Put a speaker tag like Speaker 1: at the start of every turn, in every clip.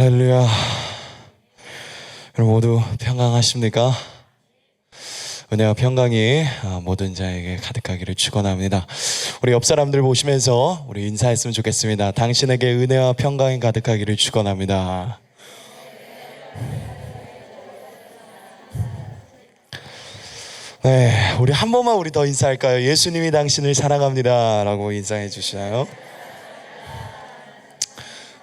Speaker 1: 할렐루야. 여러분 모두 평강하십니까? 은혜와 평강이 모든 자에게 가득하기를 축원합니다. 우리 옆 사람들 보시면서 우리 인사했으면 좋겠습니다. 당신에게 은혜와 평강이 가득하기를 축원합니다. 네, 우리 한 번만 우리 더 인사할까요? 예수님이 당신을 사랑합니다 라고 인사해 주시나요?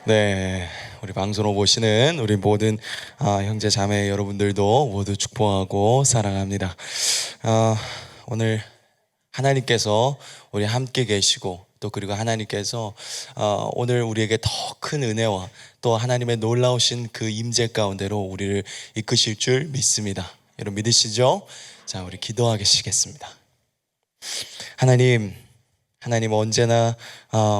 Speaker 1: 네, 우리 방송으로 보시는 우리 모든 형제 자매 여러분들도 모두 축복하고 사랑합니다. 오늘 하나님께서 우리 함께 계시고 또 그리고 하나님께서 오늘 우리에게 더 큰 은혜와 또 하나님의 놀라우신 그 임재 가운데로 우리를 이끄실 줄 믿습니다. 여러분 믿으시죠? 자, 우리 기도하시겠습니다. 하나님 언제나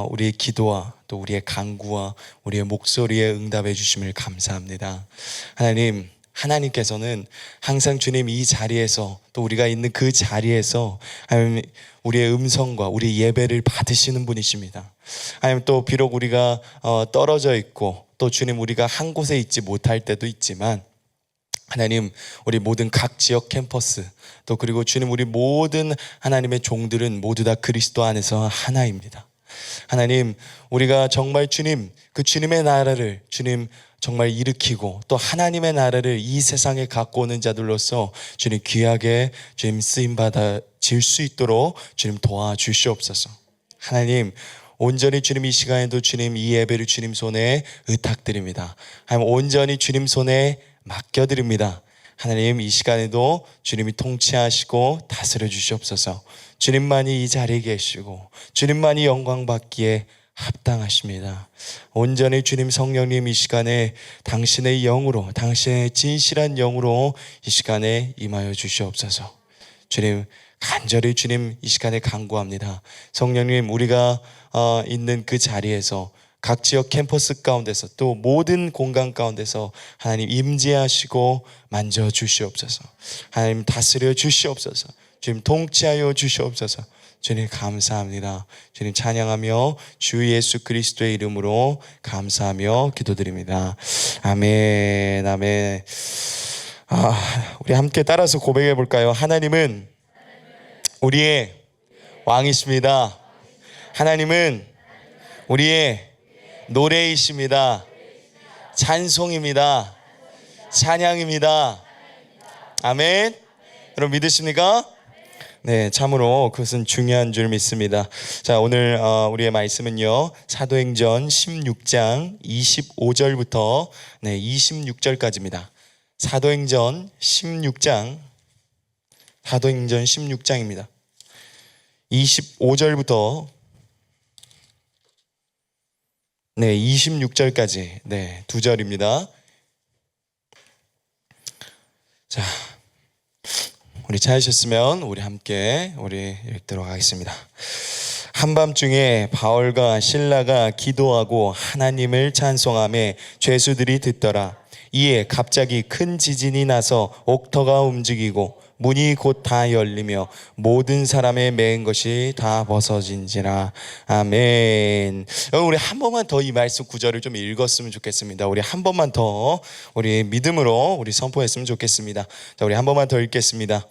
Speaker 1: 우리의 기도와 또 우리의 간구와 우리의 목소리에 응답해 주심을 감사합니다. 하나님께서는 항상 주님 이 자리에서 또 우리가 있는 그 자리에서 하나님 우리의 음성과 우리 예배를 받으시는 분이십니다. 하나님 또 비록 우리가 떨어져 있고 또 주님 우리가 한 곳에 있지 못할 때도 있지만 하나님 우리 모든 각 지역 캠퍼스 또 그리고 주님 우리 모든 하나님의 종들은 모두 다 그리스도 안에서 하나입니다. 하나님 우리가 정말 주님 그 주님의 나라를 주님 정말 일으키고 또 하나님의 나라를 이 세상에 갖고 오는 자들로서 주님 귀하게 주님 쓰임받아 질 수 있도록 주님 도와주시옵소서. 하나님 온전히 주님 이 시간에도 주님 이 예배를 주님 손에 의탁드립니다. 하나님 온전히 주님 손에 맡겨드립니다. 하나님 이 시간에도 주님이 통치하시고 다스려 주시옵소서. 주님만이 이 자리에 계시고 주님만이 영광 받기에 합당하십니다. 온전히 주님 성령님 이 시간에 당신의 영으로 당신의 진실한 영으로 이 시간에 임하여 주시옵소서. 주님 간절히 주님 이 시간에 간구합니다. 성령님 우리가 있는 그 자리에서 각 지역 캠퍼스 가운데서 또 모든 공간 가운데서 하나님 임재하시고 만져주시옵소서. 하나님 다스려 주시옵소서. 주님 통치하여 주시옵소서. 주님 감사합니다. 주님 찬양하며 주 예수 그리스도의 이름으로 감사하며 기도드립니다. 아멘. 아멘. 우리 함께 따라서 고백해 볼까요? 하나님은 우리의 왕이십니다. 하나님은 우리의 노래이십니다. 찬송입니다. 찬양입니다. 아멘. 여러분 믿으십니까? 네, 참으로 그것은 중요한 줄 믿습니다. 자, 오늘 우리의 말씀은요 사도행전 16장 25절부터 26절까지입니다. 사도행전 16장입니다. 25절부터 26절까지 두 절입니다. 자, 우리 찾으셨으면 우리 함께 읽도록 하겠습니다. 한밤중에 바울과 실라가 기도하고 하나님을 찬송하며 죄수들이 듣더라. 이에 갑자기 큰 지진이 나서 옥터가 움직이고 문이 곧 다 열리며 모든 사람의 매인 것이 다 벗어진지라. 아멘. 우리 한 번만 더 이 말씀 구절을 좀 읽었으면 좋겠습니다. 우리 한 번만 더 우리 믿음으로 우리 선포했으면 좋겠습니다. 자, 우리 한 번만 더 읽겠습니다.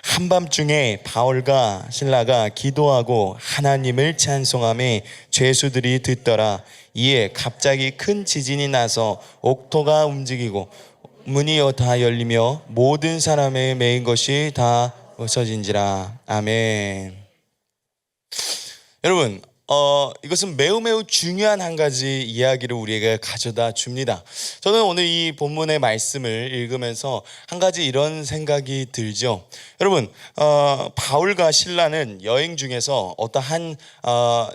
Speaker 1: 한밤중에 바울과 실라가 기도하고 하나님을 찬송하며 죄수들이 듣더라. 이에 갑자기 큰 지진이 나서 옥토가 움직이고 문이 다 열리며 모든 사람의 매인 것이 다 벗어진지라. 아멘. 여러분 이것은 매우 중요한 한 가지 이야기를 우리에게 가져다 줍니다. 저는 오늘 이 본문의 말씀을 읽으면서 한 가지 이런 생각이 들죠. 여러분 바울과 실라는 여행 중에서 어떠한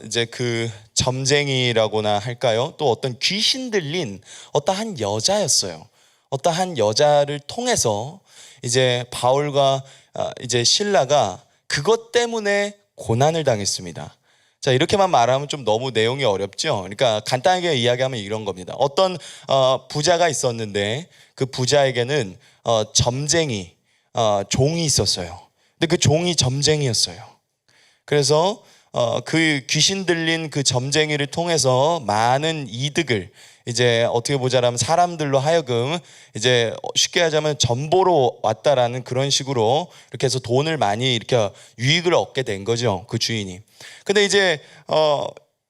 Speaker 1: 이제 그 점쟁이라고나 할까요? 또 어떤 귀신 들린 어떠한 여자였어요. 어떠한 여자를 통해서 이제 바울과 이제 실라가 그것 때문에 고난을 당했습니다. 자, 이렇게만 말하면 좀 너무 내용이 어렵죠. 그러니까 간단하게 이야기하면 이런 겁니다. 어떤 부자가 있었는데 그 부자에게는 점쟁이 종이 있었어요. 근데 그 종이 점쟁이였어요. 그래서 그 귀신 들린 그 점쟁이를 통해서 많은 이득을 이제 어떻게 보자라면 사람들로 하여금 이제 쉽게 하자면 전보로 왔다라는 그런 식으로 이렇게 해서 돈을 많이 이렇게 유익을 얻게 된 거죠, 그 주인이. 근데 이제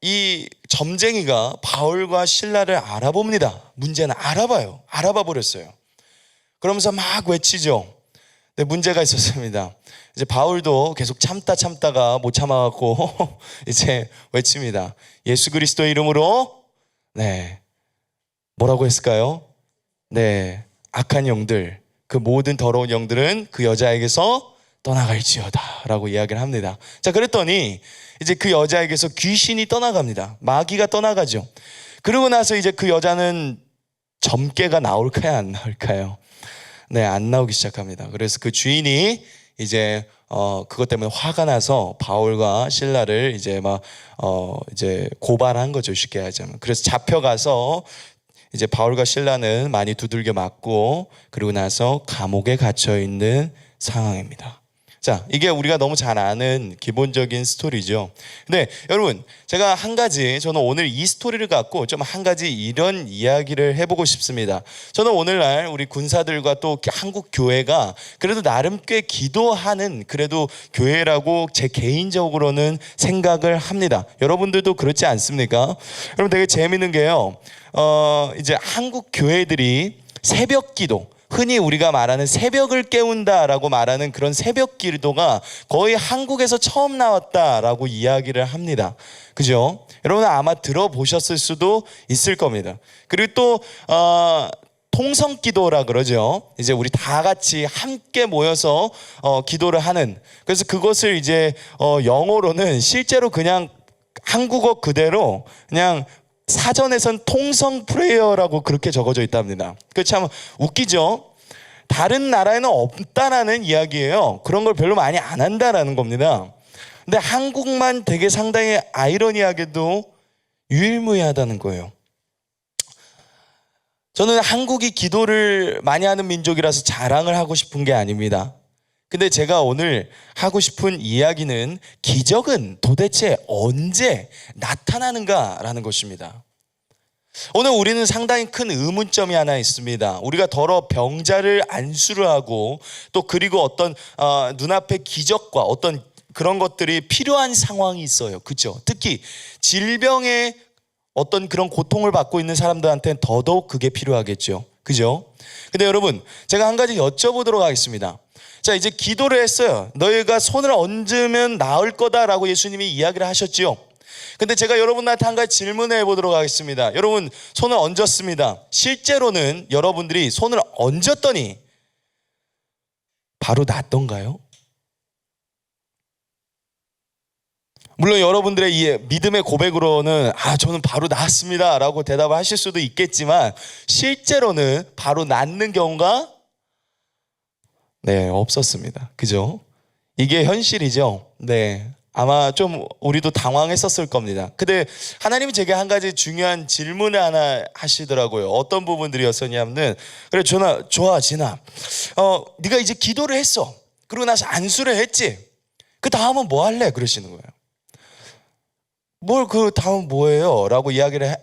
Speaker 1: 이 점쟁이가 바울과 실라를 알아봅니다. 문제는 알아봐 버렸어요. 그러면서 막 외치죠. 근데 문제가 있었습니다. 이제 바울도 계속 참다가 못 참아갖고 이제 외칩니다. 예수 그리스도의 이름으로, 네, 뭐라고 했을까요? 네, 악한 영들, 그 모든 더러운 영들은 그 여자에게서 떠나갈지어다 라고 이야기를 합니다. 자, 그랬더니 이제 그 여자에게서 귀신이 떠나갑니다. 마귀가 떠나가죠. 그러고 나서 이제 그 여자는 점괘가 나올까요, 안 나올까요? 네, 안 나오기 시작합니다. 그래서 그 주인이 이제 그것 때문에 화가 나서 바울과 실라를 이제 이제 고발한 거죠, 쉽게 하자면. 그래서 잡혀가서 이제 바울과 실라는 많이 두들겨 맞고, 그리고 나서 감옥에 갇혀 있는 상황입니다. 자, 이게 우리가 너무 잘 아는 기본적인 스토리죠. 근데 여러분, 제가 한 가지, 저는 오늘 이 스토리를 갖고 좀 한 가지 이런 이야기를 해보고 싶습니다. 저는 오늘날 우리 군사들과 또 한국 교회가 그래도 나름 꽤 기도하는 그래도 교회라고 제 개인적으로는 생각을 합니다. 여러분들도 그렇지 않습니까? 여러분, 되게 재밌는 게요, 이제 한국 교회들이 새벽 기도, 흔히 우리가 말하는 새벽을 깨운다라고 말하는 그런 새벽 기도가 거의 한국에서 처음 나왔다라고 이야기를 합니다. 그죠? 여러분 아마 들어보셨을 수도 있을 겁니다. 그리고 또 통성 기도라 그러죠. 이제 우리 다 같이 함께 모여서 기도를 하는. 그래서 그것을 이제 영어로는 실제로 그냥 한국어 그대로 그냥 사전에선 통성 프레이어라고 그렇게 적어져 있답니다. 그 참 웃기죠? 다른 나라에는 없다라는 이야기예요. 그런 걸 별로 많이 안 한다라는 겁니다. 근데 한국만 되게 상당히 아이러니하게도 유일무이하다는 거예요. 저는 한국이 기도를 많이 하는 민족이라서 자랑을 하고 싶은 게 아닙니다. 근데 제가 오늘 하고 싶은 이야기는 기적은 도대체 언제 나타나는가라는 것입니다. 오늘 우리는 상당히 큰 의문점이 하나 있습니다. 우리가 더러 병자를 안수를 하고 또 그리고 어떤 눈앞에 기적과 어떤 그런 것들이 필요한 상황이 있어요. 그렇죠? 특히 질병에 어떤 그런 고통을 받고 있는 사람들한테는 더더욱 그게 필요하겠죠. 그죠? 근데 여러분, 제가 한 가지 여쭤보도록 하겠습니다. 자, 이제 기도를 했어요. 너희가 손을 얹으면 나을 거다라고 예수님이 이야기를 하셨지요. 근데 제가 여러분한테 한 가지 질문을 해보도록 하겠습니다. 여러분, 손을 얹었습니다. 실제로는 여러분들이 손을 얹었더니 바로 낫던가요? 물론 여러분들의 이 믿음의 고백으로는 저는 바로 낫습니다 라고 대답을 하실 수도 있겠지만 실제로는 바로 낫는 경우가 없었습니다. 그죠? 이게 현실이죠. 네, 아마 좀 우리도 당황했었을 겁니다. 근데 하나님이 제게 한 가지 중요한 질문을 하나 하시더라고요. 어떤 부분들이었었냐면, 그래 좋아 진아, 네가 이제 기도를 했어. 그러고 나서 안수를 했지. 그 다음은 뭐 할래? 그러시는 거예요. 뭘 그 다음 뭐예요? 라고 이야기를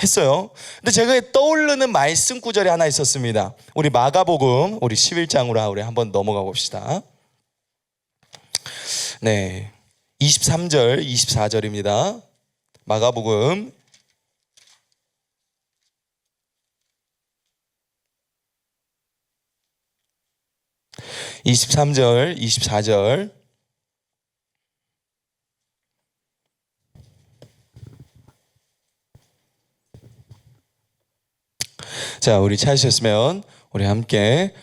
Speaker 1: 했어요. 근데 제가 떠오르는 말씀 구절이 하나 있었습니다. 우리 마가복음 우리 11장으로 우리 한번 넘어가 봅시다. 네, 23절 24절입니다. 마가복음 23절 24절. 자, 우리 찾으셨으면 우리 함께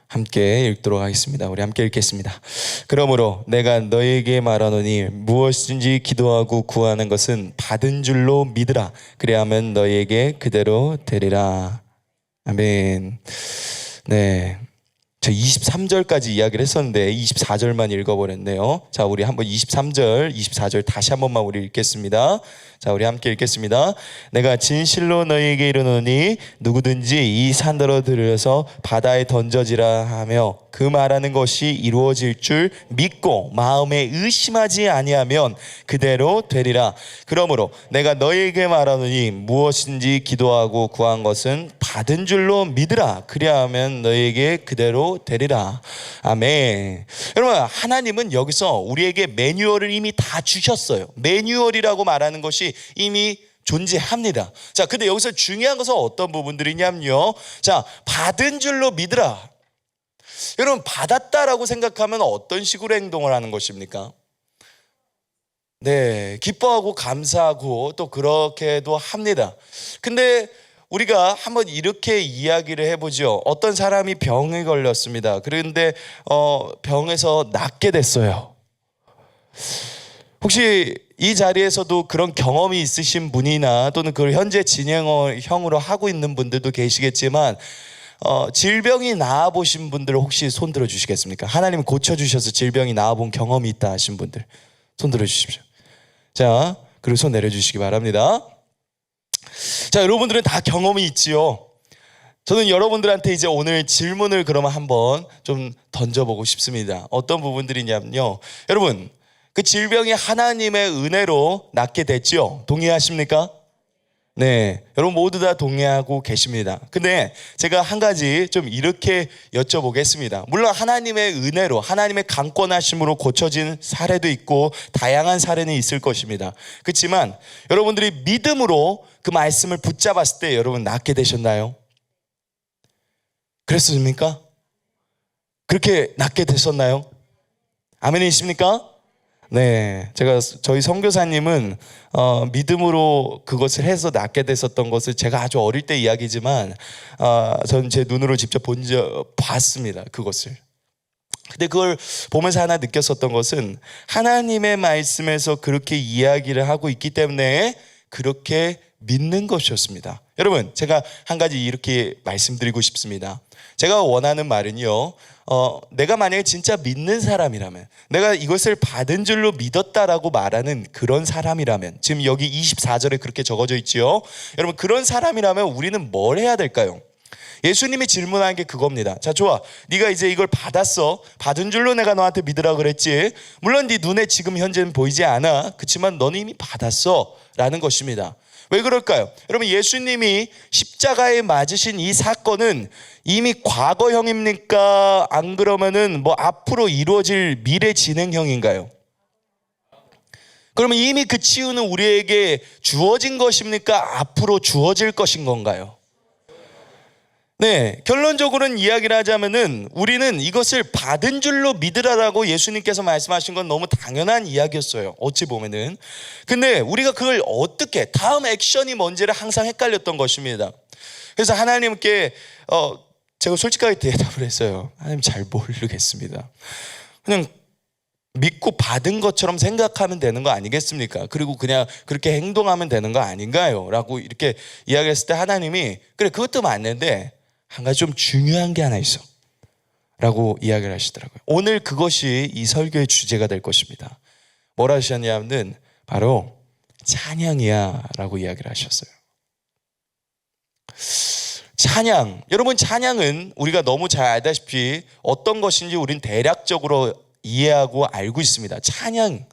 Speaker 1: 함께 읽도록 하겠습니다. 우리 함께 읽겠습니다. 그러므로 내가 너에게 말하노니 무엇인지 기도하고 구하는 것은 받은 줄로 믿으라. 그리하면 너에게 그대로 되리라. 아멘. 네, 저 23절까지 이야기를 했었는데 24절만 읽어버렸네요. 자, 우리 한번 23절, 24절 다시 한 번만 우리 읽겠습니다. 자, 우리 함께 읽겠습니다. 내가 진실로 너희에게 이르노니 누구든지 이 산더러 들여서 바다에 던져지라 하며 그 말하는 것이 이루어질 줄 믿고 마음에 의심하지 아니하면 그대로 되리라. 그러므로 내가 너희에게 말하노니 무엇인지 기도하고 구한 것은 받은 줄로 믿으라. 그리하면 너희에게 그대로 되리라. 아멘. 여러분, 하나님은 여기서 우리에게 매뉴얼을 이미 다 주셨어요. 매뉴얼이라고 말하는 것이 이미 존재합니다. 자, 근데 여기서 중요한 것은 어떤 부분들이냐면요. 자, 받은 줄로 믿으라. 여러분, 받았다라고 생각하면 어떤 식으로 행동을 하는 것입니까? 네, 기뻐하고 감사하고 또 그렇게도 합니다. 근데 우리가 한번 이렇게 이야기를 해보죠. 어떤 사람이 병에 걸렸습니다. 그런데 병에서 낫게 됐어요. 혹시 이 자리에서도 그런 경험이 있으신 분이나 또는 그걸 현재 진행형으로 하고 있는 분들도 계시겠지만 질병이 나아보신 분들 혹시 손 들어주시겠습니까? 하나님 고쳐주셔서 질병이 나아본 경험이 있다 하신 분들 손 들어주십시오. 자, 그리고 손 내려주시기 바랍니다. 자, 여러분들은 다 경험이 있지요. 저는 여러분들한테 이제 오늘 질문을 그러면 한번 좀 던져보고 싶습니다. 어떤 부분들이냐면요, 여러분, 그 질병이 하나님의 은혜로 낫게 됐죠? 동의하십니까? 네, 여러분 모두 다 동의하고 계십니다. 근데 제가 한 가지 좀 이렇게 여쭤보겠습니다. 물론 하나님의 은혜로, 하나님의 강권하심으로 고쳐진 사례도 있고 다양한 사례는 있을 것입니다. 그렇지만 여러분들이 믿음으로 그 말씀을 붙잡았을 때 여러분 낫게 되셨나요? 그랬습니까? 그렇게 낫게 되셨나요? 아멘이십니까? 네, 저희 선교사님은 믿음으로 그것을 해서 낫게 됐었던 것을 제가 아주 어릴 때 이야기지만 저는 제 눈으로 직접 봤습니다. 그것을. 근데 그걸 보면서 하나 느꼈었던 것은 하나님의 말씀에서 그렇게 이야기를 하고 있기 때문에 그렇게 믿는 것이었습니다. 여러분, 제가 한 가지 이렇게 말씀드리고 싶습니다. 제가 원하는 말은요, 내가 만약에 진짜 믿는 사람이라면, 내가 이것을 받은 줄로 믿었다라고 말하는 그런 사람이라면, 지금 여기 24절에 그렇게 적어져 있지요. 여러분, 그런 사람이라면 우리는 뭘 해야 될까요? 예수님이 질문한 게 그겁니다. 자, 좋아, 네가 이제 이걸 받았어. 받은 줄로 내가 너한테 믿으라 그랬지. 물론 네 눈에 지금 현재는 보이지 않아. 그렇지만 너는 이미 받았어 라는 것입니다. 왜 그럴까요? 여러분, 예수님이 십자가에 맞으신 이 사건은 이미 과거형입니까? 안 그러면은 뭐 앞으로 이루어질 미래 진행형인가요? 그러면 이미 그 치유는 우리에게 주어진 것입니까? 앞으로 주어질 것인 건가요? 네, 결론적으로는 이야기를 하자면은 우리는 이것을 받은 줄로 믿으라라고 예수님께서 말씀하신 건 너무 당연한 이야기였어요. 어찌 보면은. 근데 우리가 그걸 어떻게, 다음 액션이 뭔지를 항상 헷갈렸던 것입니다. 그래서 하나님께 제가 솔직하게 대답을 했어요. 하나님, 잘 모르겠습니다. 그냥 믿고 받은 것처럼 생각하면 되는 거 아니겠습니까? 그리고 그냥 그렇게 행동하면 되는 거 아닌가요? 라고 이렇게 이야기했을 때 하나님이, 그래, 그것도 맞는데 한 가지 좀 중요한 게 하나 있어 라고 이야기를 하시더라고요. 오늘 그것이 이 설교의 주제가 될 것입니다. 뭐라 하셨냐면 바로 찬양이야 라고 이야기를 하셨어요. 찬양, 여러분, 찬양은 우리가 너무 잘 알다시피 어떤 것인지 우린 대략적으로 이해하고 알고 있습니다. 찬양.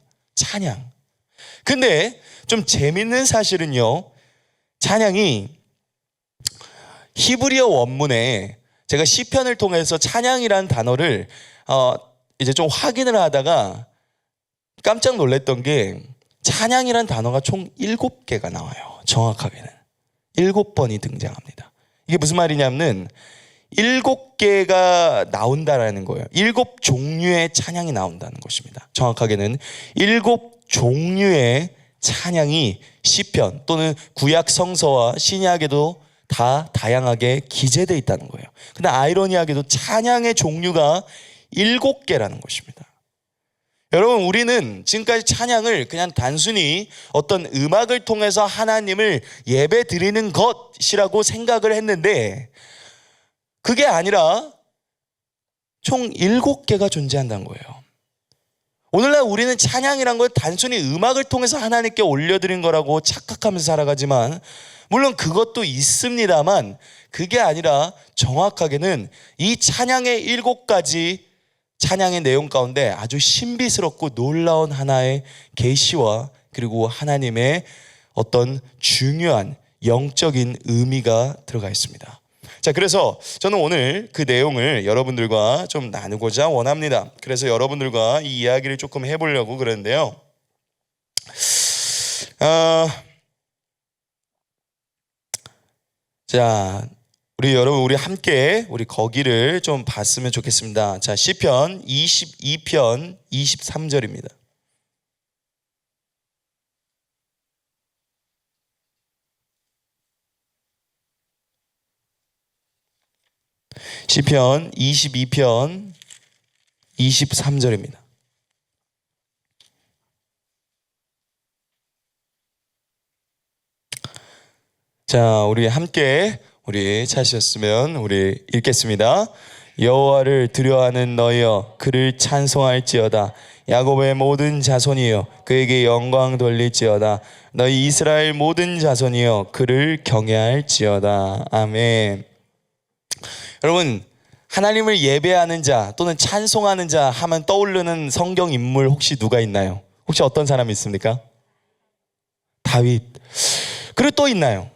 Speaker 1: 근데 좀 재밌는 사실은요, 찬양이 히브리어 원문에 제가 시편을 통해서 찬양이라는 단어를 이제 좀 확인을 하다가 깜짝 놀랐던 게, 찬양이라는 단어가 총 7개가 나와요. 정확하게는 7번이 등장합니다. 이게 무슨 말이냐면 7개가 나온다라는 거예요. 7종류의 찬양이 나온다는 것입니다. 정확하게는 7종류의 찬양이 시편 또는 구약 성서와 신약에도 다 다양하게 기재되어 있다는 거예요. 근데 아이러니하게도 찬양의 종류가 7개라는 것입니다. 여러분, 우리는 지금까지 찬양을 그냥 단순히 어떤 음악을 통해서 하나님을 예배 드리는 것이라고 생각을 했는데, 그게 아니라 총 7개가 존재한다는 거예요. 오늘날 우리는 찬양이란 걸 단순히 음악을 통해서 하나님께 올려드린 거라고 착각하면서 살아가지만, 물론 그것도 있습니다만 그게 아니라 정확하게는 이 찬양의 7가지 찬양의 내용 가운데 아주 신비스럽고 놀라운 하나의 계시와 그리고 하나님의 어떤 중요한 영적인 의미가 들어가 있습니다. 자, 그래서 저는 오늘 그 내용을 여러분들과 좀 나누고자 원합니다. 그래서 여러분들과 이 이야기를 조금 해보려고 그러는데요. 자, 우리 여러분, 우리 함께 우리 거기를 좀 봤으면 좋겠습니다. 자, 시편 22편 23절입니다. 시편 22편 23절입니다. 자, 우리 함께 우리 찾으셨으면 우리 읽겠습니다. 여호와를 두려워하는 너희여 그를 찬송할지어다. 야곱의 모든 자손이여 그에게 영광 돌릴지어다. 너희 이스라엘 모든 자손이여 그를 경외할지어다. 아멘. 여러분, 하나님을 예배하는 자 또는 찬송하는 자 하면 떠오르는 성경 인물 혹시 누가 있나요? 혹시 어떤 사람이 있습니까? 다윗. 그리고 또 있나요?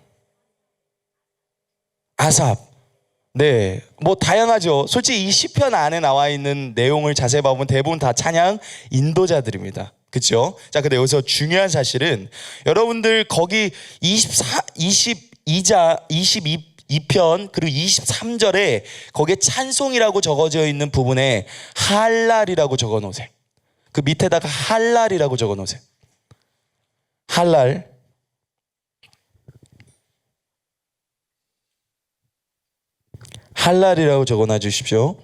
Speaker 1: 아삽. 네, 뭐 다양하죠. 솔직히 이 시편 안에 나와 있는 내용을 자세히 보면 대부분 다 찬양 인도자들입니다. 그렇죠? 자, 근데 여기서 중요한 사실은 여러분들 거기 22편 그리고 23절에 거기에 찬송이라고 적어져 있는 부분에 할랄이라고 적어 놓으세요. 그 밑에다가 할랄이라고 적어 놓으세요. 할랄. 할랄이라고 적어놔 주십시오.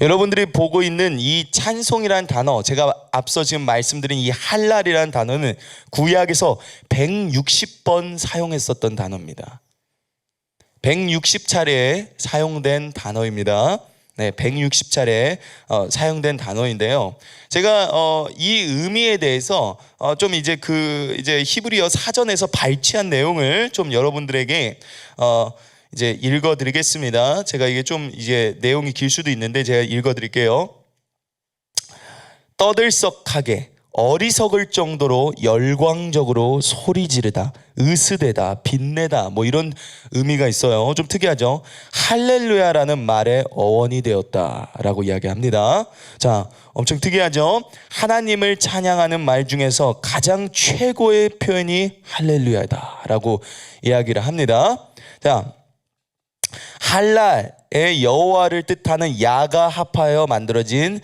Speaker 1: 여러분들이 보고 있는 이 찬송이라는 단어, 제가 앞서 지금 말씀드린 이 할랄이라는 단어는 구약에서 160번 사용했었던 단어입니다. 160차례 사용된 단어입니다. 네, 160차례 사용된 단어인데요. 제가 이 의미에 대해서 좀 이제 이제 히브리어 사전에서 발췌한 내용을 좀 여러분들에게 이제 읽어드리겠습니다. 제가 이게 좀 이제 내용이 길 수도 있는데 제가 읽어드릴게요. 떠들썩하게 어리석을 정도로 열광적으로 소리 지르다, 으스대다, 빛내다, 뭐 이런 의미가 있어요. 좀 특이하죠? 할렐루야라는 말의 어원이 되었다라고 이야기합니다. 자, 엄청 특이하죠? 하나님을 찬양하는 말 중에서 가장 최고의 표현이 할렐루야다라고 이야기를 합니다. 자, 할랄의 여호와를 뜻하는 야가 합하여 만들어진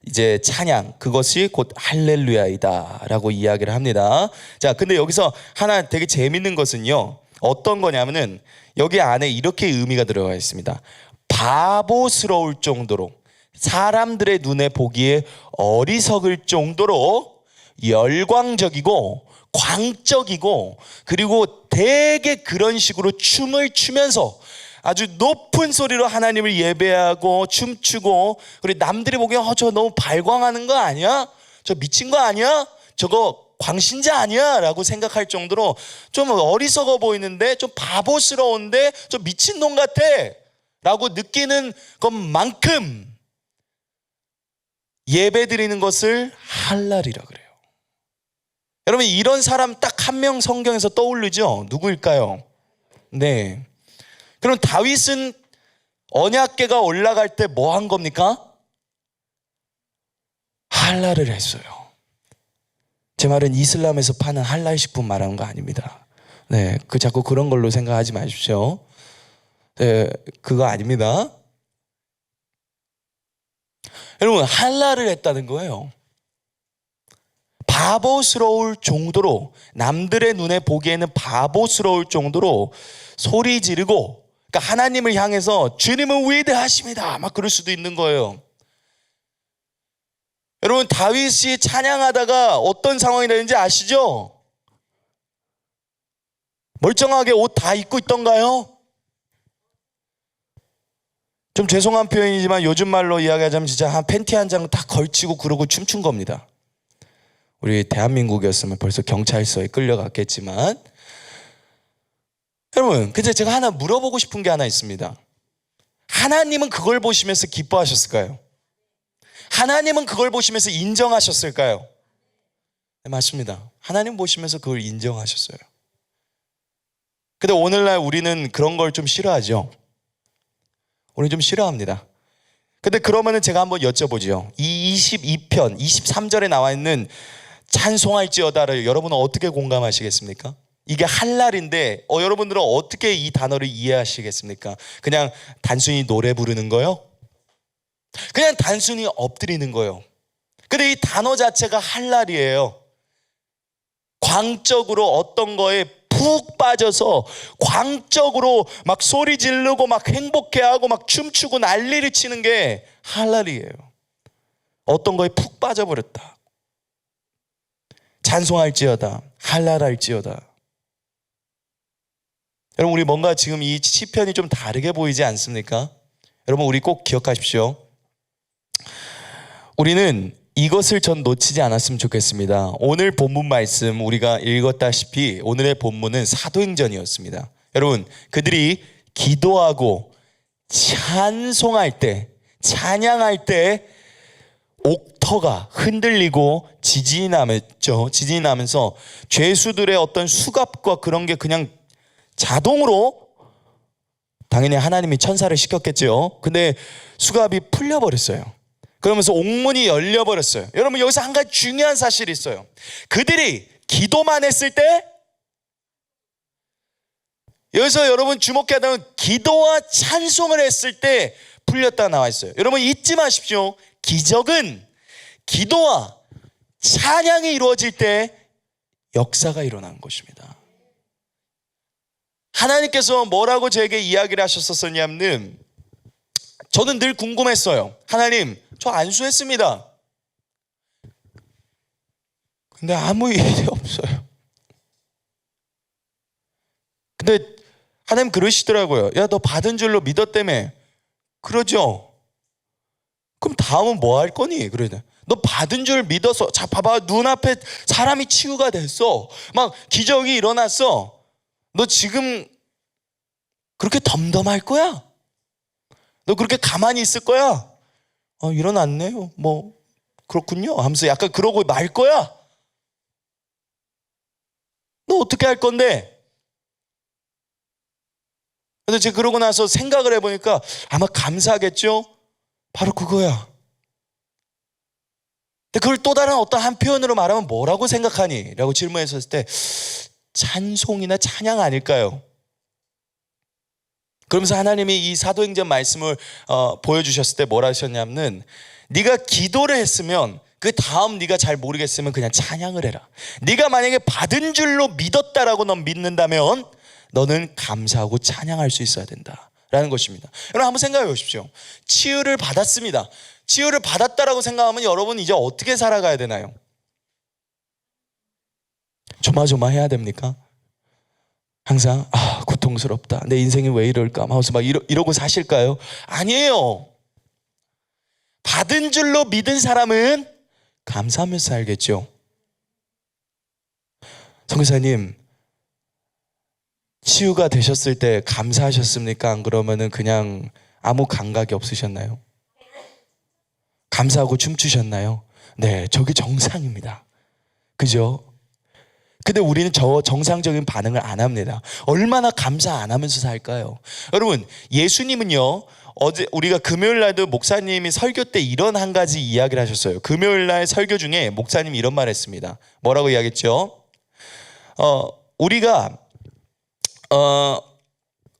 Speaker 1: 이제 찬양, 그것이 곧 할렐루야이다라고 이야기를 합니다. 자, 근데 여기서 하나 되게 재밌는 것은요, 어떤 거냐면은 여기 안에 이렇게 의미가 들어가 있습니다. 바보스러울 정도로, 사람들의 눈에 보기에 어리석을 정도로 열광적이고 광적이고, 그리고 되게 그런 식으로 춤을 추면서 아주 높은 소리로 하나님을 예배하고 춤추고, 그리고 남들이 보기에 저 너무 발광하는 거 아니야? 저 미친 거 아니야? 저거 광신자 아니야? 라고 생각할 정도로 좀 어리석어 보이는데 좀 바보스러운데 좀 미친놈 같아 라고 느끼는 것만큼 예배 드리는 것을 할랄이라 그래요. 여러분, 이런 사람 딱 한 명 성경에서 떠오르죠? 누구일까요? 네. 그럼 다윗은 언약궤가 올라갈 때 뭐 한 겁니까? 할랄을 했어요. 제 말은 이슬람에서 파는 할랄 식품 말하는 거 아닙니다. 네, 자꾸 그런 걸로 생각하지 마십시오. 네, 그거 아닙니다. 여러분, 할랄을 했다는 거예요. 바보스러울 정도로, 남들의 눈에 보기에는 바보스러울 정도로 소리 지르고, 그러니까 하나님을 향해서 주님은 위대하십니다 막 그럴 수도 있는 거예요. 여러분, 다윗이 찬양하다가 어떤 상황이 되는지 아시죠? 멀쩡하게 옷 다 입고 있던가요? 좀 죄송한 표현이지만 요즘 말로 이야기하자면 진짜 한 팬티 한 장 딱 걸치고 그러고 춤춘 겁니다. 우리 대한민국이었으면 벌써 경찰서에 끌려갔겠지만, 여러분, 근데 제가 하나 물어보고 싶은 게 하나 있습니다. 하나님은 그걸 보시면서 기뻐하셨을까요? 하나님은 그걸 보시면서 인정하셨을까요? 네, 맞습니다. 하나님 보시면서 그걸 인정하셨어요. 근데 오늘날 우리는 그런 걸 좀 싫어하죠. 우리는 좀 싫어합니다. 근데 그러면은 제가 한번 여쭤보죠. 이 22편, 23절에 나와 있는 찬송할지어다를 여러분은 어떻게 공감하시겠습니까? 이게 할랄인데 여러분들은 어떻게 이 단어를 이해하시겠습니까? 그냥 단순히 노래 부르는 거요? 그냥 단순히 엎드리는 거요. 근데 이 단어 자체가 할랄이에요. 광적으로 어떤 거에 푹 빠져서 광적으로 막 소리 지르고 막 행복해하고 막 춤추고 난리를 치는 게 할랄이에요. 어떤 거에 푹 빠져버렸다. 찬송할지어다, 할랄할지어다. 여러분, 우리 뭔가 지금 이 시편이 좀 다르게 보이지 않습니까? 여러분, 우리 꼭 기억하십시오. 우리는 이것을 전 놓치지 않았으면 좋겠습니다. 오늘 본문 말씀 우리가 읽었다시피 오늘의 본문은 사도행전이었습니다. 여러분, 그들이 기도하고 찬송할 때, 찬양할 때 옥터가 흔들리고 지진이 나면서 죄수들의 어떤 수갑과 그런 게 그냥 자동으로, 당연히 하나님이 천사를 시켰겠죠. 근데 수갑이 풀려버렸어요. 그러면서 옥문이 열려버렸어요. 여러분, 여기서 한 가지 중요한 사실이 있어요. 그들이 기도만 했을 때, 여기서 여러분 주목해야 되는 기도와 찬송을 했을 때 풀렸다 나와 있어요. 여러분 잊지 마십시오. 기적은 기도와 찬양이 이루어질 때 역사가 일어나는 것입니다. 하나님께서 뭐라고 제게 이야기를 하셨었냐면, 저는 늘 궁금했어요. 하나님, 저 안수했습니다. 근데 아무 일이 없어요. 근데 하나님 그러시더라고요. 야, 너 받은 줄로 믿었다며. 그러죠? 그럼 다음은 뭐 할 거니? 그러냐. 너 받은 줄 믿어서, 자, 봐봐. 눈앞에 사람이 치유가 됐어. 막 기적이 일어났어. 너 지금 그렇게 덤덤할 거야? 너 그렇게 가만히 있을 거야? 일어났네요. 뭐 그렇군요 하면서 약간 그러고 말 거야? 너 어떻게 할 건데? 근데 제가 그러고 나서 생각을 해보니까 아마 감사하겠죠? 바로 그거야. 근데 그걸 또 다른 어떤 한 표현으로 말하면 뭐라고 생각하니? 라고 질문했을 때 찬송이나 찬양 아닐까요? 그러면서 하나님이 이 사도행전 말씀을 보여주셨을 때 뭐라 하셨냐면, 네가 기도를 했으면 그 다음 네가 잘 모르겠으면 그냥 찬양을 해라. 네가 만약에 받은 줄로 믿었다라고 넌 믿는다면 너는 감사하고 찬양할 수 있어야 된다 라는 것입니다. 여러분 한번 생각해 보십시오. 치유를 받았습니다. 치유를 받았다라고 생각하면 여러분 이제 어떻게 살아가야 되나요? 조마조마해야 됩니까? 항상 고통스럽다, 내 인생이 왜 이럴까 하면서 막 이러고 사실까요? 아니에요. 받은 줄로 믿은 사람은 감사하면서 살겠죠. 선교사님, 치유가 되셨을 때 감사하셨습니까? 안 그러면은 그냥 아무 감각이 없으셨나요? 감사하고 춤추셨나요? 네, 저게 정상입니다. 그죠? 근데 우리는 저 정상적인 반응을 안 합니다. 얼마나 감사 안 하면서 살까요? 여러분, 예수님은요, 어제 우리가 금요일 날도 목사님이 설교 때 이런 한 가지 이야기를 하셨어요. 금요일 날 설교 중에 목사님이 이런 말 했습니다. 뭐라고 이야기했죠? 우리가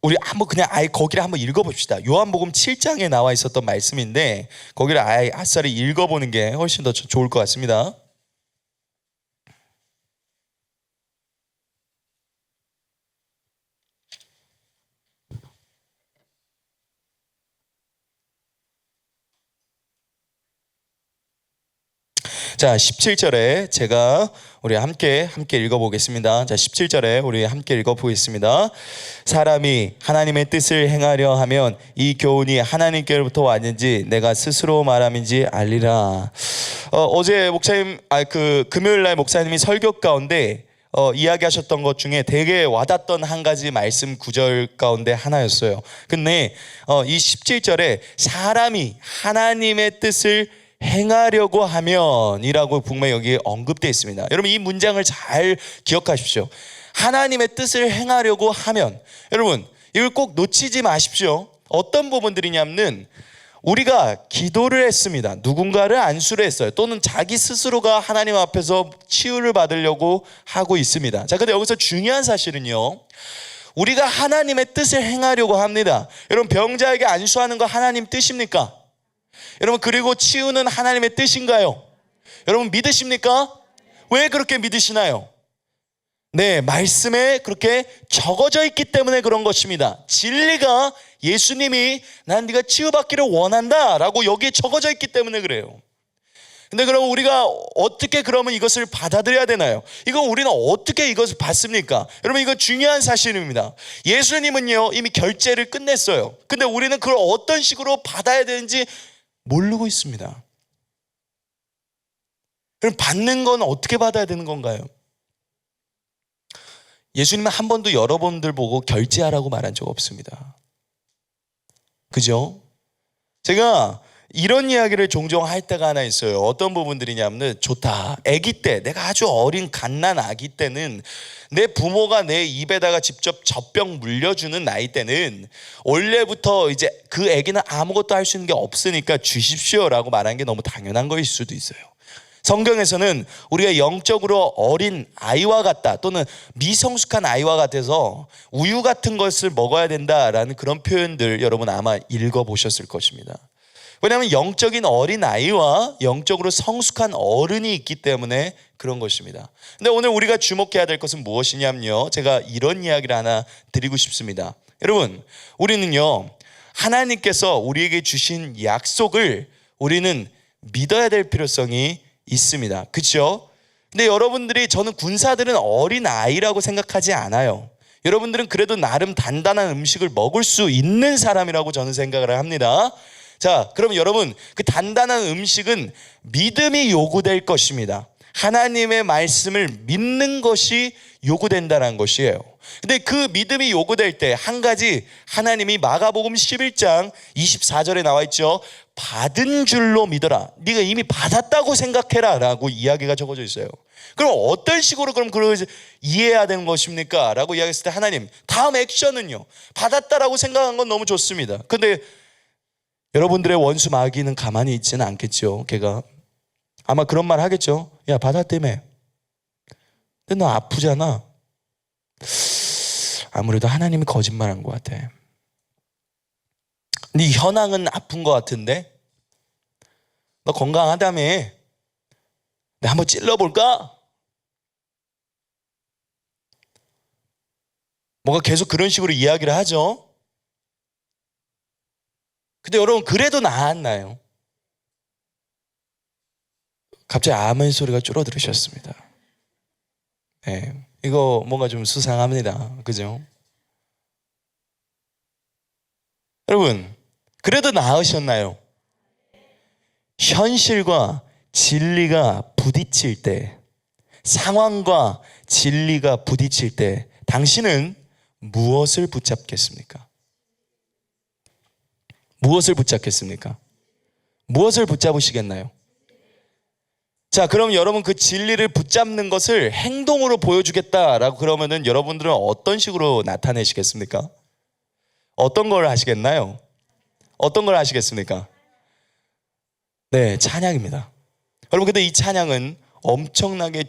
Speaker 1: 우리 한번 그냥 아예 거기를 한번 읽어봅시다. 요한복음 7장에 나와 있었던 말씀인데 거기를 아예 아싸리 읽어보는 게 훨씬 더 좋을 것 같습니다. 자, 17절에 제가 우리 함께 읽어보겠습니다. 자, 17절에 우리 함께 읽어보겠습니다. 사람이 하나님의 뜻을 행하려 하면 이 교훈이 하나님께로부터 왔는지 내가 스스로 말함인지 알리라. 어제 목사님, 금요일날 목사님이 설교 가운데 이야기하셨던 것 중에 되게 와닿던 한 가지 말씀 구절 가운데 하나였어요. 근데 이 17절에 사람이 하나님의 뜻을 행하려고 하면 이라고 분명히 여기 언급되어 있습니다. 여러분, 이 문장을 잘 기억하십시오. 하나님의 뜻을 행하려고 하면, 여러분 이걸 꼭 놓치지 마십시오. 어떤 부분들이냐면 우리가 기도를 했습니다. 누군가를 안수를 했어요. 또는 자기 스스로가 하나님 앞에서 치유를 받으려고 하고 있습니다. 자, 근데 여기서 중요한 사실은요, 우리가 하나님의 뜻을 행하려고 합니다. 여러분, 병자에게 안수하는 거 하나님 뜻입니까? 여러분, 그리고 치유는 하나님의 뜻인가요? 여러분, 믿으십니까? 왜 그렇게 믿으시나요? 네, 말씀에 그렇게 적어져 있기 때문에 그런 것입니다. 진리가, 예수님이 난 네가 치유받기를 원한다 라고 여기에 적어져 있기 때문에 그래요. 근데 그럼 우리가 어떻게 그러면 이것을 받아들여야 되나요? 이거 우리는 어떻게 이것을 받습니까? 여러분, 이거 중요한 사실입니다. 예수님은요 이미 결제를 끝냈어요. 근데 우리는 그걸 어떤 식으로 받아야 되는지 모르고 있습니다. 그럼 받는 건 어떻게 받아야 되는 건가요? 예수님은 한 번도 여러분들 보고 결제하라고 말한 적 없습니다. 그죠? 제가 이런 이야기를 종종 할 때가 하나 있어요. 어떤 부분들이냐면, 좋다, 아기 때, 내가 아주 어린 갓난 아기 때는 내 부모가 내 입에다가 직접 젖병 물려주는 나이 때는 원래부터 이제 그 아기는 아무것도 할 수 있는 게 없으니까 주십시오라고 말하는 게 너무 당연한 거일 수도 있어요. 성경에서는 우리가 영적으로 어린 아이와 같다, 또는 미성숙한 아이와 같아서 우유 같은 것을 먹어야 된다라는 그런 표현들 여러분 아마 읽어보셨을 것입니다. 왜냐하면 영적인 어린 아이와 영적으로 성숙한 어른이 있기 때문에 그런 것입니다. 근데 오늘 우리가 주목해야 될 것은 무엇이냐면요, 제가 이런 이야기를 하나 드리고 싶습니다. 여러분, 우리는요 하나님께서 우리에게 주신 약속을 우리는 믿어야 될 필요성이 있습니다. 그렇죠? 근데 여러분들이, 저는 군사들은 어린 아이라고 생각하지 않아요. 여러분들은 그래도 나름 단단한 음식을 먹을 수 있는 사람이라고 저는 생각을 합니다. 자, 그럼 여러분, 그 단단한 음식은 믿음이 요구될 것입니다. 하나님의 말씀을 믿는 것이 요구된다는 것이에요. 근데 그 믿음이 요구될 때 한 가지, 하나님이 마가복음 11장 24절에 나와 있죠. 받은 줄로 믿어라. 네가 이미 받았다고 생각해라 라고 이야기가 적어져 있어요. 그럼 어떤 식으로 그럼 그걸 이해해야 되는 것입니까? 라고 이야기했을 때 하나님, 다음 액션은요, 받았다라고 생각한 건 너무 좋습니다. 근데 여러분들의 원수 마귀는 가만히 있지는 않겠죠. 걔가 아마 그런 말 하겠죠. 야, 받았다며. 근데 너 아프잖아. 아무래도 하나님이 거짓말한 것 같아. 네 현황은 아픈 것 같은데 너 건강하다며. 내가 한번 찔러볼까? 뭔가 계속 그런 식으로 이야기를 하죠. 근데 여러분, 그래도 나았나요? 갑자기 아멘 소리가 줄어들으셨습니다. 네, 이거 뭔가 좀 수상합니다. 그죠? 여러분, 그래도 나으셨나요? 현실과 진리가 부딪힐 때, 상황과 진리가 부딪힐 때 당신은 무엇을 붙잡겠습니까? 무엇을 붙잡겠습니까? 무엇을 붙잡으시겠나요? 자, 그럼 여러분, 그 진리를 붙잡는 것을 행동으로 보여주겠다라고 그러면은 여러분들은 어떤 식으로 나타내시겠습니까? 어떤 걸 하시겠나요? 어떤 걸 하시겠습니까? 네, 찬양입니다. 여러분, 근데 이 찬양은 엄청나게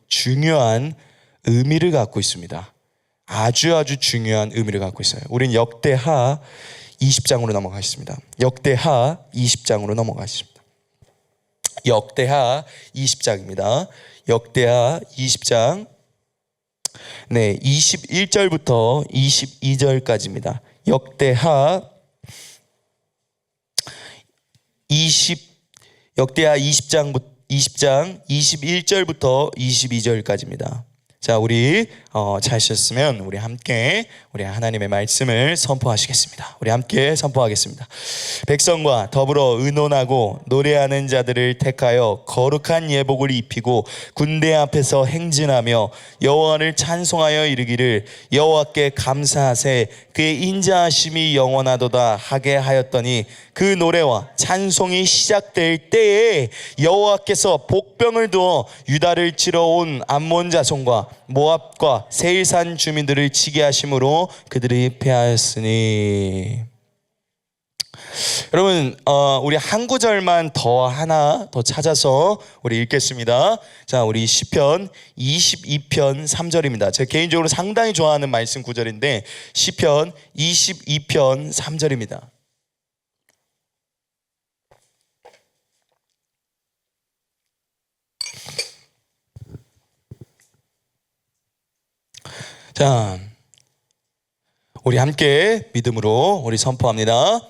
Speaker 1: 중요한 의미를 갖고 있습니다. 아주 중요한 의미를 갖고 있어요. 우린 역대하 20장으로 넘어가겠습니다. 역대하 20장으로 넘어가겠습니다. 역대하 20장입니다. 역대하 20장, 네, 21절부터 22절까지입니다. 역대하 20장 20장 21절부터 22절까지입니다. 자, 우리 잘 쓰셨으면 우리 함께 우리 하나님의 말씀을 선포하시겠습니다. 우리 함께 선포하겠습니다. 백성과 더불어 의논하고 노래하는 자들을 택하여 거룩한 예복을 입히고 군대 앞에서 행진하며 여호와를 찬송하여 이르기를 여호와께 감사하세 그의 인자하심이 영원하도다 하게 하였더니 그 노래와 찬송이 시작될 때에 여호와께서 복병을 두어 유다를 치러 온 암몬 자손과 모압과 세일산 주민들을 치게 하심으로 그들이 패하였으니. 여러분, 우리 한 구절만 하나 더 찾아서 우리 읽겠습니다. 자, 우리 시편 22편 3절입니다. 제가 개인적으로 상당히 좋아하는 말씀 구절인데 시편 22편 3절입니다. 자, 우리 함께 믿음으로 우리 선포합니다.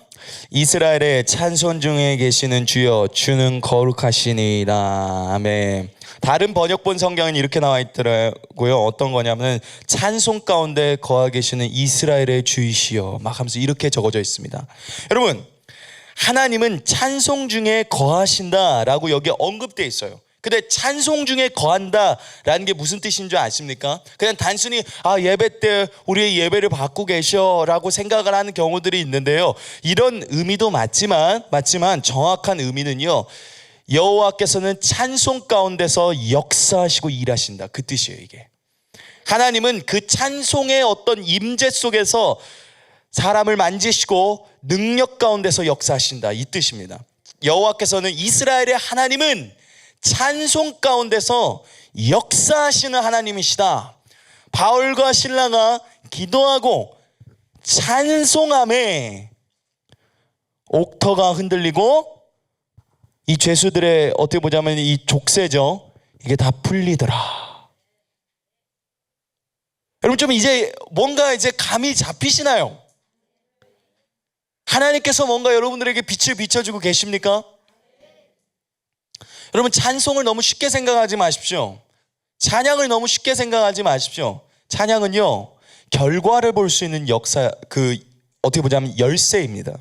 Speaker 1: 이스라엘의 찬송 중에 계시는 주여 주는 거룩하시니라. 아멘. 다른 번역본 성경은 이렇게 나와 있더라고요. 어떤 거냐면 찬송 가운데 거하 계시는 이스라엘의 주이시여 막 하면서 이렇게 적어져 있습니다. 여러분, 하나님은 찬송 중에 거하신다라고 여기에 언급되어 있어요. 근데 찬송 중에 거한다라는 게 무슨 뜻인 줄 아십니까? 그냥 단순히 예배 때 우리의 예배를 받고 계셔라고 생각을 하는 경우들이 있는데요, 이런 의미도 맞지만 정확한 의미는요, 여호와께서는 찬송 가운데서 역사하시고 일하신다, 그 뜻이에요. 이게 하나님은 그 찬송의 어떤 임재 속에서 사람을 만지시고 능력 가운데서 역사하신다, 이 뜻입니다. 여호와께서는, 이스라엘의 하나님은 찬송 가운데서 역사하시는 하나님이시다. 바울과 실라가 기도하고 찬송함에 옥터가 흔들리고 이 죄수들의 어떻게 보자면 이 족쇄죠, 이게 다 풀리더라. 여러분, 좀 이제 뭔가 이제 감이 잡히시나요? 하나님께서 뭔가 여러분들에게 빛을 비춰주고 계십니까? 여러분, 찬송을 너무 쉽게 생각하지 마십시오. 찬양을 너무 쉽게 생각하지 마십시오. 찬양은요, 결과를 볼 수 있는 어떻게 보자면 열쇠입니다.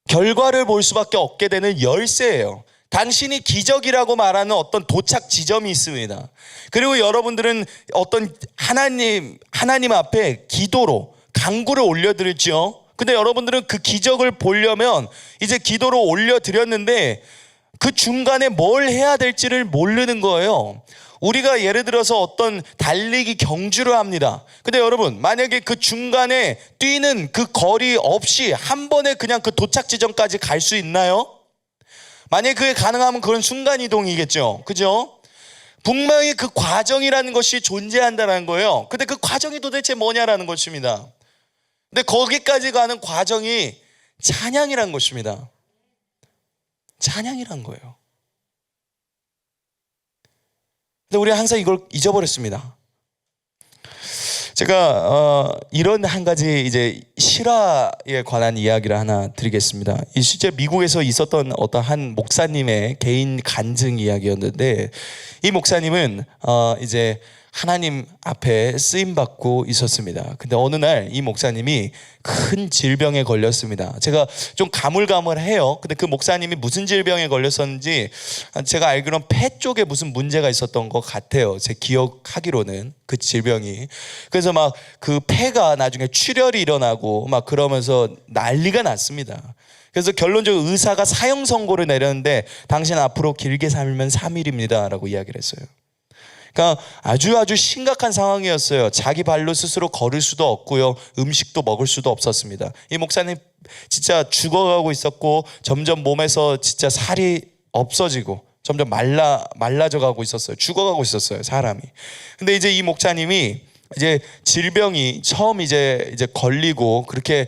Speaker 1: 결과를 볼 수밖에 없게 되는 열쇠예요. 당신이 기적이라고 말하는 어떤 도착 지점이 있습니다. 그리고 여러분들은 어떤 하나님 앞에 기도로 간구를 올려드렸죠. 근데 여러분들은 그 기적을 보려면 이제 기도로 올려드렸는데 그 중간에 뭘 해야 될지를 모르는 거예요. 우리가 예를 들어서 어떤 달리기 경주를 합니다. 근데 여러분, 만약에 그 중간에 뛰는 그 거리 없이 한 번에 그냥 그 도착 지점까지 갈 수 있나요? 만약에 그게 가능하면 그건 순간이동이겠죠. 그죠? 분명히 그 과정이라는 것이 존재한다는 거예요. 근데 그 과정이 도대체 뭐냐라는 것입니다. 근데 거기까지 가는 과정이 찬양이란 것입니다. 찬양이란 거예요. 근데 우리가 항상 이걸 잊어버렸습니다. 제가 이런 한 가지 이제 실화에 관한 이야기를 하나 드리겠습니다. 이 실제 미국에서 있었던 어떤 한 목사님의 개인 간증 이야기였는데, 이 목사님은 이제 하나님 앞에 쓰임받고 있었습니다. 근데 어느 날 이 목사님이 큰 질병에 걸렸습니다. 제가 좀 가물가물해요. 근데 그 목사님이 무슨 질병에 걸렸었는지 제가 알기로는 폐 쪽에 무슨 문제가 있었던 것 같아요. 제 기억하기로는 그 질병이. 그래서 막 그 폐가 나중에 출혈이 일어나고 막 그러면서 난리가 났습니다. 그래서 결론적으로 의사가 사형 선고를 내렸는데, 당신 앞으로 길게 살면 3일입니다 라고 이야기를 했어요. 그러니까 아주 심각한 상황이었어요. 자기 발로 스스로 걸을 수도 없고요, 음식도 먹을 수도 없었습니다. 이 목사님 진짜 죽어가고 있었고, 점점 몸에서 진짜 살이 없어지고 점점 말라져 가고 있었어요. 죽어가고 있었어요, 사람이. 근데 이제 이 목사님이 이제 질병이 처음 이제 걸리고 그렇게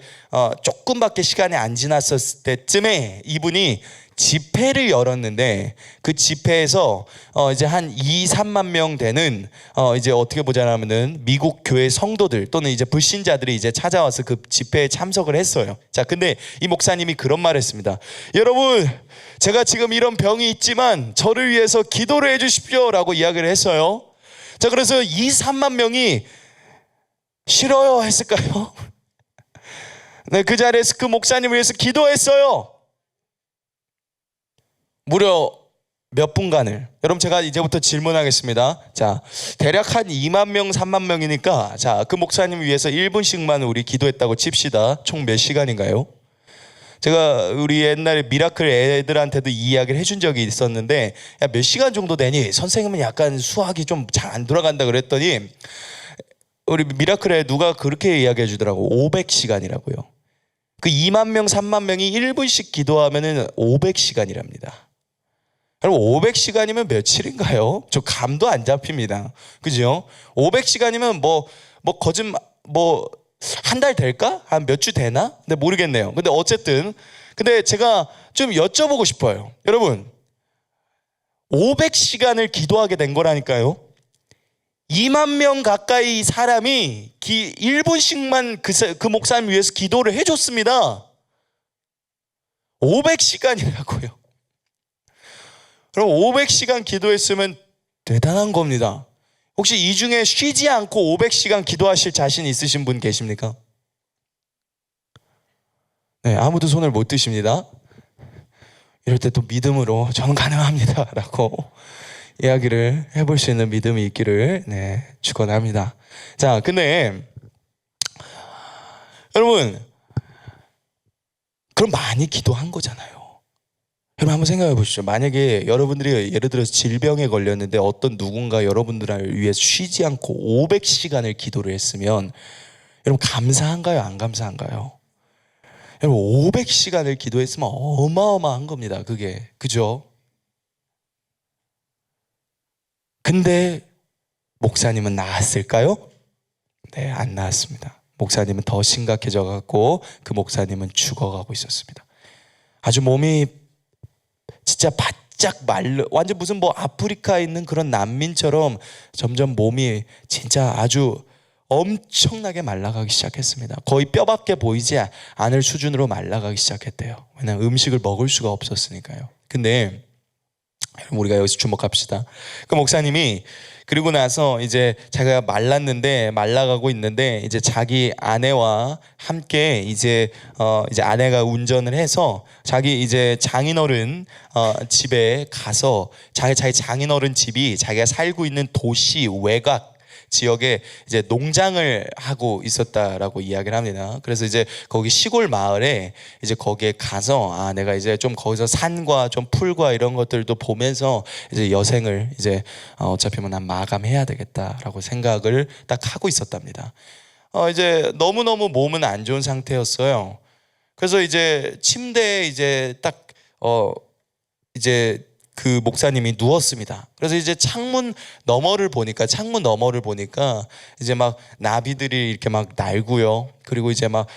Speaker 1: 조금밖에 시간이 안 지났었을 때쯤에 이분이 집회를 열었는데 그 집회에서 이제 한 2, 3만 명 되는 이제 어떻게 보자면은 미국 교회 성도들 또는 이제 불신자들이 이제 찾아와서 그 집회에 참석을 했어요. 자, 근데 이 목사님이 그런 말을 했습니다. 여러분, 제가 지금 이런 병이 있지만 저를 위해서 기도를 해 주십시오라고 이야기를 했어요. 자, 그래서 2, 3만 명이 싫어요 했을까요? 네, 그 자리에서 그 목사님을 위해서 기도했어요. 무려 몇 분간을. 여러분, 제가 이제부터 질문하겠습니다. 자, 대략 한 2만 명, 3만 명이니까 자, 그 목사님을 위해서 1분씩만 우리 기도했다고 칩시다. 총 몇 시간인가요? 제가 우리 옛날에 미라클 애들한테도 이 이야기를 해준 적이 있었는데, 야, 몇 시간 정도 되니? 선생님은 약간 수학이 좀 잘 안 돌아간다 그랬더니 우리 미라클에 누가 그렇게 이야기해 주더라고. 500시간이라고요. 그 2만 명, 3만 명이 1분씩 기도하면은 500시간이랍니다. 여러분, 500시간이면 며칠인가요? 저 감도 안 잡힙니다. 그죠? 500시간이면 한 달 될까? 한 몇 주 되나? 근데 모르겠네요. 근데 어쨌든, 근데 제가 좀 여쭤보고 싶어요. 여러분, 500시간을 기도하게 된 거라니까요. 2만 명 가까이 사람이 1분씩만 그 목사님 위해서 기도를 해줬습니다. 500시간이라고요. 그럼 500시간 기도했으면 대단한 겁니다. 혹시 이 중에 쉬지 않고 500시간 기도하실 자신 있으신 분 계십니까? 네, 아무도 손을 못 드십니다. 이럴 때 또 믿음으로 저는 가능합니다 라고 이야기를 해볼 수 있는 믿음이 있기를 축원합니다. 자, 근데 여러분, 그럼 많이 기도한 거잖아요. 여러분, 한번 생각해 보시죠. 만약에 여러분들이 예를 들어서 질병에 걸렸는데 어떤 누군가 여러분들을 위해 쉬지 않고 500시간을 기도를 했으면 여러분, 감사한가요? 안 감사한가요? 여러분, 500시간을 기도했으면 어마어마한 겁니다. 그게. 그죠? 근데 목사님은 나았을까요? 네, 안 나았습니다. 목사님은 더 심각해져 갖고 그 목사님은 죽어가고 있었습니다. 아주 몸이 진짜 바짝 완전 무슨 아프리카에 있는 그런 난민처럼 점점 몸이 진짜 아주 엄청나게 말라가기 시작했습니다. 거의 뼈밖에 보이지 않을 수준으로 말라가기 시작했대요. 왜냐하면 음식을 먹을 수가 없었으니까요. 근데 우리가 여기서 주목합시다. 그 목사님이 그리고 나서 이제 자기가 말라가고 있는데 이제 자기 아내와 함께 이제 아내가 운전을 해서 자기 이제 장인어른 집에 가서 자기 장인어른 집이 자기가 살고 있는 도시 외곽 지역에 이제 농장을 하고 있었다라고 이야기를 합니다. 그래서 이제 거기 시골 마을에 이제 거기에 가서 내가 이제 좀 거기서 산과 좀 풀과 이런 것들도 보면서 이제 여생을 이제 어차피 난 마감해야 되겠다라고 생각을 딱 하고 있었답니다. 이제 너무너무 몸은 안 좋은 상태였어요. 그래서 이제 침대에 이제 딱 이제 그 목사님이 누웠습니다. 그래서 이제 창문 너머를 보니까 이제 막 나비들이 이렇게 막 날고요. 그리고 이제 막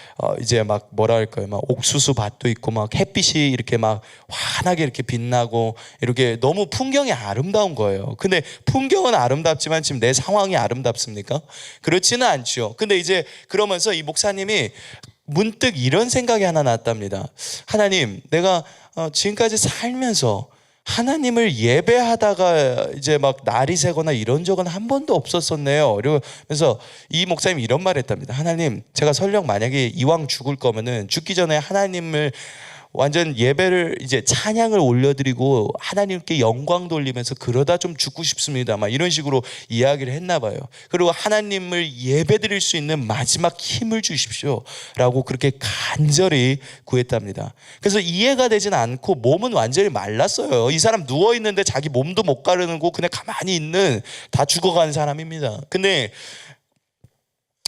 Speaker 1: 뭐라 할까요? 막 옥수수 밭도 있고 막 햇빛이 이렇게 막 환하게 이렇게 빛나고 이렇게 너무 풍경이 아름다운 거예요. 근데 풍경은 아름답지만 지금 내 상황이 아름답습니까? 그렇지는 않죠. 근데 이제 그러면서 이 목사님이 문득 이런 생각이 하나 났답니다. 하나님, 내가 지금까지 살면서 하나님을 예배하다가 이제 막 날이 새거나 이런 적은 한 번도 없었었네요. 그래서 이 목사님이 이런 말을 했답니다. 하나님, 제가 설령 만약에 이왕 죽을 거면은 죽기 전에 하나님을 완전 예배를 이제 찬양을 올려드리고 하나님께 영광 돌리면서 그러다 좀 죽고 싶습니다. 막 이런 식으로 이야기를 했나 봐요. 그리고 하나님을 예배드릴 수 있는 마지막 힘을 주십시오 라고 그렇게 간절히 구했답니다. 그래서 이해가 되진 않고 몸은 완전히 말랐어요. 이 사람 누워있는데 자기 몸도 못 가르고 그냥 가만히 있는, 다 죽어가는 사람입니다. 근데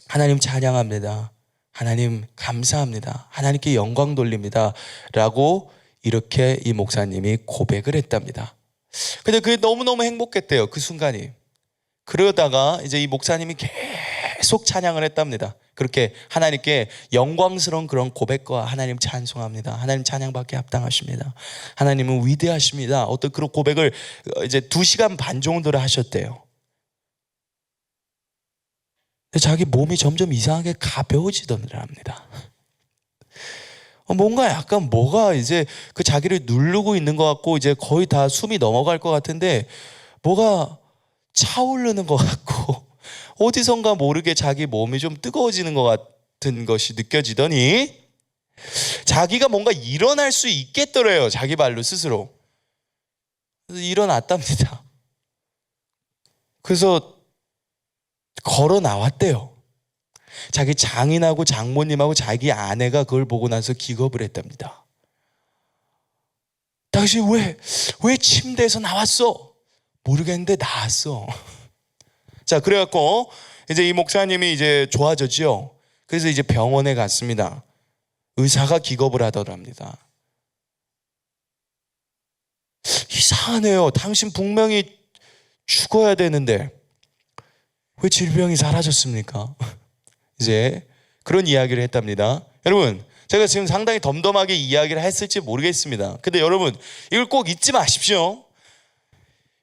Speaker 1: 하나님 찬양합니다. 하나님 감사합니다. 하나님께 영광 돌립니다 라고 이렇게 이 목사님이 고백을 했답니다. 근데 그게 너무너무 행복했대요, 그 순간이. 그러다가 이제 이 목사님이 계속 찬양을 했답니다. 그렇게 하나님께 영광스러운 그런 고백과 하나님 찬송합니다. 하나님 찬양받기 합당하십니다. 하나님은 위대하십니다. 어떤 그런 고백을 이제 2시간 반 정도를 하셨대요. 자기 몸이 점점 이상하게 가벼워지더랍니다. 뭔가 약간 뭐가 이제 그 자기를 누르고 있는 것 같고 이제 거의 다 숨이 넘어갈 것 같은데 뭐가 차오르는 것 같고 어디선가 모르게 자기 몸이 좀 뜨거워지는 것 같은 것이 느껴지더니 자기가 뭔가 일어날 수 있겠더래요. 자기 발로 스스로. 그래서 일어났답니다. 그래서 걸어 나왔대요. 자기 장인하고 장모님하고 자기 아내가 그걸 보고 나서 기겁을 했답니다. 당신 왜 침대에서 나왔어? 모르겠는데 나왔어. 자, 그래갖고 이제 이 목사님이 이제 좋아졌죠. 그래서 이제 병원에 갔습니다. 의사가 기겁을 하더랍니다. 이상하네요. 당신 분명히 죽어야 되는데 왜 질병이 사라졌습니까? 이제 그런 이야기를 했답니다. 여러분, 제가 지금 상당히 덤덤하게 이야기를 했을지 모르겠습니다. 근데 여러분, 이걸 꼭 잊지 마십시오.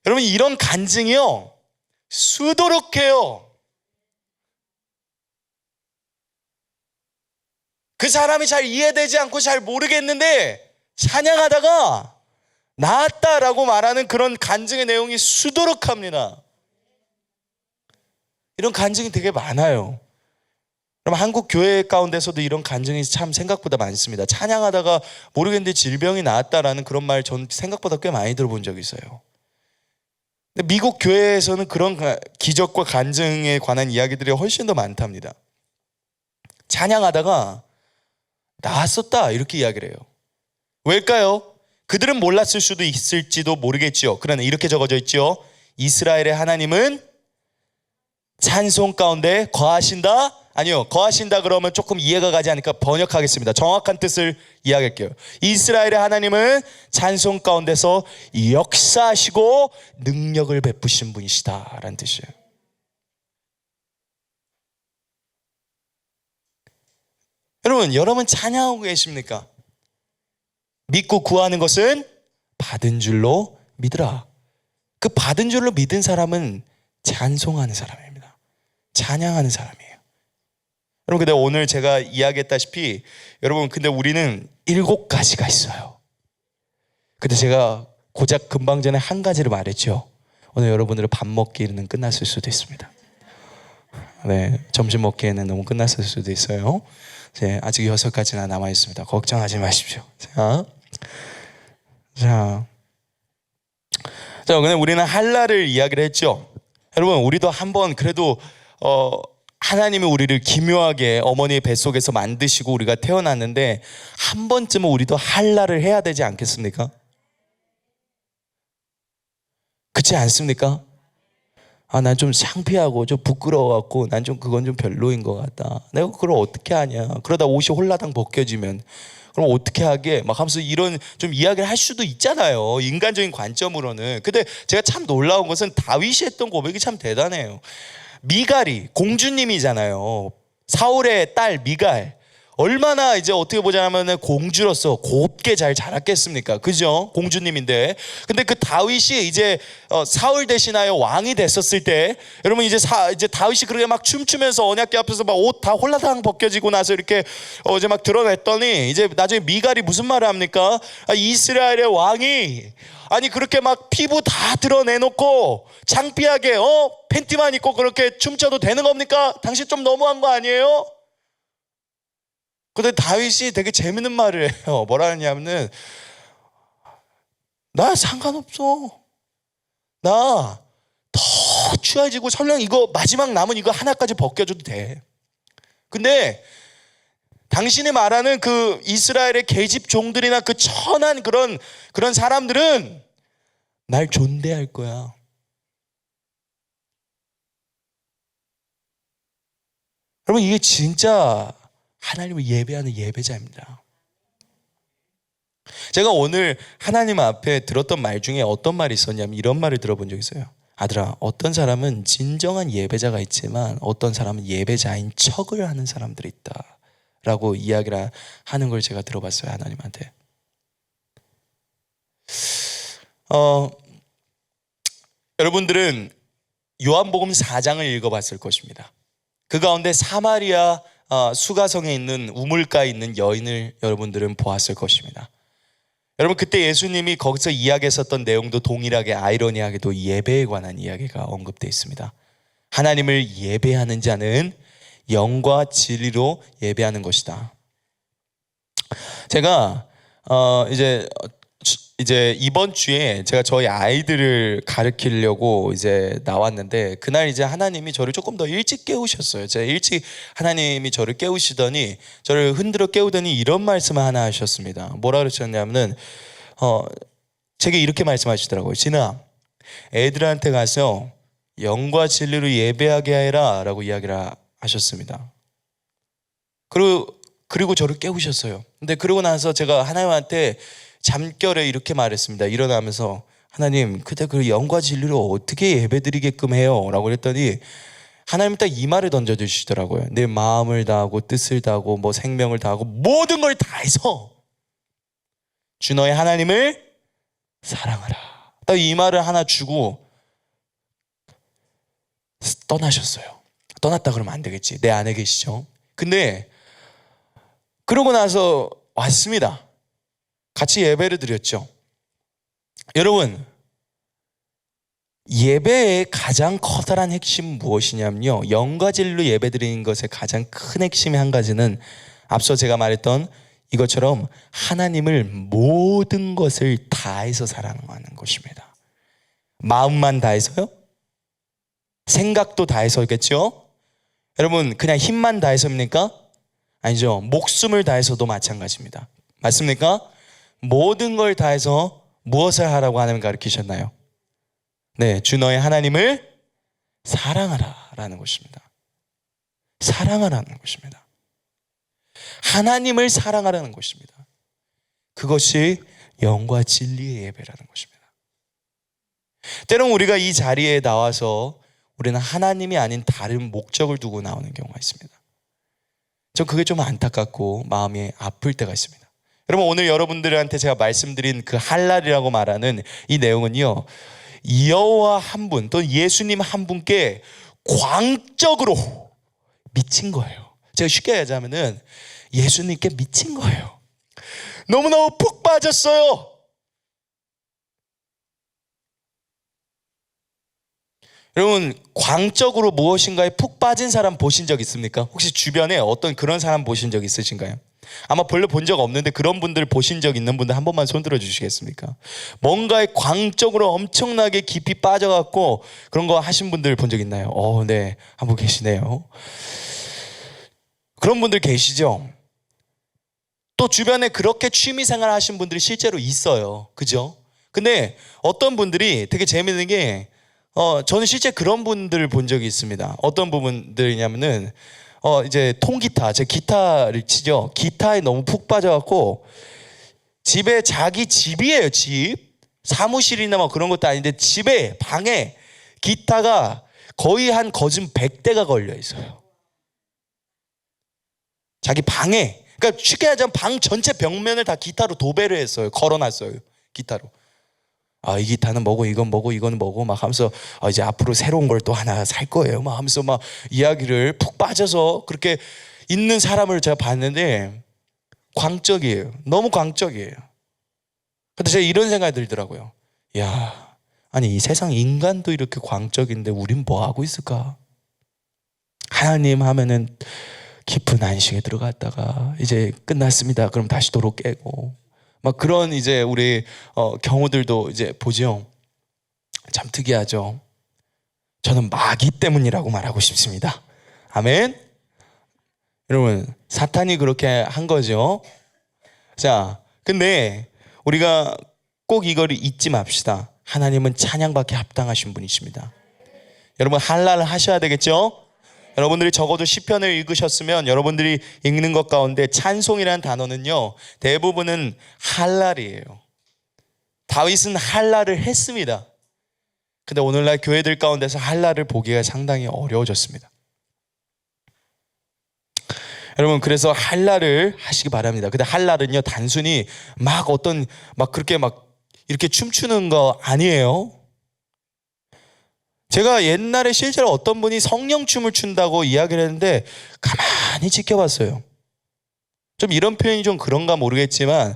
Speaker 1: 여러분, 이런 간증이요 수두룩해요. 그 사람이 잘 이해되지 않고 잘 모르겠는데 찬양하다가 나았다라고 말하는 그런 간증의 내용이 수두룩합니다. 이런 간증이 되게 많아요. 그럼 한국 교회 가운데서도 이런 간증이 참 생각보다 많습니다. 찬양하다가 모르겠는데 질병이 나았다라는 그런 말 전 생각보다 꽤 많이 들어본 적이 있어요. 근데 미국 교회에서는 그런 기적과 간증에 관한 이야기들이 훨씬 더 많답니다. 찬양하다가 나았었다 이렇게 이야기를 해요. 왜일까요? 그들은 몰랐을 수도 있을지도 모르겠지요. 그러나 이렇게 적어져 있죠. 이스라엘의 하나님은 찬송 가운데 거하신다? 아니요, 거하신다 그러면 조금 이해가 가지 않으니까 번역하겠습니다. 정확한 뜻을 이야기할게요. 이스라엘의 하나님은 찬송 가운데서 역사하시고 능력을 베푸신 분이시다 라는 뜻이에요. 여러분 찬양하고 계십니까? 믿고 구하는 것은 받은 줄로 믿으라. 그 받은 줄로 믿은 사람은 찬송하는 사람입니다. 찬양하는 사람이에요. 여러분, 근데 오늘 제가 이야기했다시피 여러분, 근데 우리는 7가지가 있어요. 근데 제가 고작 금방 전에 한 가지를 말했죠. 오늘 여러분들은 밥 먹기는 끝났을 수도 있습니다. 네, 점심 먹기에는 너무 끝났을 수도 있어요. 네, 아직 6가지나 남아 있습니다. 걱정하지 마십시오. 자, 근데 우리는 한라를 이야기를 했죠. 여러분, 우리도 한번 그래도 하나님이 우리를 기묘하게 어머니의 뱃속에서 만드시고 우리가 태어났는데 한 번쯤은 우리도 한라를 해야 되지 않겠습니까? 그렇지 않습니까? 난 좀 창피하고 좀 부끄러워갖고 난 좀 그건 좀 별로인 것 같다. 내가 그걸 어떻게 하냐. 그러다 옷이 홀라당 벗겨지면 그럼 어떻게 하게? 막 하면서 이런 좀 이야기를 할 수도 있잖아요. 인간적인 관점으로는. 근데 제가 참 놀라운 것은 다윗이 했던 고백이 참 대단해요. 미갈이 공주님이잖아요. 사울의 딸 미갈. 얼마나 이제 어떻게 보자면 공주로서 곱게 잘 자랐겠습니까? 그죠? 공주님인데. 근데 그 다윗이 이제 사울 대신하여 왕이 됐었을 때, 여러분 이제 다윗이 그렇게 막 춤추면서 언약궤 앞에서 막 옷 다 홀라당 벗겨지고 나서 이렇게 이제 막 드러냈더니 이제 나중에 미갈이 무슨 말을 합니까? 이스라엘의 왕이 아니 그렇게 막 피부 다 드러내놓고 창피하게 팬티만 입고 그렇게 춤춰도 되는 겁니까? 당신 좀 너무한 거 아니에요? 근데 다윗이 되게 재밌는 말을 해요. 뭐라 하냐면은 나 상관없어. 나 더 추해지고 설령 이거 마지막 남은 이거 하나까지 벗겨줘도 돼. 근데 당신이 말하는 그 이스라엘의 계집 종들이나 그 천한 그런 사람들은 날 존대할 거야. 여러분 이게 진짜 하나님을 예배하는 예배자입니다. 제가 오늘 하나님 앞에 들었던 말 중에 어떤 말이 있었냐면 이런 말을 들어본 적이 있어요. 아들아, 어떤 사람은 진정한 예배자가 있지만 어떤 사람은 예배자인 척을 하는 사람들이 있다 라고 이야기를 하는 걸 제가 들어봤어요. 하나님한테. 여러분들은 요한복음 4장을 읽어봤을 것입니다. 그 가운데 사마리아 수가성에 있는 우물가에 있는 여인을 여러분들은 보았을 것입니다. 여러분, 그때 예수님이 거기서 이야기했었던 내용도 동일하게 아이러니하게도 예배에 관한 이야기가 언급되어 있습니다. 하나님을 예배하는 자는 영과 진리로 예배하는 것이다. 제가 이제 이번 주에 제가 저희 아이들을 가르치려고 이제 나왔는데, 그날 이제 하나님이 저를 조금 더 일찍 깨우셨어요. 제가 일찍 하나님이 저를 깨우시더니, 저를 흔들어 깨우더니 이런 말씀을 하나 하셨습니다. 뭐라 그러셨냐면은 제게 이렇게 말씀하시더라고요. 진아, 애들한테 가서 영과 진리로 예배하게 해라 라고 이야기를 하셨습니다. 그리고 저를 깨우셨어요. 근데 그러고 나서 제가 하나님한테 잠결에 이렇게 말했습니다. 일어나면서, 하나님, 그때 그 영과 진리로 어떻게 예배드리게끔 해요? 라고 그랬더니 하나님 딱 이 말을 던져주시더라고요. 내 마음을 다하고 뜻을 다하고 뭐 생명을 다하고 모든 걸 다해서 주 너의 하나님을 사랑하라. 딱 이 말을 하나 주고 떠나셨어요. 떠났다 그러면 안 되겠지. 내 안에 계시죠. 근데 그러고 나서 왔습니다. 같이 예배를 드렸죠. 여러분, 예배의 가장 커다란 핵심 무엇이냐면요, 영과 진리로 예배 드리는 것의 가장 큰 핵심의 한 가지는 앞서 제가 말했던 이것처럼 하나님을 모든 것을 다해서 사랑하는 것입니다. 마음만 다해서요? 생각도 다해서겠죠? 여러분, 그냥 힘만 다해서입니까? 아니죠. 목숨을 다해서도 마찬가지입니다. 맞습니까? 모든 걸 다해서 무엇을 하라고 하나님 가르치셨나요? 네, 주 너의 하나님을 사랑하라 라는 것입니다. 사랑하라는 것입니다. 하나님을 사랑하라는 것입니다. 그것이 영과 진리의 예배라는 것입니다. 때론 우리가 이 자리에 나와서 우리는 하나님이 아닌 다른 목적을 두고 나오는 경우가 있습니다. 전 그게 좀 안타깝고 마음이 아플 때가 있습니다. 여러분, 오늘 여러분들한테 제가 말씀드린 그 할랄이라고 말하는 이 내용은요, 여호와 한 분 또는 예수님 한 분께 광적으로 미친 거예요. 제가 쉽게 얘기하자면은 예수님께 미친 거예요. 너무너무 푹 빠졌어요. 여러분, 광적으로 무엇인가에 푹 빠진 사람 보신 적 있습니까? 혹시 주변에 어떤 그런 사람 보신 적 있으신가요? 아마 별로 본 적 없는데 그런 분들 보신 적 있는 분들 한 번만 손 들어 주시겠습니까? 뭔가에 광적으로 엄청나게 깊이 빠져갖고 그런 거 하신 분들 본 적 있나요? 네, 한 분 계시네요. 그런 분들 계시죠? 또 주변에 그렇게 취미생활 하신 분들이 실제로 있어요. 그죠? 근데 어떤 분들이 되게 재밌는 게 저는 실제 그런 분들을 본 적이 있습니다. 어떤 부분들이냐면은 이제 통기타, 제 기타를 치죠. 기타에 너무 푹 빠져갖고 집에, 자기 집이에요. 집, 사무실이나 뭐 그런 것도 아닌데 집에, 방에 기타가 거의 한 거진 100대가 걸려 있어요. 자기 방에. 그러니까 쉽게 하자면 방 전체 벽면을 다 기타로 도배를 했어요. 걸어놨어요. 기타로. 이 기타는 뭐고 이건 뭐고 이건 뭐고 막 하면서 이제 앞으로 새로운 걸 또 하나 살 거예요 막 하면서 막 이야기를 푹 빠져서 그렇게 있는 사람을 제가 봤는데 광적이에요. 너무 광적이에요. 근데 제가 이런 생각이 들더라고요. 야, 아니 이 세상 인간도 이렇게 광적인데 우린 뭐 하고 있을까? 하나님 하면은 깊은 안식에 들어갔다가 이제 끝났습니다. 그럼 다시 도로 깨고 막 그런 이제 우리 경우들도 이제 보죠. 참 특이하죠. 저는 마귀 때문이라고 말하고 싶습니다. 아멘. 여러분, 사탄이 그렇게 한 거죠. 자, 근데 우리가 꼭 이거를 잊지 맙시다. 하나님은 찬양받기 합당하신 분이십니다. 여러분, 할랄을 하셔야 되겠죠? 여러분들이 적어도 시편을 읽으셨으면 여러분들이 읽는 것 가운데 찬송이라는 단어는요, 대부분은 할랄이에요. 다윗은 할랄을 했습니다. 근데 오늘날 교회들 가운데서 한라를 보기가 상당히 어려워졌습니다. 여러분, 그래서 한라를 하시기 바랍니다. 근데 한라는요, 단순히 막 그렇게 막 이렇게 춤추는 거 아니에요. 제가 옛날에 실제로 어떤 분이 성령춤을 춘다고 이야기를 했는데 가만히 지켜봤어요. 좀 이런 표현이 좀 그런가 모르겠지만,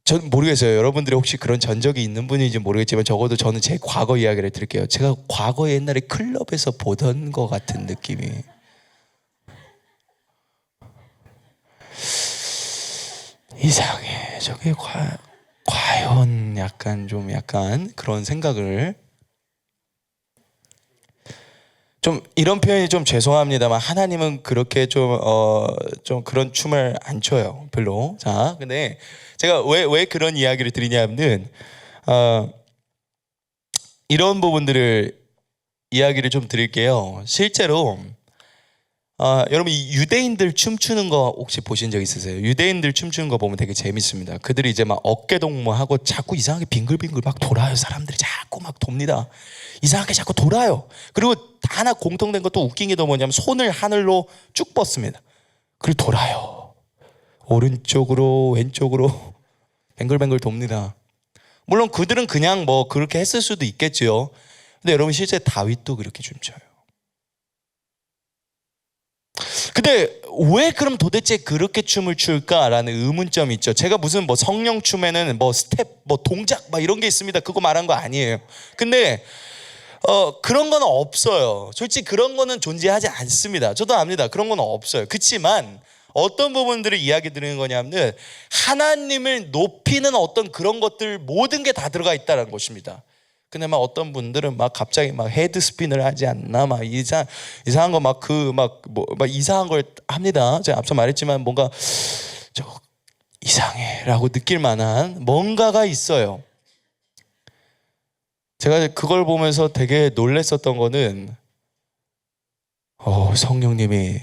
Speaker 1: 전 모르겠어요. 여러분들이 혹시 그런 전적이 있는 분인지 모르겠지만 적어도 저는 제 과거 이야기를 드릴게요. 제가 과거에 옛날에 클럽에서 보던 것 같은 느낌이. 이상해. 저게 과연 약간 그런 생각을, 좀 이런 표현이 좀 죄송합니다만 하나님은 그렇게 좀 그런 춤을 안 춰요. 별로. 자, 근데 제가 왜 그런 이야기를 드리냐면은 이런 부분들을 이야기를 좀 드릴게요. 실제로 여러분, 이 유대인들 춤추는 거 혹시 보신 적 있으세요? 유대인들 춤추는 거 보면 되게 재밌습니다. 그들이 이제 막 어깨 동무하고 자꾸 이상하게 빙글빙글 막 돌아요. 사람들이 자꾸 막 돕니다. 이상하게 자꾸 돌아요. 그리고 하나 공통된 것도 웃긴 게 더 뭐냐면 손을 하늘로 쭉 뻗습니다. 그리고 돌아요. 오른쪽으로 왼쪽으로 뱅글뱅글 돕니다. 물론 그들은 그냥 뭐 그렇게 했을 수도 있겠지요. 근데 여러분, 실제 다윗도 그렇게 춤춰요. 근데 왜 그럼 도대체 그렇게 춤을 출까라는 의문점이 있죠. 제가 무슨 뭐 성령 춤에는 뭐 스텝, 뭐 동작 막 이런 게 있습니다. 그거 말한 거 아니에요. 근데 그런 거는 없어요. 솔직히 그런 거는 존재하지 않습니다. 저도 압니다. 그런 거는 없어요. 그렇지만 어떤 부분들을 이야기 드리는 거냐면 하나님을 높이는 어떤 그런 것들 모든 게 다 들어가 있다는 것입니다. 근데 막 어떤 분들은 막 갑자기 막 헤드 스핀을 하지 않나, 막 이상한 거 막 이상한 걸 합니다. 제가 앞서 말했지만 뭔가 이상해라고 느낄 만한 뭔가가 있어요. 제가 그걸 보면서 되게 놀랬었던 거는 성령님이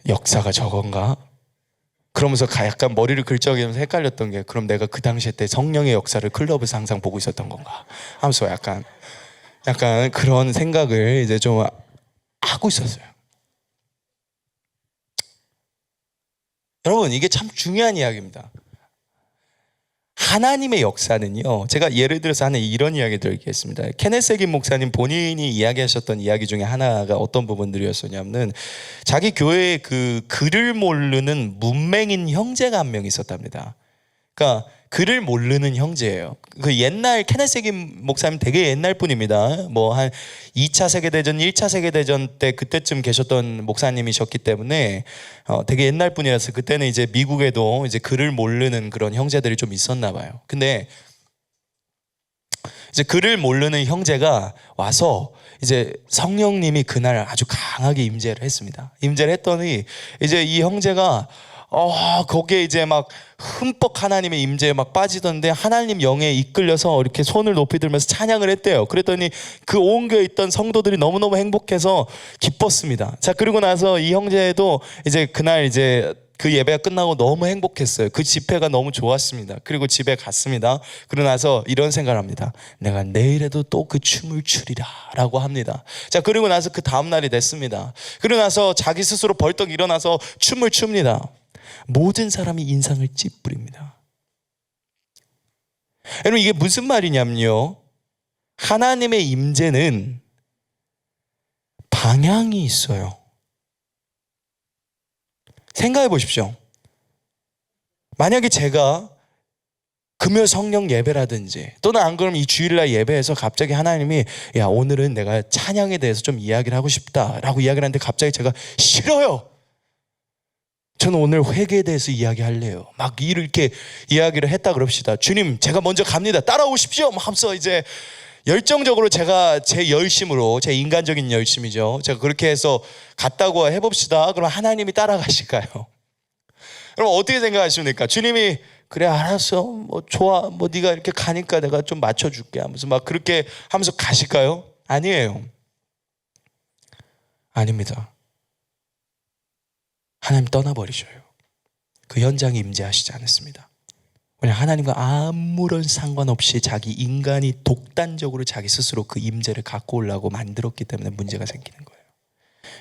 Speaker 1: 역사가 저건가? 그러면서 약간 머리를 긁적이면서 헷갈렸던 게, 그럼 내가 그 당시에 때 성령의 역사를 클럽에서 항상 보고 있었던 건가 하면서 약간 그런 생각을 이제 좀 하고 있었어요. 여러분, 이게 참 중요한 이야기입니다. 하나님의 역사는요, 제가 예를 들어서 하나 이런 이야기 드리겠습니다. 케네스 해긴 목사님 본인이 이야기하셨던 이야기 중에 하나가 어떤 부분들이었었냐면, 자기 교회에 그 글을 모르는 문맹인 형제가 한 명 있었답니다. 그러니까 글을 모르는 형제예요. 그 옛날 케네스 해긴 목사님 되게 옛날 분입니다. 뭐 한 2차 세계대전, 1차 세계대전 때 그때쯤 계셨던 목사님이셨기 때문에 되게 옛날 분이라서 그때는 이제 미국에도 이제 글을 모르는 그런 형제들이 좀 있었나 봐요. 근데 이제 글을 모르는 형제가 와서 이제 성령님이 그날 아주 강하게 임재를 했습니다. 임재를 했더니 이제 이 형제가 거기에 이제 막 흠뻑 하나님의 임재에 막 빠지던데, 하나님 영에 이끌려서 이렇게 손을 높이 들면서 찬양을 했대요. 그랬더니 그 온 교회에 있던 성도들이 너무너무 행복해서 기뻤습니다. 자, 그리고 나서 이 형제도 이제 그날 이제 그 예배가 끝나고 너무 행복했어요. 그 집회가 너무 좋았습니다. 그리고 집에 갔습니다. 그러고 나서 이런 생각을 합니다. 내가 내일에도 또 그 춤을 추리라 라고 합니다. 자, 그리고 나서 그 다음날이 됐습니다. 그러고 나서 자기 스스로 벌떡 일어나서 춤을 춥니다. 모든 사람이 인상을 찌푸립니다. 여러분, 이게 무슨 말이냐면요, 하나님의 임재는 방향이 있어요. 생각해 보십시오. 만약에 제가 금요 성령 예배라든지 또는 안 그러면 이 주일날 예배에서 갑자기 하나님이, 야, 오늘은 내가 찬양에 대해서 좀 이야기를 하고 싶다라고 이야기를 하는데 갑자기 제가 싫어요, 저는 오늘 회개에 대해서 이야기할래요, 막 이렇게 이야기를 했다 그럽시다. 주님, 제가 먼저 갑니다, 따라오십시오 하면서 이제 열정적으로 제가 제 열심으로, 제 인간적인 열심이죠, 제가 그렇게 해서 갔다고 해봅시다. 그럼 하나님이 따라가실까요? 그럼 어떻게 생각하십니까? 주님이 그래 알았어, 뭐 좋아, 뭐 네가 이렇게 가니까 내가 좀 맞춰줄게 하면서 막 그렇게 하면서 가실까요? 아니에요. 아닙니다. 하나님 떠나버리셔요. 그 현장에 임재하시지 않았습니다. 그냥 하나님과 아무런 상관없이 자기 인간이 독단적으로 자기 스스로 그 임재를 갖고 오려고 만들었기 때문에 문제가 생기는 거예요.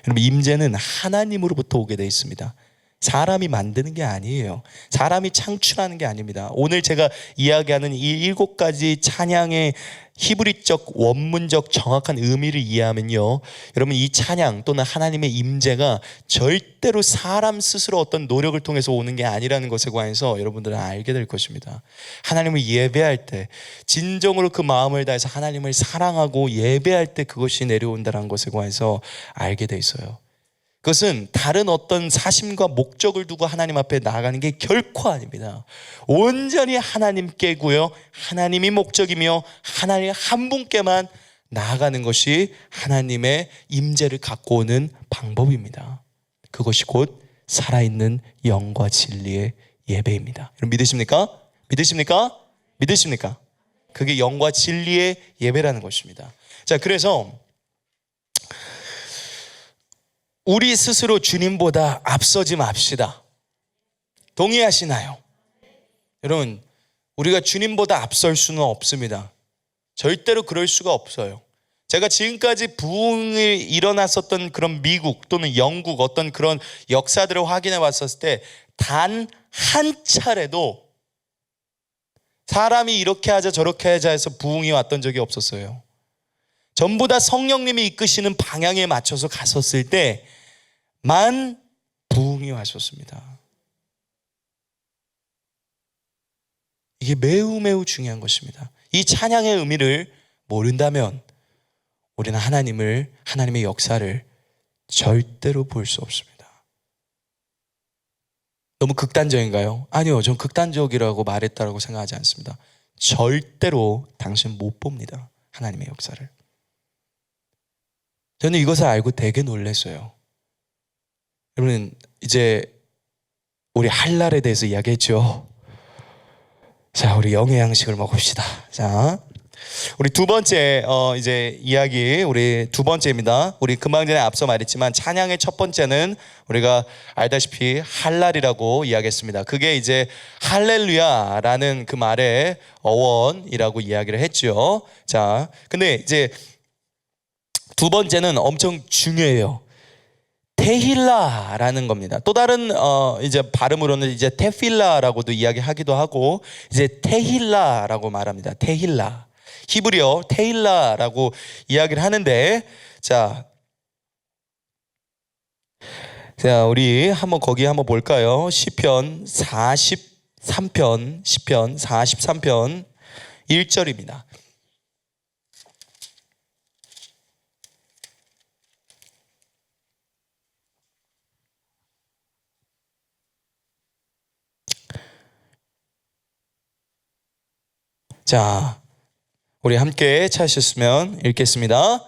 Speaker 1: 여러분, 임재는 하나님으로부터 오게 돼 있습니다. 사람이 만드는 게 아니에요. 사람이 창출하는 게 아닙니다. 오늘 제가 이야기하는 이 7가지 찬양의 히브리적 원문적 정확한 의미를 이해하면요, 여러분, 이 찬양 또는 하나님의 임재가 절대로 사람 스스로 어떤 노력을 통해서 오는 게 아니라는 것에 관해서 여러분들은 알게 될 것입니다. 하나님을 예배할 때 진정으로 그 마음을 다해서 하나님을 사랑하고 예배할 때 그것이 내려온다는 것에 관해서 알게 돼 있어요. 그것은 다른 어떤 사심과 목적을 두고 하나님 앞에 나아가는 게 결코 아닙니다. 온전히 하나님께고요, 하나님이 목적이며 하나님 한 분께만 나아가는 것이 하나님의 임재를 갖고 오는 방법입니다. 그것이 곧 살아있는 영과 진리의 예배입니다. 여러분, 믿으십니까? 믿으십니까? 믿으십니까? 그게 영과 진리의 예배라는 것입니다. 자, 그래서 우리 스스로 주님보다 앞서지 맙시다. 동의하시나요? 여러분, 우리가 주님보다 앞설 수는 없습니다. 절대로 그럴 수가 없어요. 제가 지금까지 부흥이 일어났었던 그런 미국 또는 영국 어떤 그런 역사들을 확인해 봤었을 때 단 한 차례도 사람이 이렇게 하자 저렇게 하자 해서 부흥이 왔던 적이 없었어요. 전부 다 성령님이 이끄시는 방향에 맞춰서 갔었을 때만 부흥이 왔었습니다. 이게 매우 중요한 것입니다. 이 찬양의 의미를 모른다면 우리는 하나님의 역사를 절대로 볼 수 없습니다. 너무 극단적인가요? 아니요, 전 극단적이라고 말했다고 생각하지 않습니다. 절대로 당신 못 봅니다. 하나님의 역사를. 저는 이것을 알고 되게 놀랐어요. 여러분, 이제 우리 할랄에 대해서 이야기했죠. 자, 우리 영의 양식을 먹읍시다. 자, 우리 두 번째 이제 이야기, 우리 두 번째입니다. 우리 금방 전에 앞서 말했지만 찬양의 첫 번째는 우리가 알다시피 할랄이라고 이야기했습니다. 그게 이제 할렐루야라는 그 말의 어원이라고 이야기를 했죠. 자, 근데 이제 두 번째는 엄청 중요해요. 테힐라라는 겁니다. 또 다른 이제 발음으로는 이제 테필라라고도 이야기하기도 하고 이제 테힐라라고 말합니다. 테힐라. 히브리어 테힐라라고 이야기를 하는데, 자, 우리 한번 거기 한번 볼까요? 시편 43편 1절입니다. 자, 우리 함께 찾으셨으면 읽겠습니다.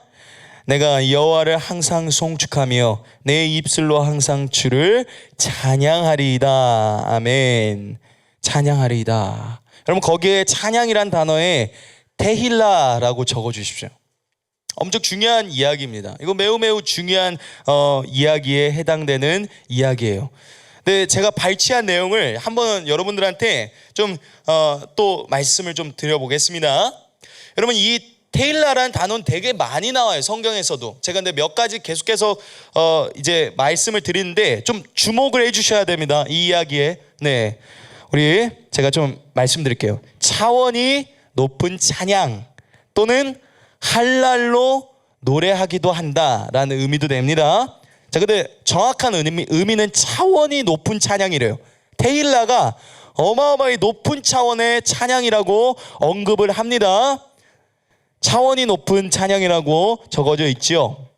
Speaker 1: 내가 여호와를 항상 송축하며 내 입술로 항상 주를 찬양하리이다. 아멘. 찬양하리이다. 여러분, 거기에 찬양이란 단어에 테힐라라고 적어주십시오. 엄청 중요한 이야기입니다. 이거 매우 중요한 이야기에 해당되는 이야기예요. 네, 제가 발췌한 내용을 한번 여러분들한테 좀 또 말씀을 좀 드려보겠습니다. 여러분, 이 테일라라는 단어는 되게 많이 나와요, 성경에서도. 제가 근데 몇 가지 계속해서 이제 말씀을 드리는데 좀 주목을 해주셔야 됩니다, 이 이야기에. 네, 우리 제가 좀 말씀드릴게요. 차원이 높은 찬양 또는 할랄로 노래하기도 한다라는 의미도 됩니다. 자, 근데 정확한 의미는 차원이 높은 찬양이래요. 테일라가 어마어마히 높은 차원의 찬양이라고 언급을 합니다. 차원이 높은 찬양이라고 적어져 있죠.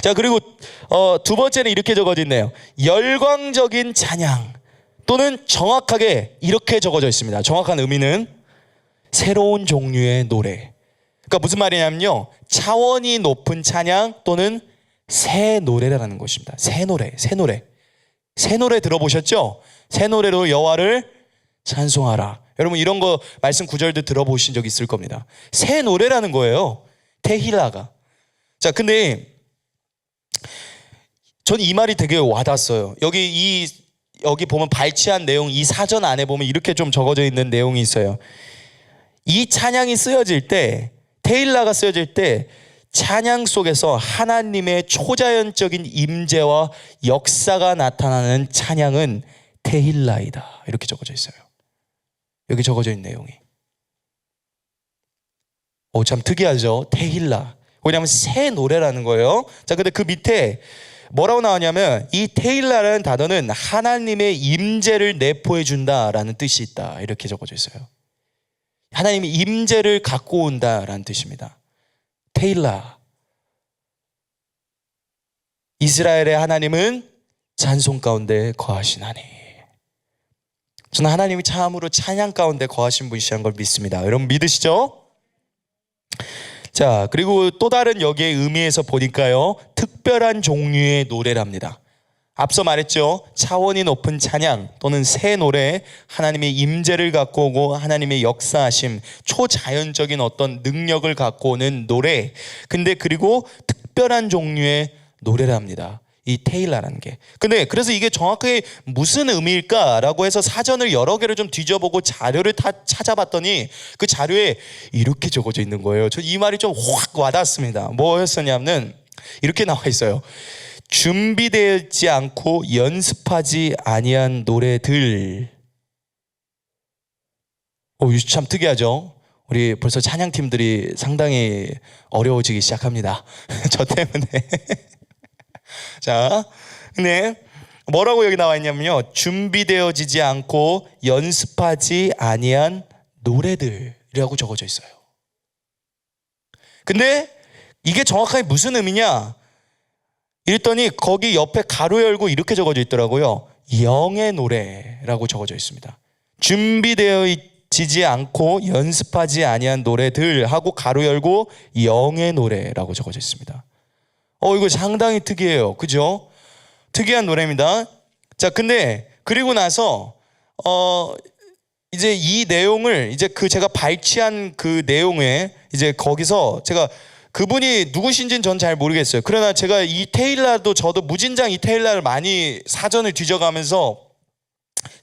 Speaker 1: 자, 그리고 두 번째는 이렇게 적어져 있네요. 열광적인 찬양 또는 정확하게 이렇게 적어져 있습니다. 정확한 의미는 새로운 종류의 노래. 그러니까 무슨 말이냐면요, 차원이 높은 찬양 또는 새 노래라는 것입니다. 새 노래 들어보셨죠? 새 노래로 여호와를 찬송하라. 여러분, 이런 거 말씀 구절도 들어보신 적 있을 겁니다. 새 노래라는 거예요, 테힐라가. 자, 근데 전 이 말이 되게 와닿았어요. 여기 이 여기 보면 발췌한 내용, 이 사전 안에 보면 이렇게 좀 적어져 있는 내용이 있어요. 이 찬양이 쓰여질 때, 테일라가 쓰여질 때 찬양 속에서 하나님의 초자연적인 임재와 역사가 나타나는 찬양은 테힐라이다. 이렇게 적어져 있어요. 여기 적어져 있는 내용이. 참 특이하죠. 테힐라. 왜냐하면 새 노래라는 거예요. 자, 근데 그 밑에 뭐라고 나오냐면 이 테일라라는 단어는 하나님의 임재를 내포해 준다라는 뜻이 있다. 이렇게 적어져 있어요. 하나님의 임재를 갖고 온다라는 뜻입니다. 테일라. 이스라엘의 하나님은 찬송 가운데 거하시나니. 저는 하나님이 참으로 찬양 가운데 거하신 분이시라는 걸 믿습니다. 여러분 믿으시죠? 자, 그리고 또 다른 여기에 의미에서 보니까요, 특별한 종류의 노래랍니다. 앞서 말했죠. 차원이 높은 찬양 또는 새 노래, 하나님의 임재를 갖고 오고 하나님의 역사하심, 초자연적인 어떤 능력을 갖고 오는 노래. 근데 그리고 특별한 종류의 노래랍니다. 이 테일라라는 게. 근데 그래서 이게 정확하게 무슨 의미일까라고 해서 사전을 여러 개를 좀 뒤져보고 자료를 다 찾아봤더니 그 자료에 이렇게 적어져 있는 거예요. 저 이 말이 좀 확 와닿았습니다. 뭐였었냐면 이렇게 나와 있어요. 준비되지 않고 연습하지 아니한 노래들. 참 특이하죠. 우리 벌써 찬양팀들이 상당히 어려워지기 시작합니다. 저 때문에. 자, 근데 뭐라고 여기 나와 있냐면요, 준비되어지지 않고 연습하지 아니한 노래들이라고 적어져 있어요. 근데 이게 정확하게 무슨 의미냐? 이랬더니 거기 옆에 가로 열고 이렇게 적어져 있더라고요. 영의 노래라고 적어져 있습니다. 준비되어지지 않고 연습하지 아니한 노래들 하고 가로 열고 영의 노래라고 적어져 있습니다. 이거 상당히 특이해요. 그죠? 특이한 노래입니다. 자, 근데 그리고 나서 이제 이 내용을 이제 제가 발췌한 그 내용에 이제 거기서 제가 그분이 누구신지는 전 잘 모르겠어요. 그러나 제가 이 테일라도 저도 무진장 이 테일라를 많이 사전을 뒤져가면서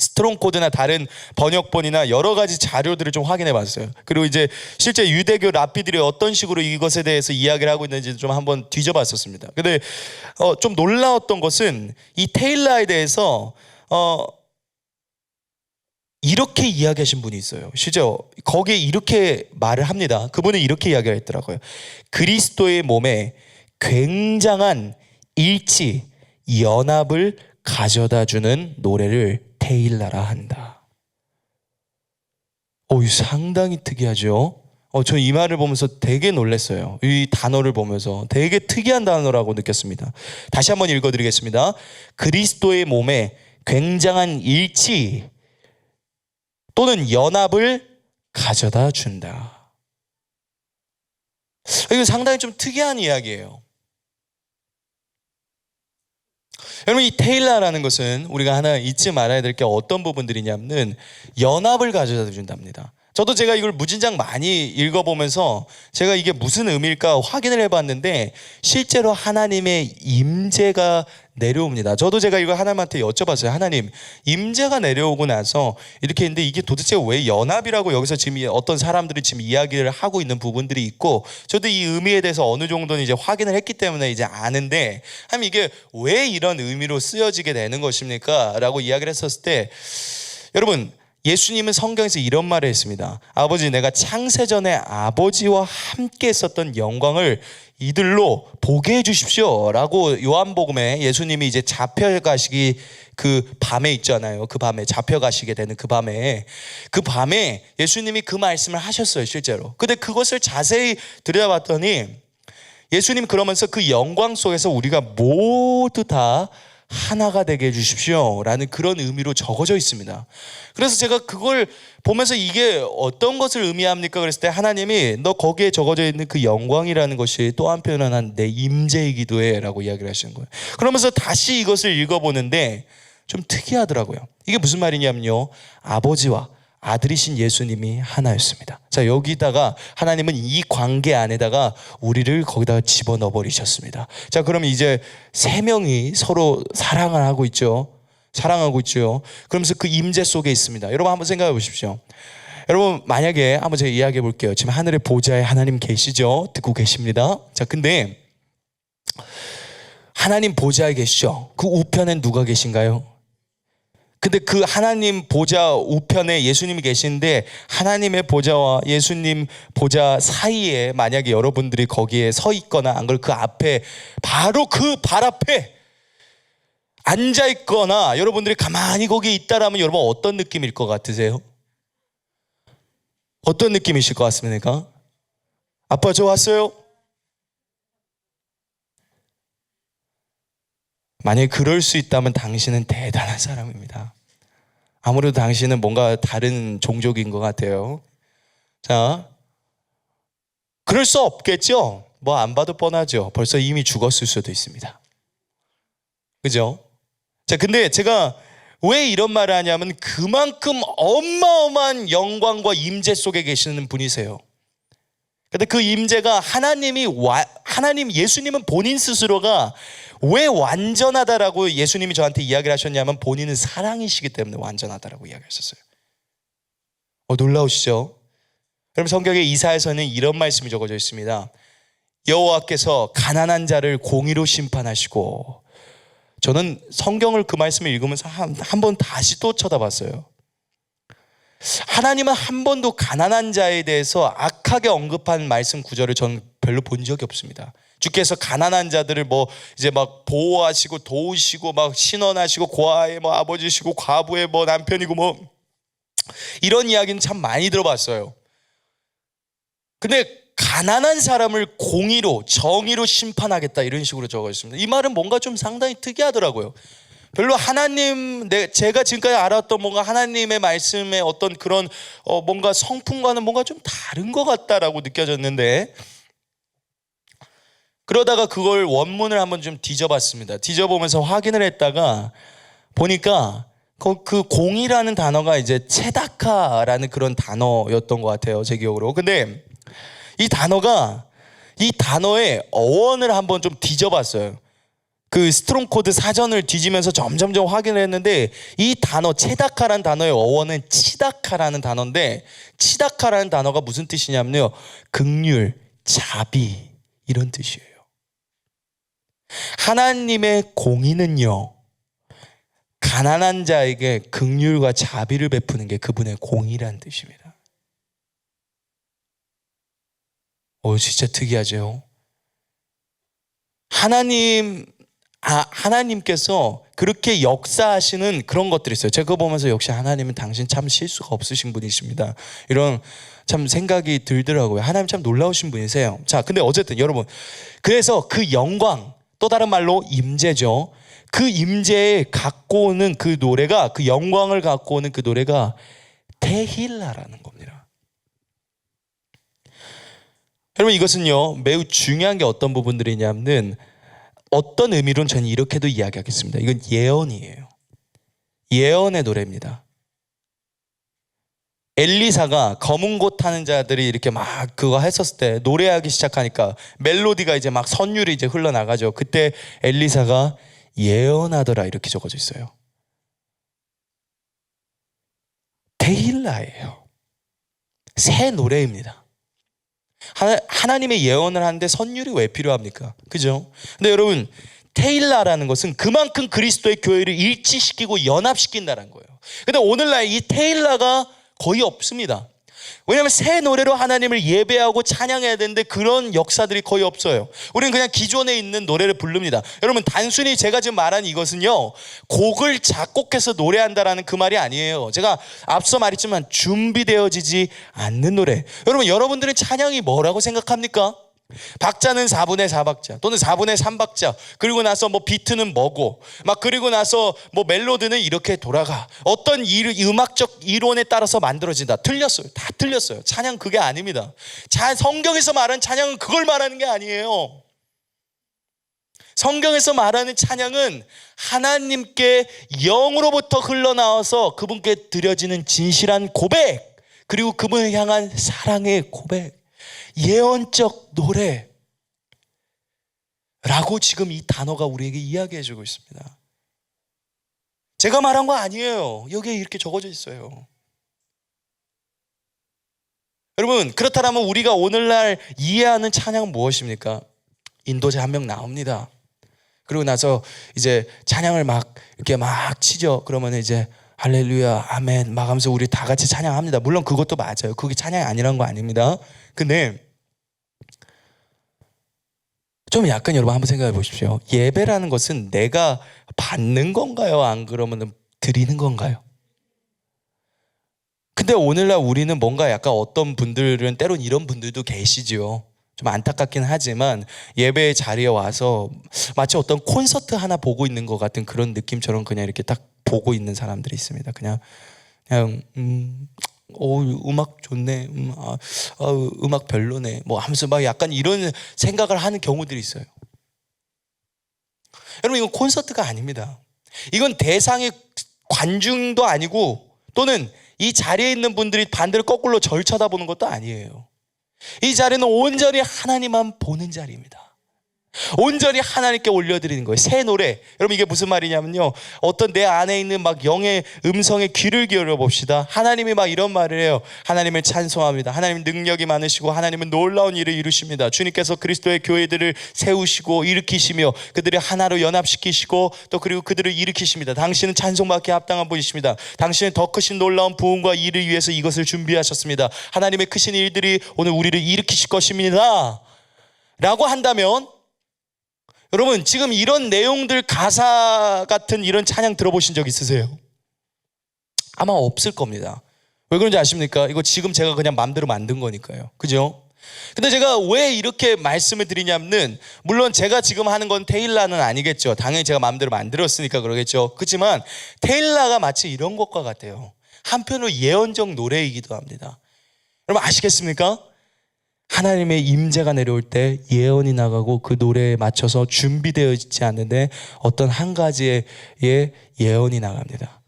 Speaker 1: 스트롱 코드나 다른 번역본이나 여러 가지 자료들을 좀 확인해 봤어요. 그리고 이제 실제 유대교 랍비들이 어떤 식으로 이것에 대해서 이야기를 하고 있는지 좀 한번 뒤져봤었습니다. 근데 좀 놀라웠던 것은 이 테일라에 대해서 이렇게 이야기하신 분이 있어요. 실제 거기에 이렇게 말을 합니다. 그분은 이렇게 이야기를 했더라고요. 그리스도의 몸에 굉장한 일치, 연합을 가져다 주는 노래를 테일라라 한다. 상당히 특이하죠. 저 이 말을 보면서 되게 놀랐어요. 이 단어를 보면서 되게 특이한 단어라고 느꼈습니다. 다시 한번 읽어드리겠습니다. 그리스도의 몸에 굉장한 일치 또는 연합을 가져다 준다. 이거 상당히 좀 특이한 이야기예요. 여러분, 이 테일라라는 것은 우리가 하나 잊지 말아야 될 게 어떤 부분들이냐면 연합을 가져다 준답니다. 저도 제가 이걸 무진장 많이 읽어보면서 제가 이게 무슨 의미일까 확인을 해봤는데 실제로 하나님의 임재가 내려옵니다. 저도 제가 이거 하나님한테 여쭤봤어요. 하나님, 임재가 내려오고 나서 이렇게 했는데 이게 도대체 왜 연합이라고 여기서 지금 어떤 사람들이 지금 이야기를 하고 있는 부분들이 있고, 저도 이 의미에 대해서 어느 정도는 이제 확인을 했기 때문에 이제 아는데, 하면 이게 왜 이런 의미로 쓰여지게 되는 것입니까? 라고 이야기를 했었을 때, 여러분, 예수님은 성경에서 이런 말을 했습니다. 아버지, 내가 창세전에 아버지와 함께 했었던 영광을 이들로 보게 해주십시오 라고 요한복음에 예수님이 이제 잡혀가시기 그 밤에 있잖아요. 그 밤에 잡혀가시게 되는 그 밤에 예수님이 그 말씀을 하셨어요, 실제로. 근데 그것을 자세히 들여다봤더니 예수님 그러면서 그 영광 속에서 우리가 모두 다 하나가 되게 해주십시오 라는 그런 의미로 적어져 있습니다. 그래서 제가 그걸 보면서 이게 어떤 것을 의미합니까? 그랬을 때 하나님이 너 거기에 적어져 있는 그 영광이라는 것이 또 한편은 내 임재이기도 해 라고 이야기를 하시는 거예요. 그러면서 다시 이것을 읽어보는데 좀 특이하더라고요. 이게 무슨 말이냐면요, 아버지와 아들이신 예수님이 하나였습니다. 자, 여기다가 하나님은 이 관계 안에다가 우리를 거기다가 집어넣어 버리셨습니다. 자, 그러면 이제 세 명이 서로 사랑을 하고 있죠. 사랑하고 있죠. 그러면서 그 임재 속에 있습니다. 여러분 한번 생각해 보십시오. 여러분 만약에 한번 제가 이야기해 볼게요. 지금 하늘의 보좌에 하나님 계시죠? 듣고 계십니다. 자, 근데 하나님 보좌에 계시죠? 그 우편엔 누가 계신가요? 근데 그 하나님 보좌 우편에 예수님이 계시는데 하나님의 보좌와 예수님 보좌 사이에 만약에 여러분들이 거기에 서 있거나 안 그러면 그 앞에 바로 그 발 앞에 앉아 있거나 여러분들이 가만히 거기에 있다라면 여러분 어떤 느낌일 것 같으세요? 어떤 느낌이실 것 같습니까? 아빠 저 왔어요? 만약에 그럴 수 있다면 당신은 대단한 사람입니다. 아무래도 당신은 뭔가 다른 종족인 것 같아요. 자, 그럴 수 없겠죠? 뭐 안 봐도 뻔하죠. 벌써 이미 죽었을 수도 있습니다. 그죠? 자, 근데 제가 왜 이런 말을 하냐면 그만큼 어마어마한 영광과 임재 속에 계시는 분이세요. 근데 그 임재가 하나님 예수님은 본인 스스로가 왜 완전하다라고 예수님이 저한테 이야기를 하셨냐면 본인은 사랑이시기 때문에 완전하다라고 이야기하셨어요. 놀라우시죠? 그럼 성경에 이사야서는 이런 말씀이 적어져 있습니다. 여호와께서 가난한 자를 공의로 심판하시고, 저는 성경을 그 말씀을 읽으면서 한 번 다시 또 쳐다봤어요. 하나님은 한 번도 가난한 자에 대해서 악하게 언급한 말씀 구절을 저는 별로 본 적이 없습니다. 주께서 가난한 자들을 뭐 이제 막 보호하시고 도우시고 막 신원하시고 고아의 뭐 아버지시고 과부의 뭐 남편이고 뭐 이런 이야기는 참 많이 들어봤어요. 근데 가난한 사람을 공의로 정의로 심판하겠다 이런 식으로 적어 있습니다. 이 말은 뭔가 좀 상당히 특이하더라고요. 별로 제가 지금까지 알았던 뭔가 하나님의 말씀의 어떤 그런 뭔가 성품과는 뭔가 좀 다른 것 같다라고 느껴졌는데, 그러다가 그걸 원문을 한번 좀 뒤져봤습니다. 뒤져보면서 확인을 했다가 보니까 그 공이라는 단어가 이제 체다카라는 그런 단어였던 것 같아요, 제 기억으로. 근데 이 단어의 어원을 한번 좀 뒤져봤어요. 그 스트롱코드 사전을 뒤지면서 점점점 확인을 했는데 이 단어 체다카라는 단어의 어원은 치다카라는 단어인데, 치다카라는 단어가 무슨 뜻이냐면요, 긍휼, 자비 이런 뜻이에요. 하나님의 공의는요, 가난한 자에게 긍휼과 자비를 베푸는 게 그분의 공의라는 뜻입니다. 진짜 특이하죠. 하나님께서 그렇게 역사하시는 그런 것들이 있어요. 제가 그거 보면서 역시 하나님은 당신 참 실수가 없으신 분이십니다, 이런 참 생각이 들더라고요. 하나님 참 놀라우신 분이세요. 자, 근데 어쨌든 여러분, 그래서 그 영광, 또 다른 말로 임재죠. 그 임재에 갖고 오는 그 노래가, 그 영광을 갖고 오는 그 노래가 테힐라라는 겁니다. 여러분, 이것은요 매우 중요한 게 어떤 부분들이냐면, 어떤 의미로는 저는 이렇게도 이야기하겠습니다. 이건 예언이에요. 예언의 노래입니다. 엘리사가 검은 곳 타는 자들이 이렇게 막 그거 했었을 때 노래하기 시작하니까 멜로디가 이제 막 선율이 이제 흘러나가죠. 그때 엘리사가 예언하더라 이렇게 적어져 있어요. 테힐라예요. 새 노래입니다. 하나님의 예언을 하는데 선율이 왜 필요합니까? 그죠? 근데 여러분, 테일라라는 것은 그만큼 그리스도의 교회를 일치시키고 연합시킨다는 거예요. 근데 오늘날 이 테일라가 거의 없습니다. 왜냐하면 새 노래로 하나님을 예배하고 찬양해야 되는데 그런 역사들이 거의 없어요. 우리는 그냥 기존에 있는 노래를 부릅니다. 여러분, 단순히 제가 지금 말한 이것은요, 곡을 작곡해서 노래한다라는 그 말이 아니에요. 제가 앞서 말했지만 준비되어지지 않는 노래. 여러분들은 찬양이 뭐라고 생각합니까? 박자는 4분의 4박자 또는 4분의 3박자, 그리고 나서 뭐 비트는 뭐고, 막 그리고 나서 뭐 멜로디는 이렇게 돌아가, 어떤 음악적 이론에 따라서 만들어진다. 틀렸어요. 다 틀렸어요. 찬양 그게 아닙니다. 성경에서 말하는 찬양은 그걸 말하는 게 아니에요. 성경에서 말하는 찬양은 하나님께 영으로부터 흘러나와서 그분께 드려지는 진실한 고백, 그리고 그분을 향한 사랑의 고백, 예언적 노래라고 지금 이 단어가 우리에게 이야기해주고 있습니다. 제가 말한 거 아니에요. 여기에 이렇게 적어져 있어요. 여러분, 그렇다면 우리가 오늘날 이해하는 찬양은 무엇입니까? 인도자 한 명 나옵니다. 그리고 나서 이제 찬양을 막 이렇게 막 치죠. 그러면 이제 할렐루야, 아멘 막 하면서 우리 다 같이 찬양합니다. 물론 그것도 맞아요. 그게 찬양이 아니라는 거 아닙니다. 근데 좀 약간 여러분 한번 생각해 보십시오. 예배라는 것은 내가 받는 건가요? 안 그러면 드리는 건가요? 근데 오늘날 우리는 뭔가 약간 어떤 분들은 때론 이런 분들도 계시죠. 좀 안타깝긴 하지만 예배 자리에 와서 마치 어떤 콘서트 하나 보고 있는 것 같은 그런 느낌처럼 그냥 이렇게 딱 보고 있는 사람들이 있습니다. 그냥 음악 좋네, 음악 별로네, 뭐 하면서 막 약간 이런 생각을 하는 경우들이 있어요. 여러분, 이건 콘서트가 아닙니다. 이건 대상의 관중도 아니고 또는 이 자리에 있는 분들이 반대로 거꾸로 절 쳐다보는 것도 아니에요. 이 자리는 온전히 하나님만 보는 자리입니다. 온전히 하나님께 올려드리는 거예요. 새 노래. 여러분, 이게 무슨 말이냐면요, 어떤 내 안에 있는 막 영의 음성에 귀를 기울여 봅시다. 하나님이 막 이런 말을 해요. 하나님을 찬송합니다. 하나님 능력이 많으시고 하나님은 놀라운 일을 이루십니다. 주님께서 그리스도의 교회들을 세우시고 일으키시며 그들을 하나로 연합시키시고 또 그리고 그들을 일으키십니다. 당신은 찬송받기에 합당한 분이십니다. 당신은 더 크신 놀라운 부흥과 일을 위해서 이것을 준비하셨습니다. 하나님의 크신 일들이 오늘 우리를 일으키실 것입니다 라고 한다면, 여러분, 지금 이런 내용들 가사 같은 이런 찬양 들어보신 적 있으세요? 아마 없을 겁니다. 왜 그런지 아십니까? 이거 지금 제가 그냥 마음대로 만든 거니까요. 그죠? 근데 제가 왜 이렇게 말씀을 드리냐면, 물론 제가 지금 하는 건 테일라는 아니겠죠. 당연히 제가 마음대로 만들었으니까 그러겠죠. 그렇지만 테일라가 마치 이런 것과 같아요. 한편으로 예언적 노래이기도 합니다. 여러분 아시겠습니까? 하나님의 임재가 내려올 때 예언이 나가고 그 노래에 맞춰서 준비되어 있지 않는데 어떤 한 가지의 예언이 나갑니다.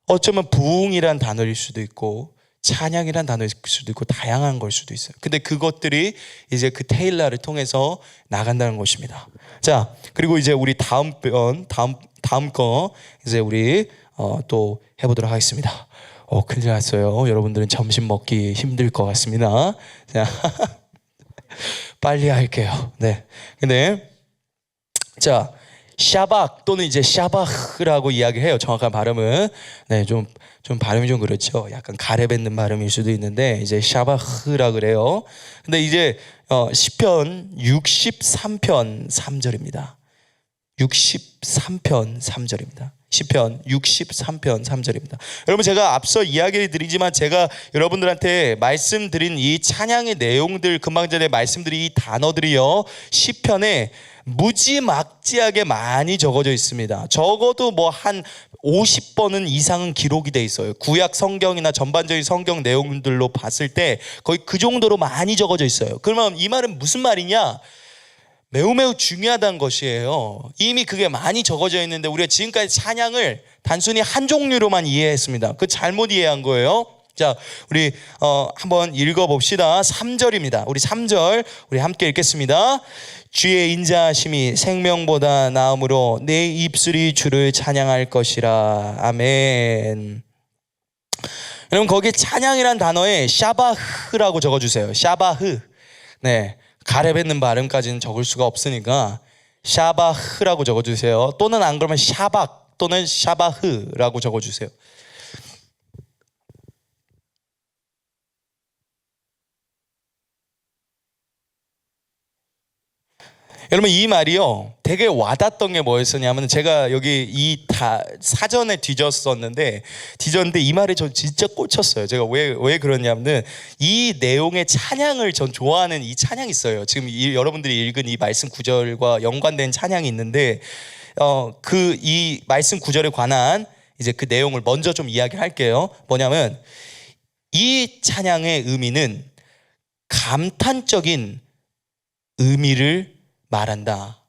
Speaker 1: 어쩌면 부흥이란 단어일 수도 있고 찬양이란 단어일 수도 있고 다양한 걸 수도 있어요. 근데 그것들이 이제 그 테일라를 통해서 나간다는 것입니다. 자, 그리고 이제 우리 다음 거 이제 우리 또 해보도록 하겠습니다. 큰일 났어요. 여러분들은 점심 먹기 힘들 것 같습니다. 자, 빨리 할게요. 네. 근데, 자, 샤박 또는 이제 샤바흐라고 이야기해요. 정확한 발음은. 네, 좀 발음이 좀 그렇죠. 약간 가래 뱉는 발음일 수도 있는데, 이제 샤바흐라 그래요. 근데 이제, 시편 63편 3절입니다. 63편 3절입니다. 시편 63편 3절입니다. 여러분, 제가 앞서 이야기를 드리지만 제가 여러분들한테 말씀드린 이 찬양의 내용들, 금방 전에 말씀드린 이 단어들이요, 시편에 무지막지하게 많이 적어져 있습니다. 적어도 뭐 한 50번은 이상은 기록이 돼 있어요. 구약 성경이나 전반적인 성경 내용들로 봤을 때 거의 그 정도로 많이 적어져 있어요. 그러면 이 말은 무슨 말이냐? 매우 중요하다는 것이에요. 이미 그게 많이 적어져 있는데 우리가 지금까지 찬양을 단순히 한 종류로만 이해했습니다. 그 잘못 이해한 거예요. 자, 우리 한번 읽어봅시다. 3절입니다. 우리 3절 우리 함께 읽겠습니다. 주의 인자하심이 생명보다 나음으로 내 입술이 주를 찬양할 것이라. 아멘. 여러분, 거기 찬양이란 단어에 샤바흐라고 적어주세요. 샤바흐. 네, 가래 뱉는 발음까지는 적을 수가 없으니까 샤바흐라고 적어주세요. 또는 안 그러면 샤박 또는 샤바흐라고 적어주세요. 여러분, 이 말이요 되게 와닿던 게 뭐였었냐면, 제가 여기 사전에 뒤졌는데 이 말에 저 진짜 꽂혔어요. 제가 왜 그러냐면, 이 내용의 찬양을 전 좋아하는 이 찬양이 있어요. 지금 여러분들이 읽은 이 말씀 구절과 연관된 찬양이 있는데, 이 말씀 구절에 관한 이제 그 내용을 먼저 좀 이야기를 할게요. 뭐냐면, 이 찬양의 의미는 감탄적인 의미를 말한다.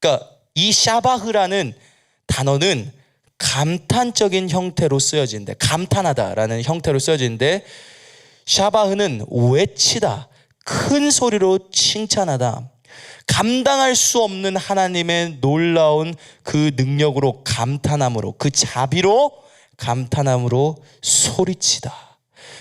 Speaker 1: 그러니까 이 샤바흐라는 단어는 감탄적인 형태로 쓰여진대. 감탄하다라는 형태로 쓰여진데, 샤바흐는 외치다, 큰 소리로 칭찬하다. 감당할 수 없는 하나님의 놀라운 그 능력으로 감탄함으로, 그 자비로 감탄함으로 소리치다,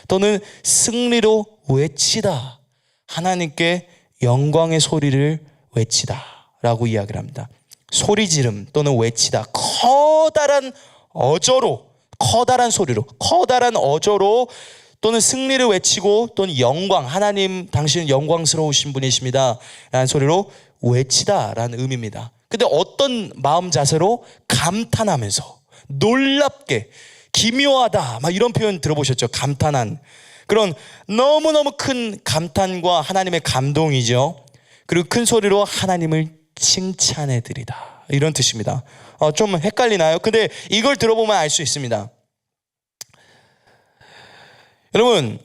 Speaker 1: 또는 승리로 외치다, 하나님께 영광의 소리를 외치다 라고 이야기를 합니다. 소리지름 또는 외치다, 커다란 어조로, 커다란 소리로, 커다란 어조로, 또는 승리를 외치고, 또는 영광, 하나님 당신은 영광스러우신 분이십니다 라는 소리로 외치다 라는 의미입니다. 근데 어떤 마음 자세로? 감탄하면서, 놀랍게, 기묘하다, 막 이런 표현 들어보셨죠? 감탄한 그런 너무너무 큰 감탄과 하나님의 감동이죠. 그리고 큰 소리로 하나님을 칭찬해 드리다, 이런 뜻입니다. 좀 헷갈리나요? 근데 이걸 들어보면 알 수 있습니다. 여러분,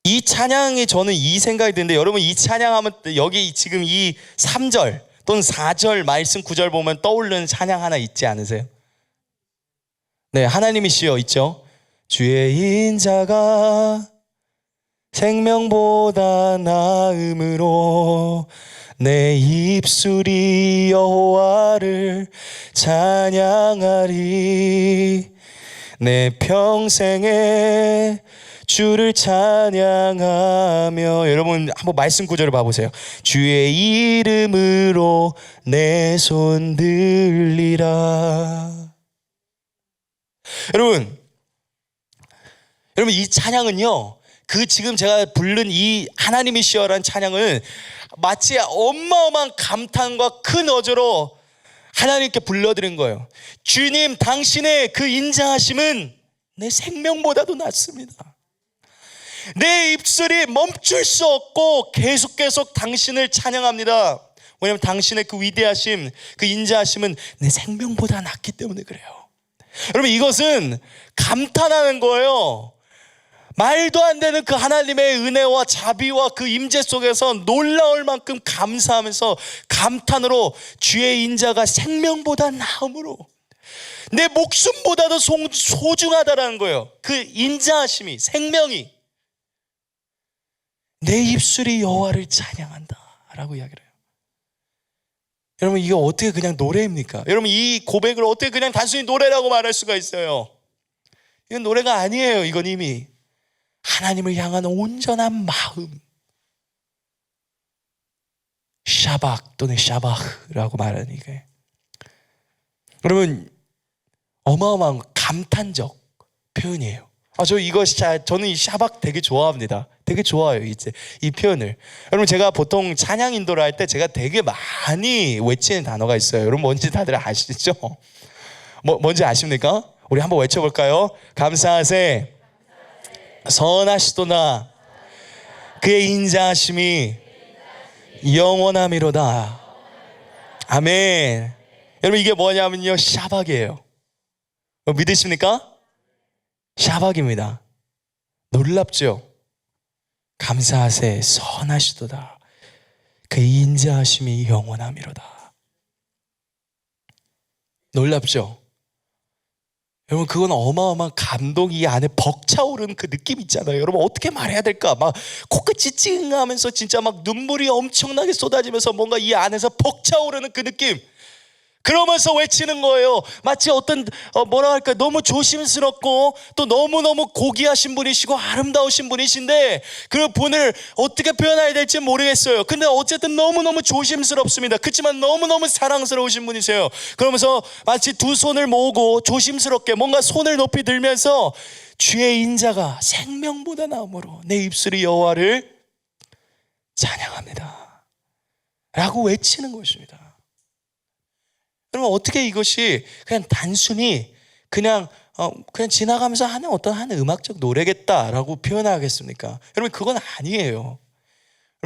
Speaker 1: 이 찬양이, 저는 이 생각이 드는데, 여러분 이 찬양하면 여기 지금 이 3절 또는 4절 말씀 9절 보면 떠오르는 찬양 하나 있지 않으세요? 네, 하나님이시여 있죠. 주의 인자가 생명보다 나음으로 내 입술이 여호와를 찬양하리. 내 평생에 주를 찬양하며. 여러분 한번 말씀 구절을 봐보세요. 주의 이름으로 내 손 들리라. 여러분 이 찬양은요, 그 지금 제가 부른 이 하나님이시여라는 찬양을 마치 어마어마한 감탄과 큰 어조로 하나님께 불러드린 거예요. 주님, 당신의 그 인자하심은 내 생명보다도 낫습니다. 내 입술이 멈출 수 없고 계속 당신을 찬양합니다. 왜냐하면 당신의 그 위대하심, 그 인자하심은 내 생명보다 낫기 때문에 그래요. 여러분, 이것은 감탄하는 거예요. 말도 안 되는 그 하나님의 은혜와 자비와 그 임재 속에서 놀라울 만큼 감사하면서 감탄으로 주의 인자가 생명보다 나음으로 내 목숨보다도 소중하다라는 거예요. 그 인자하심이, 생명이. 내 입술이 여호와를 찬양한다 라고 이야기를 해요. 여러분, 이게 어떻게 그냥 노래입니까? 여러분, 이 고백을 어떻게 그냥 단순히 노래라고 말할 수가 있어요? 이건 노래가 아니에요. 이건 이미 하나님을 향한 온전한 마음, 샤박 또는 샤바흐라고 말하는 이게, 여러분 어마어마한 감탄적 표현이에요. 저는 이 샤박 되게 좋아합니다. 되게 좋아요. 이제 이 표현을. 여러분, 제가 보통 찬양 인도를 할 때 제가 되게 많이 외치는 단어가 있어요. 여러분 뭔지 다들 아시죠? 뭔지 아십니까? 우리 한번 외쳐볼까요? 감사하세, 선하시도다, 그의 인자하심이 영원함이로다. 아멘. 여러분, 이게 뭐냐면요, 샤박이에요. 믿으십니까? 샤박입니다. 놀랍죠? 감사하세, 선하시도다, 그의 인자하심이 영원함이로다. 놀랍죠? 여러분, 그건 어마어마한 감동이 이 안에 벅차오르는 그 느낌 있잖아요. 여러분, 어떻게 말해야 될까? 막 코끝이 찡하면서 진짜 막 눈물이 엄청나게 쏟아지면서 뭔가 이 안에서 벅차오르는 그 느낌, 그러면서 외치는 거예요. 마치 어떤 뭐라 할까, 너무 조심스럽고 또 너무너무 고귀하신 분이시고 아름다우신 분이신데 그 분을 어떻게 표현해야 될지 모르겠어요. 근데 어쨌든 너무너무 조심스럽습니다. 그렇지만 너무너무 사랑스러우신 분이세요. 그러면서 마치 두 손을 모으고 조심스럽게 뭔가 손을 높이 들면서 주의 인자가 생명보다 나음으로 내 입술이 여호와를 찬양합니다 라고 외치는 것입니다. 그러면 어떻게 이것이 그냥 단순히 그냥 지나가면서 하는 어떤 한 음악적 노래겠다라고 표현하겠습니까? 여러분, 그건 아니에요.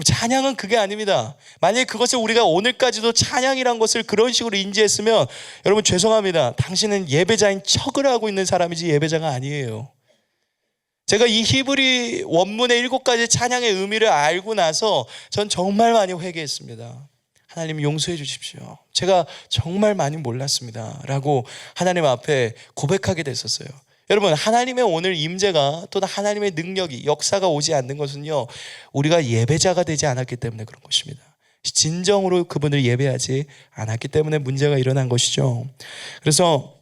Speaker 1: 찬양은 그게 아닙니다. 만약에 그것을 우리가 오늘까지도 찬양이란 것을 그런 식으로 인지했으면 여러분 죄송합니다. 당신은 예배자인 척을 하고 있는 사람이지 예배자가 아니에요. 제가 이 히브리 원문의 7가지 찬양의 의미를 알고 나서 전 정말 많이 회개했습니다. 하나님 용서해 주십시오. 제가 정말 많이 몰랐습니다 라고 하나님 앞에 고백하게 됐었어요. 여러분, 하나님의 오늘 임재가 또는 하나님의 능력이, 역사가 오지 않는 것은요, 우리가 예배자가 되지 않았기 때문에 그런 것입니다. 진정으로 그분을 예배하지 않았기 때문에 문제가 일어난 것이죠. 그래서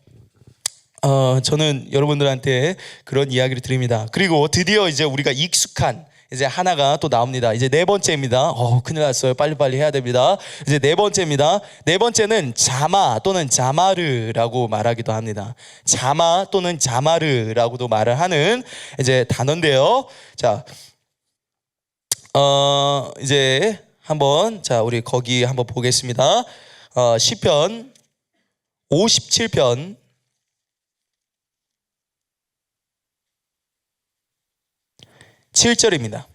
Speaker 1: 저는 여러분들한테 그런 이야기를 드립니다. 그리고 드디어 이제 우리가 익숙한 이제 하나가 또 나옵니다. 이제 네 번째입니다. 큰일 났어요. 빨리빨리 해야 됩니다. 이제 네 번째입니다. 네 번째는 자마 또는 자마르라고 말하기도 합니다. 자마 또는 자마르라고도 말을 하는 이제 단어인데요. 자, 이제 한번, 자, 우리 거기 한번 보겠습니다. 시편 57편 7절입니다.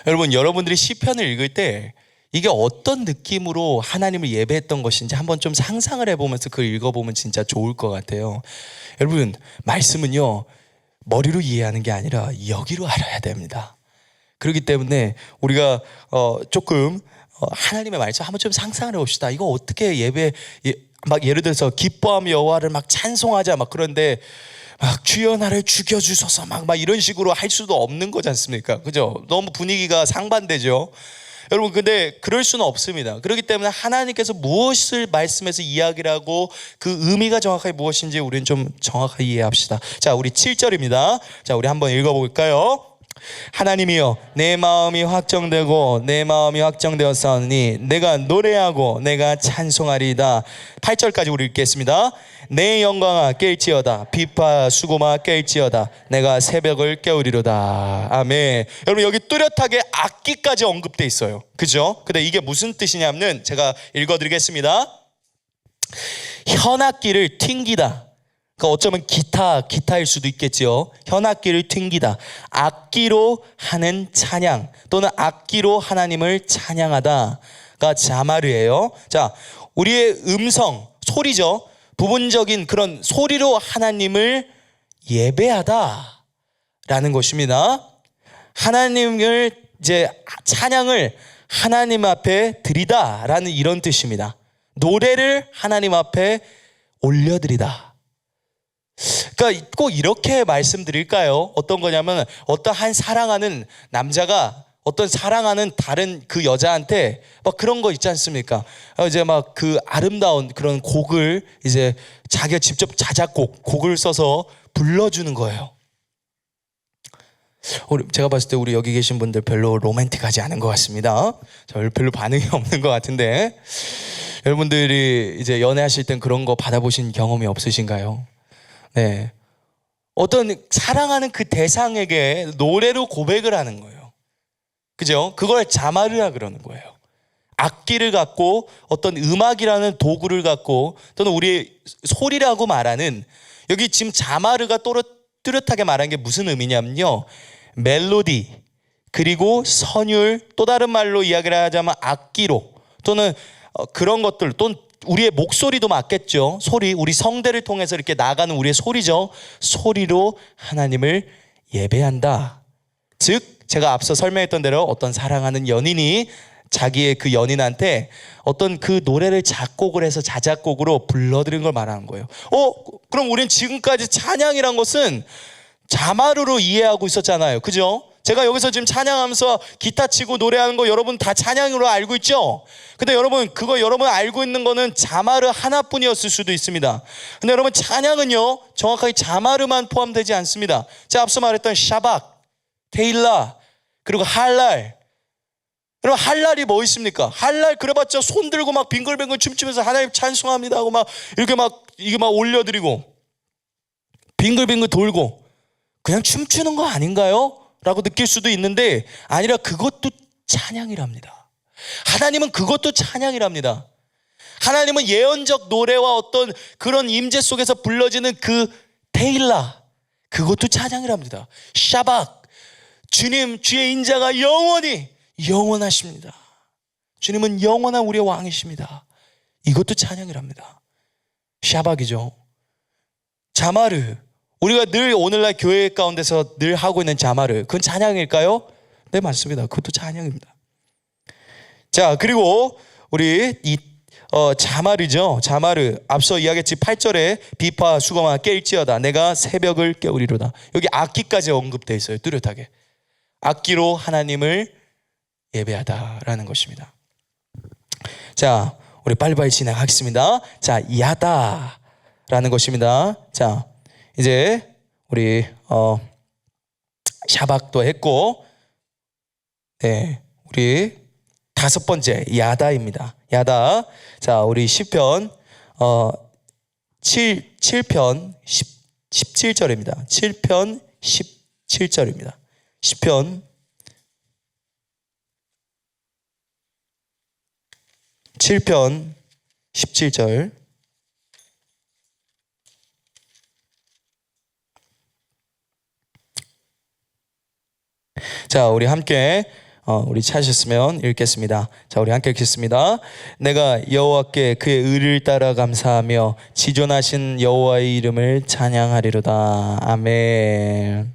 Speaker 1: 여러분, 여러분들이 시편을 읽을 때 이게 어떤 느낌으로 하나님을 예배했던 것인지 한번 좀 상상을 해보면서 그걸 읽어보면 진짜 좋을 것 같아요. 여러분, 말씀은요, 머리로 이해하는 게 아니라 여기로 알아야 됩니다. 그렇기 때문에 우리가 조금 하나님의 말씀 한번 좀 상상을 해봅시다. 이거 어떻게 막 예를 들어서 기뻐하며 여호와를 막 찬송하자 막 그런데 막 주여 나를 죽여주소서 막 이런 식으로 할 수도 없는 거지 않습니까? 그죠? 너무 분위기가 상반되죠. 여러분, 근데 그럴 수는 없습니다. 그렇기 때문에 하나님께서 무엇을 말씀해서 이야기를 하고 그 의미가 정확하게 무엇인지 우리는 좀 정확하게 이해합시다. 자, 우리 7절입니다. 자, 우리 한번 읽어볼까요? 하나님이여, 내 마음이 확정되었사오니 내가 노래하고 내가 찬송하리이다. 8절까지 우리 읽겠습니다. 내 영광아 깰지어다, 비파 수고마 깰지어다, 내가 새벽을 깨우리로다. 아멘. 여러분, 여기 뚜렷하게 악기까지 언급돼 있어요. 그죠? 근데 이게 무슨 뜻이냐면 제가 읽어드리겠습니다. 현악기를 튕기다. 그러니까 어쩌면 기타일 수도 있겠지요. 현악기를 튕기다. 악기로 하는 찬양 또는 악기로 하나님을 찬양하다가 자마르예요. 자, 우리의 음성, 소리죠. 부분적인 그런 소리로 하나님을 예배하다라는 것입니다. 하나님을 이제 찬양을 하나님 앞에 드리다라는 이런 뜻입니다. 노래를 하나님 앞에 올려드리다. 그러니까 꼭 이렇게 말씀드릴까요? 어떤 거냐면 어떠한 사랑하는 남자가 어떤 사랑하는 다른 그 여자한테 막 그런 거 있지 않습니까? 이제 막 그 아름다운 그런 곡을 이제 자기가 직접 곡을 써서 불러주는 거예요. 제가 봤을 때 우리 여기 계신 분들 별로 로맨틱하지 않은 것 같습니다. 별로 반응이 없는 것 같은데, 여러분들이 이제 연애하실 땐 그런 거 받아보신 경험이 없으신가요? 네, 어떤 사랑하는 그 대상에게 노래로 고백을 하는 거예요. 그죠? 그걸 자마르라 그러는 거예요. 악기를 갖고 어떤 음악이라는 도구를 갖고 또는 우리의 소리라고 말하는, 여기 지금 자마르가 뚜렷하게 말한 게 무슨 의미냐면요, 멜로디 그리고 선율, 또 다른 말로 이야기를 하자면 악기로 또는 그런 것들, 또는 우리의 목소리도 맞겠죠. 소리, 우리 성대를 통해서 이렇게 나가는 우리의 소리죠. 소리로 하나님을 예배한다. 즉 제가 앞서 설명했던 대로 어떤 사랑하는 연인이 자기의 그 연인한테 어떤 그 노래를 작곡을 해서 자작곡으로 불러드린 걸 말하는 거예요. 그럼 우리는 지금까지 찬양이란 것은 자마르로 이해하고 있었잖아요. 그죠? 제가 여기서 지금 찬양하면서 기타 치고 노래하는 거 여러분 다 찬양으로 알고 있죠? 근데 여러분, 그거 여러분 알고 있는 거는 자마르 하나뿐이었을 수도 있습니다. 근데 여러분, 찬양은요 정확하게 자마르만 포함되지 않습니다. 제가 앞서 말했던 샤박, 테일라, 그리고 할랄. 여러분, 할랄이 뭐 있습니까? 할랄 그래봤자 손 들고 막 빙글빙글 춤추면서 하나님 찬송합니다 하고 막 이렇게 막 이게 막 올려드리고 빙글빙글 돌고 그냥 춤추는 거 아닌가요? 라고 느낄 수도 있는데 아니라 그것도 찬양이랍니다. 하나님은 그것도 찬양이랍니다. 하나님은 예언적 노래와 어떤 그런 임재 속에서 불러지는 그 테일라, 그것도 찬양이랍니다. 샤박, 주님, 주의 인자가 영원하십니다. 주님은 영원한 우리의 왕이십니다. 이것도 찬양이랍니다. 샤박이죠. 자마르, 우리가 늘 오늘날 교회 가운데서 늘 하고 있는 자마르, 그건 찬양일까요? 네, 맞습니다. 그것도 찬양입니다. 자, 그리고 우리 자마르죠. 자마르 앞서 이야기했지 8절에 비파 수거마 깰지어다 내가 새벽을 깨우리로다. 여기 악기까지 언급되어 있어요. 뚜렷하게 악기로 하나님을 예배하다라는 것입니다. 자, 우리 빨리빨리 진행하겠습니다. 자, 야다라는 것입니다. 자, 이제 우리 샤박도 했고, 네, 우리 다섯 번째 야다입니다. 야다. 자, 우리 시편 7편 17절입니다. 7편 17절입니다. 시편 7편 17절. 자, 우리 함께 우리 찾으셨으면 읽겠습니다. 자, 우리 함께 읽겠습니다. 내가 여호와께 그의 의를 따라 감사하며 지존하신 여호와의 이름을 찬양하리로다. 아멘.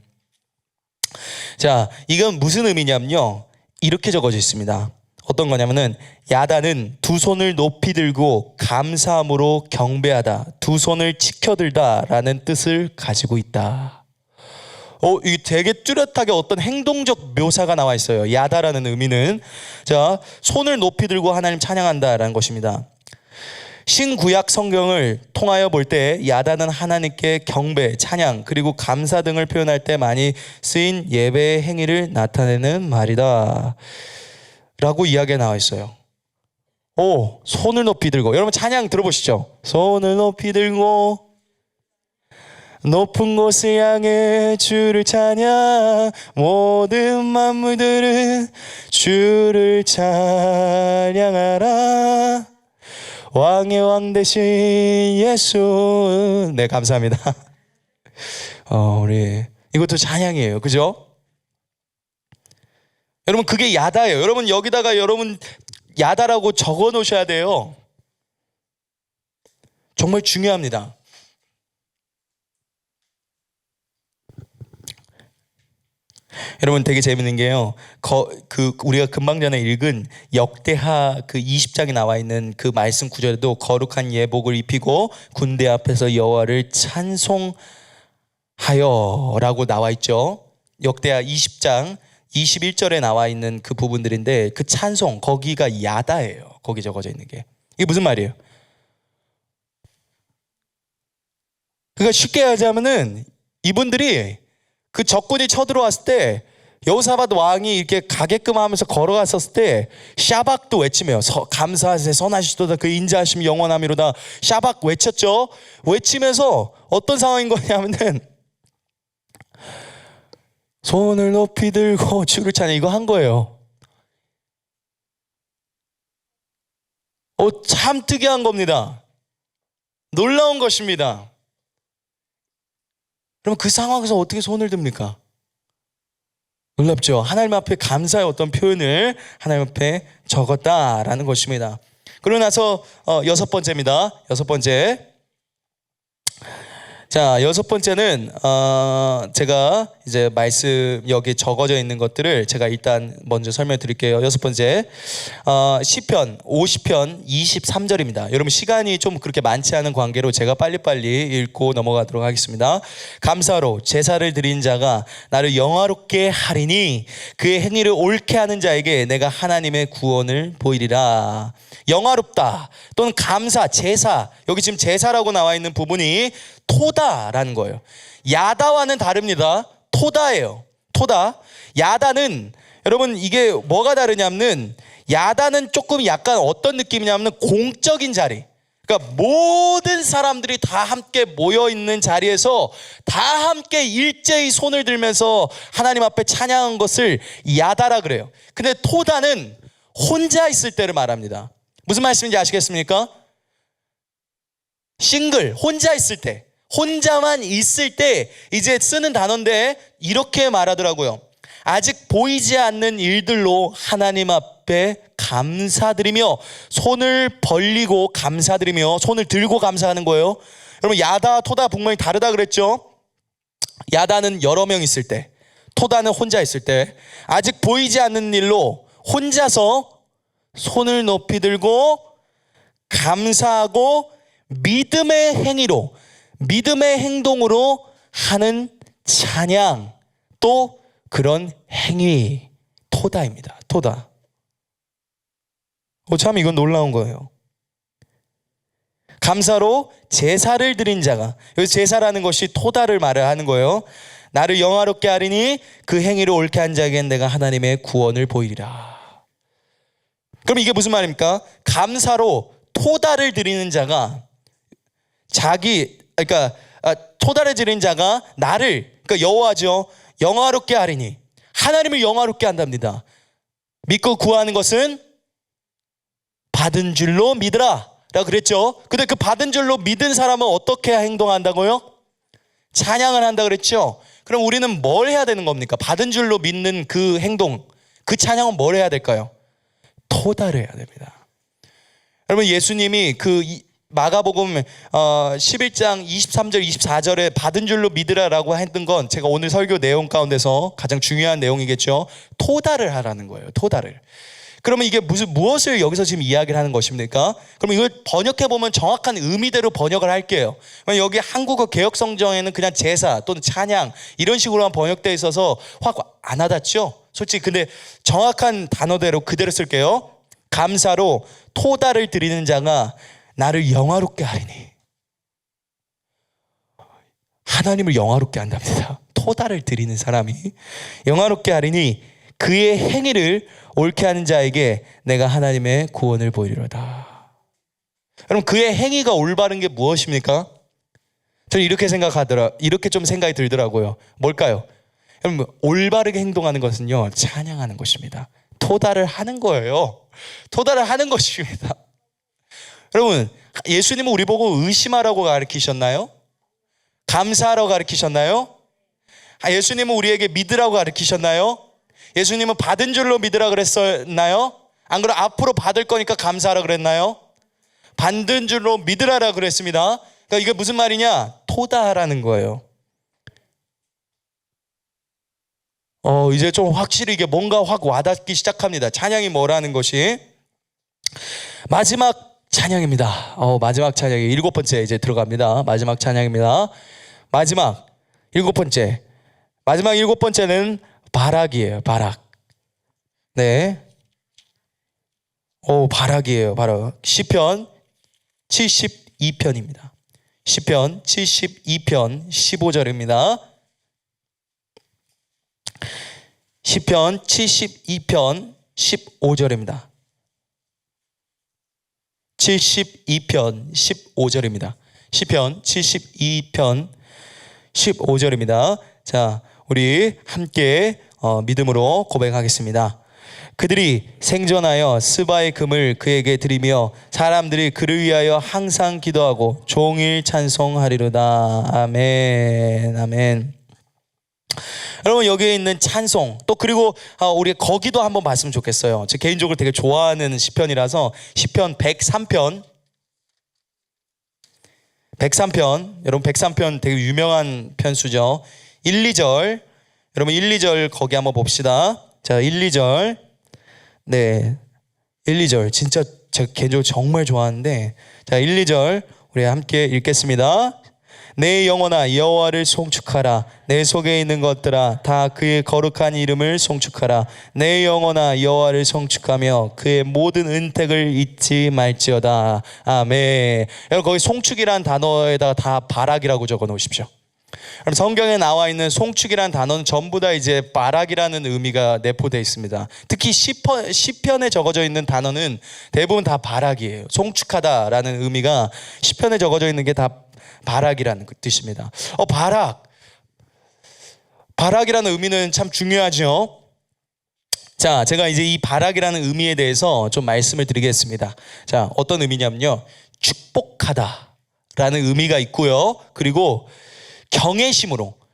Speaker 1: 자, 이건 무슨 의미냐면요, 이렇게 적어져 있습니다. 어떤 거냐면은 야다는 두 손을 높이 들고 감사함으로 경배하다, 두 손을 치켜들다 라는 뜻을 가지고 있다. 이게 되게 뚜렷하게 어떤 행동적 묘사가 나와 있어요. 야다라는 의미는, 자, 손을 높이 들고 하나님 찬양한다라는 것입니다. 신구약 성경을 통하여 볼 때 야다는 하나님께 경배, 찬양, 그리고 감사 등을 표현할 때 많이 쓰인 예배의 행위를 나타내는 말이다 라고 이야기가 나와 있어요. 손을 높이 들고, 여러분 찬양 들어보시죠. 손을 높이 들고 높은 곳을 향해 주를 찬양, 모든 만물들은 주를 찬양하라, 왕의 왕 되신 예수. 네, 감사합니다. 우리 이것도 찬양이에요, 그죠? 여러분, 그게 야다예요. 여러분, 여기다가 여러분 야다라고 적어 놓으셔야 돼요. 정말 중요합니다. 여러분, 되게 재밌는 게요, 우리가 금방 전에 읽은 역대하 그 20장에 나와 있는 그 말씀 구절에도 거룩한 예복을 입히고 군대 앞에서 여호와를 찬송하여 라고 나와 있죠. 역대하 20장 21절에 나와 있는 그 부분들인데, 그 찬송, 거기가 야다예요. 거기 적어져 있는 게. 이게 무슨 말이에요? 그러니까 쉽게 하자면은 이분들이 그 적군이 쳐들어왔을 때 여호사밧 왕이 이렇게 가게끔 하면서 걸어갔었을 때 샤박도 외치며 감사하세 선하시도다 그 인자하심 영원함이로다 샤박 외쳤죠. 외치면서 어떤 상황인 거냐면은 손을 높이 들고 주를 찬양, 이거 한 거예요. 참 특이한 겁니다. 놀라운 것입니다. 그럼 그 상황에서 어떻게 손을 듭니까? 놀랍죠? 하나님 앞에 감사의 어떤 표현을 하나님 앞에 적었다라는 것입니다. 그러고 나서 여섯 번째입니다. 여섯 번째. 자, 여섯 번째는 제가 이제 말씀 여기 적어져 있는 것들을 제가 일단 먼저 설명해 드릴게요. 여섯 번째, 시편 50편 23절입니다. 여러분, 시간이 좀 그렇게 많지 않은 관계로 제가 빨리빨리 읽고 넘어가도록 하겠습니다. 감사로 제사를 드린 자가 나를 영화롭게 하리니 그의 행위를 옳게 하는 자에게 내가 하나님의 구원을 보이리라. 영화롭다 또는 감사, 제사, 여기 지금 제사라고 나와 있는 부분이 토다라는 거예요. 야다와는 다릅니다. 토다예요. 토다. 야다는, 여러분, 이게 뭐가 다르냐면, 야다는 조금 약간 어떤 느낌이냐면 공적인 자리, 그러니까 모든 사람들이 다 함께 모여있는 자리에서 다 함께 일제히 손을 들면서 하나님 앞에 찬양한 것을 야다라 그래요. 근데 토다는 혼자 있을 때를 말합니다. 무슨 말씀인지 아시겠습니까? 싱글, 혼자 있을 때, 혼자만 있을 때 이제 쓰는 단어인데 이렇게 말하더라고요. 아직 보이지 않는 일들로 하나님 앞에 감사드리며, 손을 벌리고 감사드리며, 손을 들고 감사하는 거예요. 여러분, 야다, 토다 분명히 다르다 그랬죠? 야다는 여러 명 있을 때, 토다는 혼자 있을 때, 아직 보이지 않는 일로 혼자서 손을 높이 들고 감사하고 믿음의 행위로, 믿음의 행동으로 하는 찬양, 또 그런 행위, 토다입니다. 토다. 참 이건 놀라운 거예요. 감사로 제사를 드린 자가, 여기 제사라는 것이 토다를 말하는 거예요. 나를 영화롭게 하리니 그 행위를 옳게 한 자에겐 내가 하나님의 구원을 보이리라. 그럼 이게 무슨 말입니까? 감사로 토다를 드리는 자가 토다를 드린 자가 나를, 그러니까 여호와죠, 영화롭게 하리니, 하나님을 영화롭게 한답니다. 믿고 구하는 것은 받은 줄로 믿으라 라고 그랬죠. 근데 그 받은 줄로 믿은 사람은 어떻게 행동한다고요? 찬양을 한다 그랬죠. 그럼 우리는 뭘 해야 되는 겁니까? 받은 줄로 믿는 그 행동, 그 찬양은 뭘 해야 될까요? 토다를 해야 됩니다. 여러분, 예수님이 그 마가복음 11장 23절 24절에 받은 줄로 믿으라라고 했던 건 제가 오늘 설교 내용 가운데서 가장 중요한 내용이겠죠. 토다를 하라는 거예요. 토다를. 그러면 이게 무엇을 여기서 지금 이야기를 하는 것입니까? 그럼 이걸 번역해보면 정확한 의미대로 번역을 할게요. 여기 한국어 개역성경에는 그냥 제사 또는 찬양 이런 식으로만 번역되어 있어서 확 안 와닿죠? 솔직히. 근데 정확한 단어대로 그대로 쓸게요. 감사로 토다를 드리는 자가 나를 영화롭게 하리니. 하나님을 영화롭게 한답니다. 토다를 드리는 사람이 영화롭게 하리니 그의 행위를 옳게 하는 자에게 내가 하나님의 구원을 보이리로다. 여러분, 그의 행위가 올바른 게 무엇입니까? 저는 이렇게 좀 생각이 들더라고요. 뭘까요? 여러분, 올바르게 행동하는 것은요, 찬양하는 것입니다. 토다를 하는 거예요. 토다를 하는 것입니다. 여러분, 예수님은 우리 보고 의심하라고 가르치셨나요? 감사하라고 가르치셨나요? 예수님은 우리에게 믿으라고 가르치셨나요? 예수님은 받은 줄로 믿으라 그랬었나요? 안 그럼 앞으로 받을 거니까 감사하라 그랬나요? 받은 줄로 믿으라라 그랬습니다. 그러니까 이게 무슨 말이냐? 토다하라는 거예요. 이제 좀 확실히 이게 뭔가 확 와닿기 시작합니다. 찬양이 뭐라는 것이. 마지막 찬양입니다. 마지막 찬양이 7번째 이제 들어갑니다. 마지막 찬양입니다. 마지막 7번째. 마지막 7번째는 바락이에요. 바락. 네. 바락이에요. 바락. 시편 72편입니다. 시편 72편 15절입니다. 시편 72편 15절입니다. 72편 15절입니다. 시편 72편 15절입니다. 자, 우리 함께 믿음으로 고백하겠습니다. 그들이 생존하여 스바의 금을 그에게 드리며 사람들이 그를 위하여 항상 기도하고 종일 찬송하리로다. 아멘. 아멘. 여러분, 여기에 있는 찬송, 또 그리고 우리 거기도 한번 봤으면 좋겠어요. 제 개인적으로 되게 좋아하는 시편이라서 시편 103편, 여러분 103편 되게 유명한 편수죠. 1, 2절, 여러분 1, 2절 거기 한번 봅시다. 자, 1, 2절. 네, 1, 2절 진짜 제가 개인적으로 정말 좋아하는데, 자, 1, 2절 우리 함께 읽겠습니다. 내 영혼아 여호와를 송축하라. 내 속에 있는 것들아 다 그의 거룩한 이름을 송축하라. 내 영혼아 여호와를 송축하며 그의 모든 은택을 잊지 말지어다. 아멘. 여러분, 거기 송축이라는 단어에다가 다 바락이라고 적어 놓으십시오. 그럼 성경에 나와 있는 송축이라는 단어는 전부 다 이제 바락이라는 의미가 내포되어 있습니다. 특히 시편에 적어져 있는 단어는 대부분 다 바락이에요. 송축하다라는 의미가 시편에 적어져 있는 게 다 바락이라는 뜻입니다. 바락이라는 의미는 참 중요하죠. 자, 제가 이제 이 바락이라는 의미에 대해서 좀 말씀을 드리겠습니다. 자, 어떤 의미냐면요, 축복하다라는 의미가 있고요, 그리고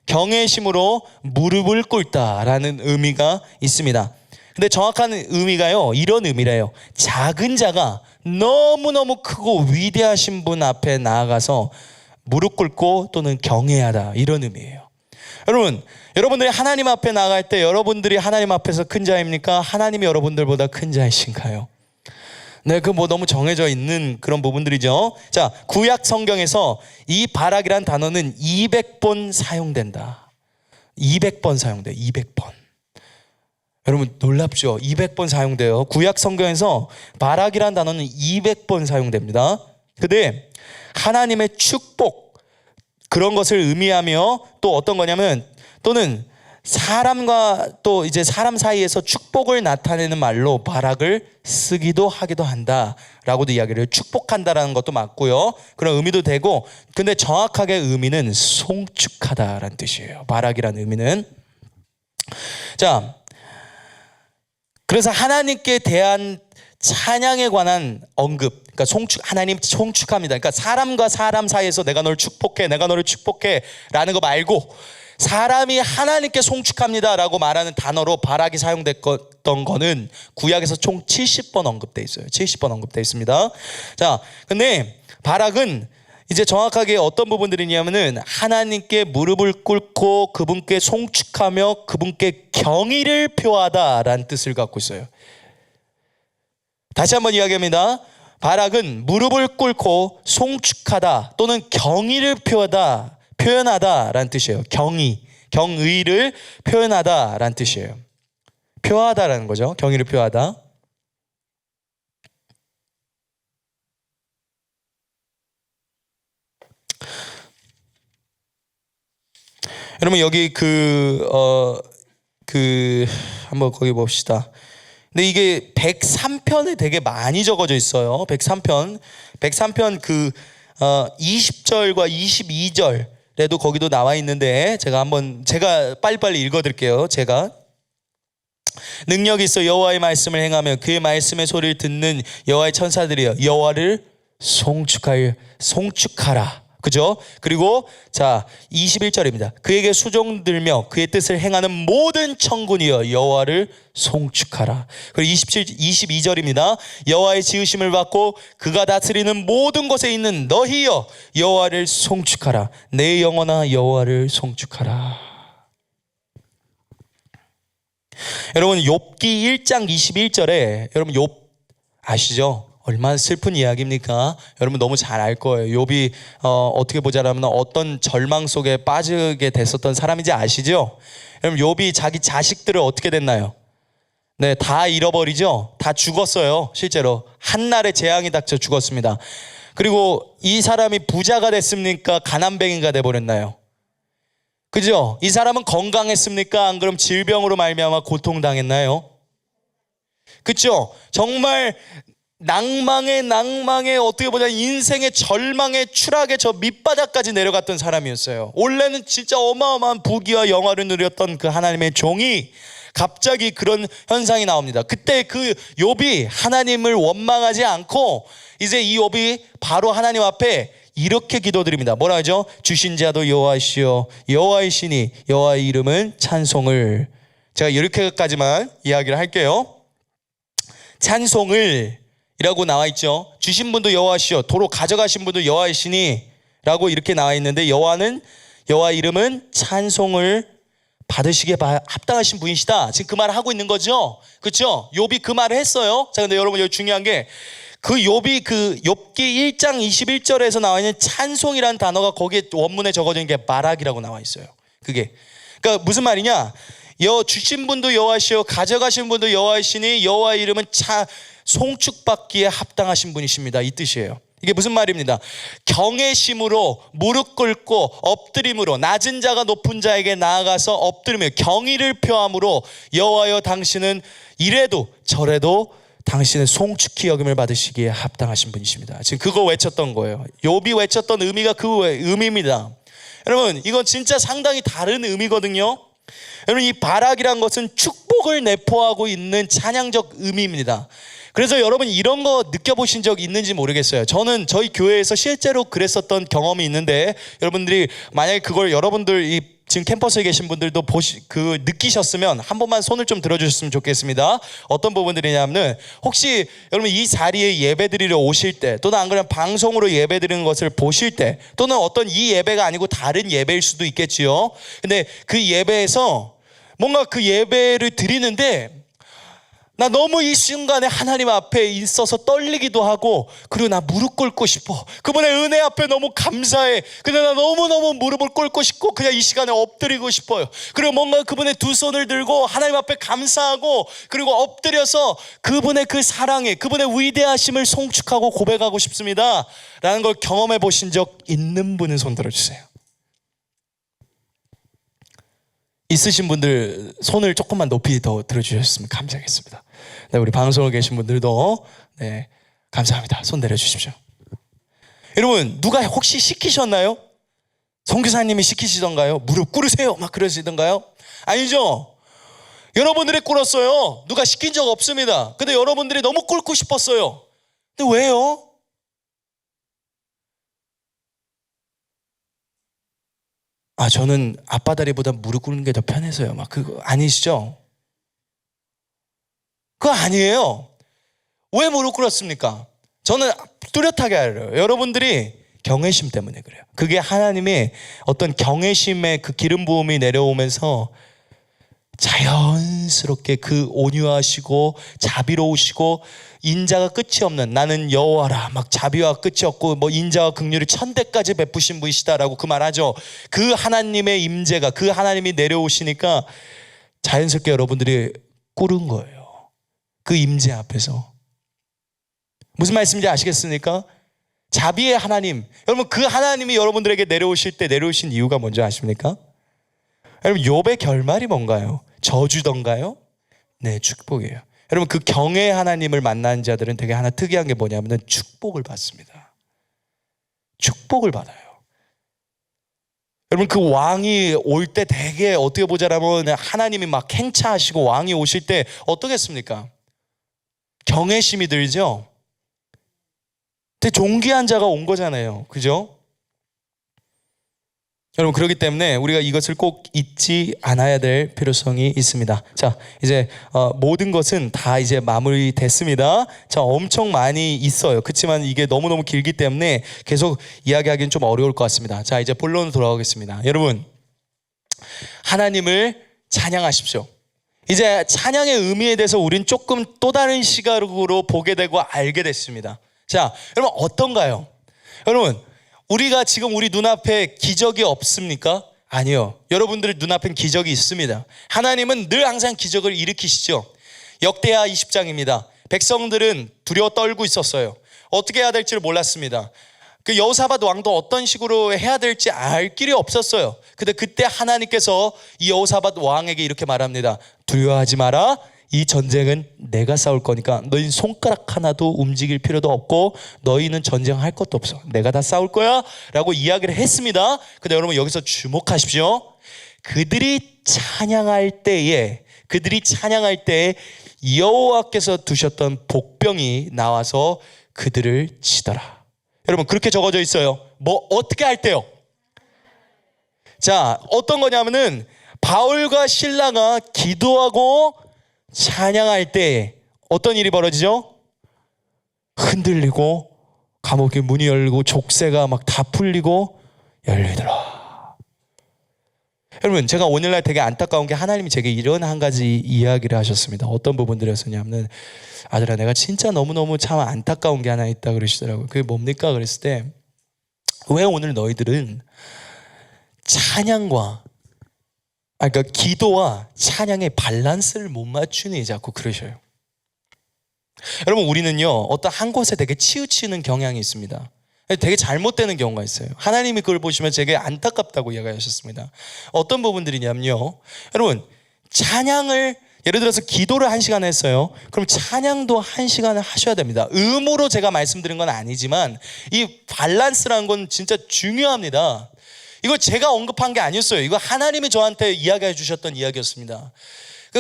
Speaker 1: 경외심으로 무릎을 꿇다라는 의미가 있습니다. 근데 정확한 의미가요, 이런 의미래요. 작은 자가 너무너무 크고 위대하신 분 앞에 나아가서 무릎 꿇고 또는 경외하다, 이런 의미예요. 여러분들이 하나님 앞에 나갈 때 여러분들이 하나님 앞에서 큰 자입니까? 하나님이 여러분들보다 큰 자이신가요? 네, 그 뭐 너무 정해져 있는 그런 부분들이죠. 자, 구약 성경에서 이 바락이란 단어는 200번 사용된다. 200번 사용돼요. 200번. 여러분 놀랍죠? 200번 사용돼요. 구약 성경에서 바락이란 단어는 200번 사용됩니다. 근데 하나님의 축복 그런 것을 의미하며 또 어떤 거냐면 또는 사람과 또 이제 사람 사이에서 축복을 나타내는 말로 바락을 쓰기도 하기도 한다라고도 이야기를 해요. 축복한다라는 것도 맞고요. 그런 의미도 되고 근데 정확하게 의미는 송축하다라는 뜻이에요. 바락이라는 의미는. 자, 그래서 하나님께 대한 찬양에 관한 언급, 그러니까 하나님 송축합니다. 그러니까 사람과 사람 사이에서 내가 너를 축복해, 내가 너를 축복해라는 거 말고 사람이 하나님께 송축합니다라고 말하는 단어로 바락이 사용됐던 거는 구약에서 총 70번 언급돼 있어요. 70번 언급돼 있습니다. 자, 근데 바락은 이제 정확하게 어떤 부분들이냐면은 하나님께 무릎을 꿇고 그분께 송축하며 그분께 경의를 표하다라는 뜻을 갖고 있어요. 다시 한번 이야기합니다. 바락은 무릎을 꿇고 송축하다 또는 경의를 표현하다라는 뜻이에요. 경의를 표현하다라는 뜻이에요. 표하다라는 거죠. 경의를 표하다. 여러분 여기 한번 거기 봅시다. 근데 이게 103편에 되게 많이 적어져 있어요. 103편 20절과 22절에도 거기도 나와 있는데 제가 빨리빨리 읽어드릴게요. 제가 능력이 있어 여호와의 말씀을 행하며 그의 말씀의 소리를 듣는 여호와의 천사들이여 여호와를 송축하라. 그죠? 그리고 자 21절입니다. 그에게 수종 들며 그의 뜻을 행하는 모든 천군이여 여호와를 송축하라. 그리고 22절입니다. 여호와의 지으심을 받고 그가 다스리는 모든 곳에 있는 너희여 여호와를 송축하라. 내 영혼아 여호와를 송축하라. 여러분 욥기 1장 21절에 여러분 욥 아시죠? 얼마나 슬픈 이야기입니까? 여러분 너무 잘 알 거예요. 욥이 어떻게 보자면 어떤 절망 속에 빠지게 됐었던 사람인지 아시죠? 여러분 욥이 자기 자식들을 어떻게 됐나요? 네, 다 잃어버리죠. 다 죽었어요. 실제로 한날에 재앙이 닥쳐 죽었습니다. 그리고 이 사람이 부자가 됐습니까? 가난뱅이가 돼버렸나요? 그죠? 이 사람은 건강했습니까? 안 그럼 질병으로 말미암아 고통당했나요? 그죠? 정말 낭망에 어떻게 보자 인생의 절망의 추락의 저 밑바닥까지 내려갔던 사람이었어요. 원래는 진짜 어마어마한 부귀와 영화를 누렸던 그 하나님의 종이 갑자기 그런 현상이 나옵니다. 그때 그 욥이 하나님을 원망하지 않고 이제 이 욥이 바로 하나님 앞에 이렇게 기도드립니다. 뭐라 하죠? 주신 자도 여호와시여 여호와이시니 여호와의 이름은 찬송을. 제가 이렇게까지만 이야기를 할게요. 찬송을 이라고 나와 있죠. 주신 분도 여호와시여 도로 가져가신 분도 여호와이시니 라고 이렇게 나와 있는데 여호와 이름은 찬송을 받으시기에 합당하신 분이시다. 지금 그 말을 하고 있는 거죠. 그렇죠? 욥이 그 말을 했어요. 자, 근데 여러분 여기 중요한 게 그 욥이 그 욥기 1장 21절에서 나와 있는 찬송이라는 단어가 거기에 원문에 적어져 있는 게 바락이라고 나와 있어요. 그게 그러니까 무슨 말이냐? 주신 분도 여호와시여 가져가신 분도 여호와이시니 여호와의 이름은 송축받기에 합당하신 분이십니다. 이 뜻이에요. 이게 무슨 말입니다. 경외심으로 무릎 꿇고 엎드림으로 낮은 자가 높은 자에게 나아가서 엎드리며 경의를 표함으로 여호와여 당신은 이래도 저래도 당신은 송축히 여김을 받으시기에 합당하신 분이십니다. 지금 그거 외쳤던 거예요. 욥이 외쳤던 의미가 그 의미입니다. 여러분 이건 진짜 상당히 다른 의미거든요. 여러분 이 바락이란 것은 축복을 내포하고 있는 찬양적 의미입니다. 그래서 여러분 이런 거 느껴보신 적 있는지 모르겠어요. 저는 저희 교회에서 실제로 그랬었던 경험이 있는데 여러분들이 만약에 그걸 여러분들 지금 캠퍼스에 계신 분들도 느끼셨으면 한 번만 손을 좀 들어주셨으면 좋겠습니다. 어떤 부분들이냐면 혹시 여러분 이 자리에 예배드리러 오실 때 또는 안 그러면 방송으로 예배드리는 것을 보실 때 또는 어떤 이 예배가 아니고 다른 예배일 수도 있겠지요. 근데 그 예배에서 뭔가 그 예배를 드리는데 나 너무 이 순간에 하나님 앞에 있어서 떨리기도 하고, 그리고 나 무릎 꿇고 싶어. 그분의 은혜 앞에 너무 감사해. 근데 나 너무너무 무릎을 꿇고 싶고 그냥 이 시간에 엎드리고 싶어요. 그리고 뭔가 그분의 두 손을 들고 하나님 앞에 감사하고, 그리고 엎드려서 그분의 그 사랑에, 그분의 위대하심을 송축하고 고백하고 싶습니다 라는 걸 경험해 보신 적 있는 분은 손 들어주세요. 있으신 분들 손을 조금만 높이 더 들어주셨으면 감사하겠습니다. 네, 우리 방송에 계신 분들도 네, 감사합니다. 손 내려주십시오. 여러분, 누가 혹시 시키셨나요? 선교사님이 시키시던가요? 무릎 꿇으세요 막 그러시던가요? 아니죠. 여러분들이 꿇었어요. 누가 시킨 적 없습니다. 근데 여러분들이 너무 꿇고 싶었어요. 근데 왜요? 저는 앞바다리보다 무릎 꿇는 게 더 편해서요. 막 그거 아니시죠? 그거 아니에요. 왜 무릎 꿇었습니까? 저는 뚜렷하게 알아요. 여러분들이 경외심 때문에 그래요. 그게 하나님의 어떤 경외심의 그 기름 부음이 내려오면서 자연스럽게 그 온유하시고 자비로우시고 인자가 끝이 없는, 나는 여호와라, 막 자비와 끝이 없고 뭐 인자와 긍휼을 천대까지 베푸신 분이시다라고 그 말하죠. 그 하나님의 임재가, 그 하나님이 내려오시니까 자연스럽게 여러분들이 꿇은 거예요. 그 임재 앞에서. 무슨 말씀인지 아시겠습니까? 자비의 하나님, 여러분 그 하나님이 여러분들에게 내려오실 때 내려오신 이유가 뭔지 아십니까? 여러분 욥의 결말이 뭔가요? 저주던가요? 네, 축복이에요. 여러분 그 경외의 하나님을 만난 자들은 되게 하나 특이한 게 뭐냐면 축복을 받습니다. 축복을 받아요. 여러분 그 왕이 올 때 되게 어떻게 보자라면 하나님이 막 행차하시고 왕이 오실 때 어떻겠습니까? 경외심이 들죠? 되게 존귀한 자가 온 거잖아요. 그죠? 여러분 그렇기 때문에 우리가 이것을 꼭 잊지 않아야 될 필요성이 있습니다. 자, 이제 모든 것은 다 이제 마무리됐습니다. 자, 엄청 많이 있어요. 그렇지만 이게 너무너무 길기 때문에 계속 이야기하기는 좀 어려울 것 같습니다. 자, 이제 본론으로 돌아오겠습니다. 여러분, 하나님을 찬양하십시오. 이제 찬양의 의미에 대해서 우린 조금 또 다른 시각으로 보게 되고 알게 됐습니다. 자, 여러분 어떤가요? 여러분, 우리가 지금 우리 눈앞에 기적이 없습니까? 아니요. 여러분들 눈앞엔 기적이 있습니다. 하나님은 늘 항상 기적을 일으키시죠. 역대하 20장입니다. 백성들은 두려워 떨고 있었어요. 어떻게 해야 될지를 몰랐습니다. 그 여호사밧 왕도 어떤 식으로 해야 될지 알 길이 없었어요. 근데 그때 하나님께서 이 여호사밧 왕에게 이렇게 말합니다. 두려워하지 마라. 이 전쟁은 내가 싸울 거니까 너희는 손가락 하나도 움직일 필요도 없고 너희는 전쟁할 것도 없어. 내가 다 싸울 거야 라고 이야기를 했습니다. 근데 여러분 여기서 주목하십시오. 그들이 찬양할 때에 여호와께서 두셨던 복병이 나와서 그들을 치더라. 여러분 그렇게 적어져 있어요. 뭐 어떻게 할 때요? 자, 어떤 거냐면은 바울과 실라가 기도하고 찬양할 때 어떤 일이 벌어지죠? 흔들리고 감옥의 문이 열리고 족쇄가 막 다 풀리고 열리더라. 여러분 제가 오늘날 되게 안타까운 게 하나님이 제게 이런 한 가지 이야기를 하셨습니다. 어떤 부분들이었냐면 아들아 내가 진짜 너무너무 참 안타까운 게 하나 있다 그러시더라고요. 그게 뭡니까? 그랬을 때 왜 오늘 너희들은 찬양과 그러니까 기도와 찬양의 밸런스를 못 맞추니 자꾸 그러셔요. 여러분 우리는요 어떤 한 곳에 되게 치우치는 경향이 있습니다. 되게 잘못되는 경우가 있어요. 하나님이 그걸 보시면 되게 안타깝다고 이야기하셨습니다. 어떤 부분들이냐면요, 여러분 찬양을 예를 들어서 기도를 1시간 했어요. 그럼 찬양도 1시간을 하셔야 됩니다. 의무로 제가 말씀드린 건 아니지만 이 밸런스라는 건 진짜 중요합니다. 이거 제가 언급한 게 아니었어요. 이거 하나님이 저한테 이야기해 주셨던 이야기였습니다.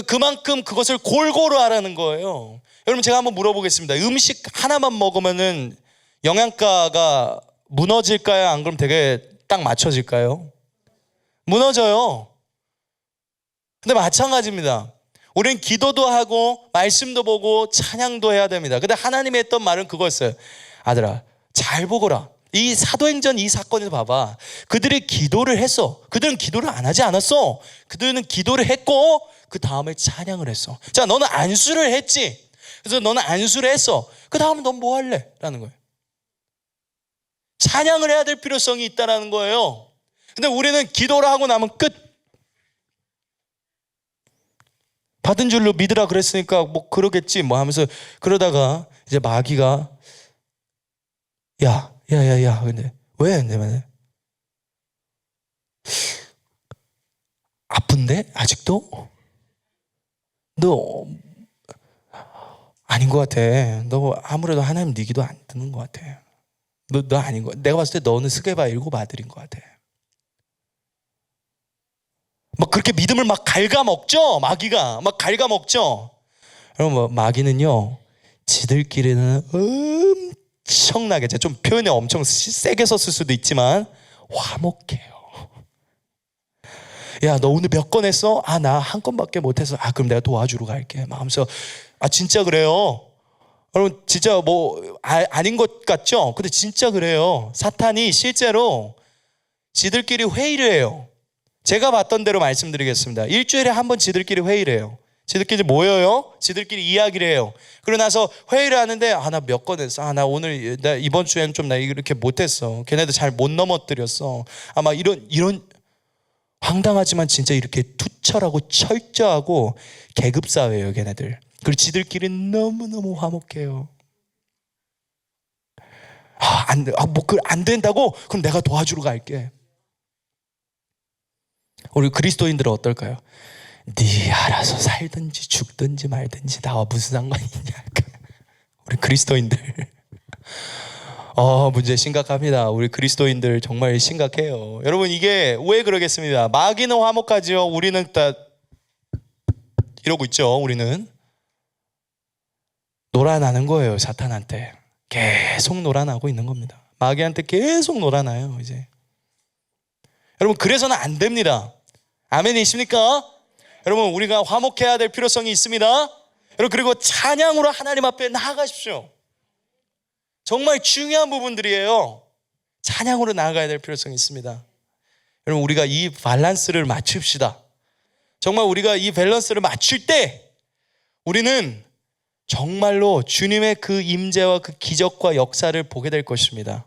Speaker 1: 그만큼 그것을 골고루 하라는 거예요. 여러분 제가 한번 물어보겠습니다. 음식 하나만 먹으면은 영양가가 무너질까요? 안 그러면 되게 딱 맞춰질까요? 무너져요. 근데 마찬가지입니다. 우리는 기도도 하고 말씀도 보고 찬양도 해야 됩니다. 근데 하나님이 했던 말은 그거였어요. 아들아 잘 보거라. 이 사도행전 이 사건에서 봐봐. 그들이 기도를 했어. 그들은 기도를 안 하지 않았어. 그들은 기도를 했고 그 다음에 찬양을 했어. 자, 너는 안수를 했지. 그래서 너는 안수를 했어. 그 다음에 넌 뭐 할래? 라는 거예요. 찬양을 해야 될 필요성이 있다는 거예요. 근데 우리는 기도를 하고 나면 끝. 받은 줄로 믿으라 그랬으니까 뭐 그러겠지 뭐 하면서 그러다가 이제 마귀가 야 근데 왜? 근데 아픈데? 아직도? 너 아닌 것 같아. 너 아무래도 하나님 네 기도 안 듣는 것 같아. 너 아닌 거. 내가 봤을 때 너는 스게바 7 아들인 것 같아. 막 그렇게 믿음을 막 갉아먹죠. 마귀가 막 갉아먹죠. 여러분 뭐 마귀는요 지들끼리는 엄청나게 좀 표현이 엄청 세게 썼을 수도 있지만 화목해요. 야, 너 오늘 몇 건 했어? 아, 나 한 건밖에 못했어. 아, 그럼 내가 도와주러 갈게. 막 하면서 아, 진짜 그래요. 여러분 진짜 뭐 아닌 것 같죠? 근데 진짜 그래요. 사탄이 실제로 지들끼리 회의를 해요. 제가 봤던 대로 말씀드리겠습니다. 일주일에 한 번 지들끼리 회의를 해요. 지들끼리 모여요. 지들끼리 이야기를 해요. 그러고 나서 회의를 하는데 아, 나 몇 건 했어. 아, 나 오늘 나 이번 주에는 좀 나 이렇게 못했어. 걔네들 잘 못 넘어뜨렸어. 아마 이런 황당하지만 진짜 이렇게 투철하고 철저하고 계급사회예요, 걔네들. 그리고 지들끼리 너무너무 화목해요. 안 된다고? 그럼 내가 도와주러 갈게. 우리 그리스도인들은 어떨까요? 네 알아서 살든지 죽든지 말든지 나와 무슨 상관이냐. 우리 그리스도인들 문제 심각합니다. 우리 그리스도인들 정말 심각해요. 여러분 이게 왜 그러겠습니다. 마귀는 화목하지요. 우리는 다 이러고 있죠. 우리는 놀아나는 거예요. 사탄한테 계속 놀아나고 있는 겁니다. 마귀한테 계속 놀아나요. 이제 여러분 그래서는 안 됩니다. 아멘이십니까? 여러분 우리가 화목해야 될 필요성이 있습니다. 여러분 그리고 찬양으로 하나님 앞에 나아가십시오. 정말 중요한 부분들이에요. 찬양으로 나아가야 될 필요성이 있습니다. 여러분 우리가 이 밸런스를 맞춥시다. 정말 우리가 이 밸런스를 맞출 때 우리는 정말로 주님의 그 임재와 그 기적과 역사를 보게 될 것입니다.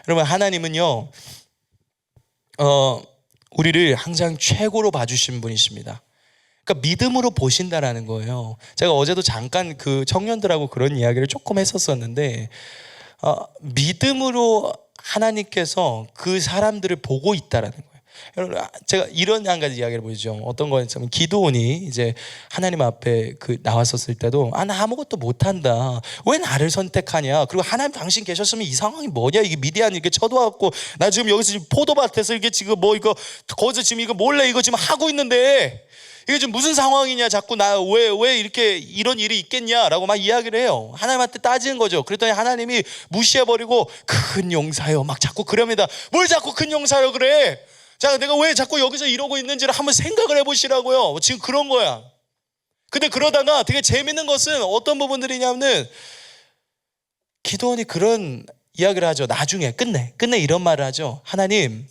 Speaker 1: 여러분 하나님은요 우리를 항상 최고로 봐주신 분이십니다. 그러니까 믿음으로 보신다라는 거예요. 제가 어제도 잠깐 그 청년들하고 그런 이야기를 조금 했었었는데 믿음으로 하나님께서 그 사람들을 보고 있다라는 거예요. 여러분 제가 이런 한 가지 이야기를 보여주죠. 어떤 거였냐면 기드온이 이제 하나님 앞에 나왔었을 때도 나 아무것도 못한다. 왜 나를 선택하냐. 그리고 하나님 당신 계셨으면 이 상황이 뭐냐. 이게 미디안 이렇게 쳐도왔고 나 지금 여기서 지금 포도밭에서 이게 지금 뭐 이거 거기서 지금 이거 몰래 이거 지금 하고 있는데 이게 지금 무슨 상황이냐. 자꾸 나 왜 이렇게 이런 일이 있겠냐라고 막 이야기를 해요. 하나님한테 따지는 거죠. 그랬더니 하나님이 무시해버리고 큰 용사요 막 자꾸 그럽니다. 뭘 자꾸 큰 용사요 그래. 자, 내가 왜 자꾸 여기서 이러고 있는지를 한번 생각을 해보시라고요. 지금 그런 거야. 근데 그러다가 되게 재밌는 것은 어떤 부분들이냐면은 기도원이 그런 이야기를 하죠. 나중에 끝내 이런 말을 하죠. 하나님,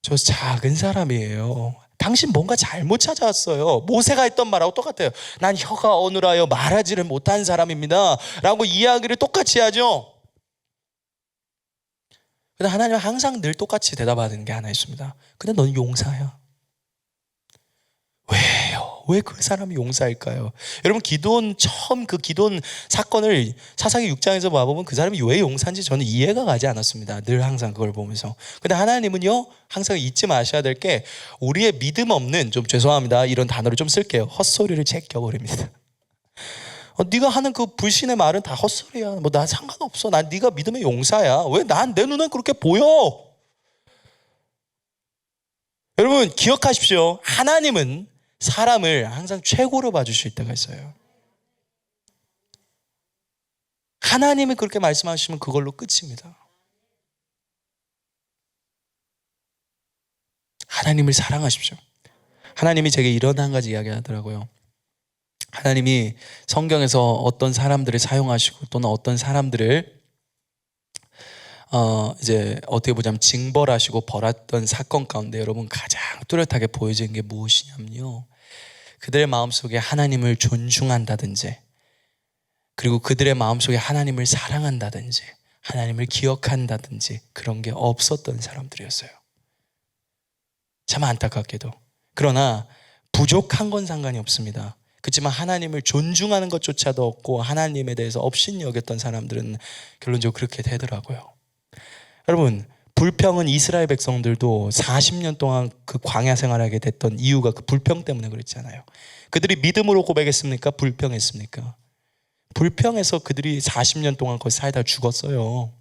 Speaker 1: 저 작은 사람이에요. 당신 뭔가 잘못 찾아왔어요. 모세가 했던 말하고 똑같아요. 난 혀가 어눌하여 말하지를 못한 사람입니다 라고 이야기를 똑같이 하죠. 근데 하나님은 항상 늘 똑같이 대답하는 게 하나 있습니다. 근데 넌 용사야. 왜요? 왜 그 사람이 용사일까요? 여러분 기드온 처음 그 기드온 사건을 사사기 6장에서 봐보면 그 사람이 왜 용사인지 저는 이해가 가지 않았습니다. 늘 항상 그걸 보면서. 근데 하나님은요 항상 잊지 마셔야 될 게 우리의 믿음 없는, 좀 죄송합니다 이런 단어를 좀 쓸게요, 헛소리를 제껴버립니다. 네가 하는 그 불신의 말은 다 헛소리야. 뭐 나 상관없어. 난 네가 믿음의 용사야. 왜 난 내 눈엔 그렇게 보여? 여러분 기억하십시오. 하나님은 사람을 항상 최고로 봐주실 때가 있어요. 하나님이 그렇게 말씀하시면 그걸로 끝입니다. 하나님을 사랑하십시오. 하나님이 제게 이런 한 가지 이야기 하더라고요. 하나님이 성경에서 어떤 사람들을 사용하시고 또는 어떤 사람들을
Speaker 2: 이제 어떻게 보자면 징벌하시고 벌했던 사건 가운데 여러분 가장 뚜렷하게 보여진 게 무엇이냐면요, 그들의 마음속에 하나님을 존중한다든지, 그리고 그들의 마음속에 하나님을 사랑한다든지, 하나님을 기억한다든지 그런 게 없었던 사람들이었어요. 참 안타깝게도. 그러나 부족한 건 상관이 없습니다. 그렇지만 하나님을 존중하는 것조차도 없고 하나님에 대해서 업신 여겼던 사람들은 결론적으로 그렇게 되더라고요. 여러분, 불평은 이스라엘 백성들도 40년 동안 그 광야 생활하게 됐던 이유가 그 불평 때문에 그랬잖아요. 그들이 믿음으로 고백했습니까? 불평했습니까? 불평해서 그들이 40년 동안 거기 살다 죽었어요.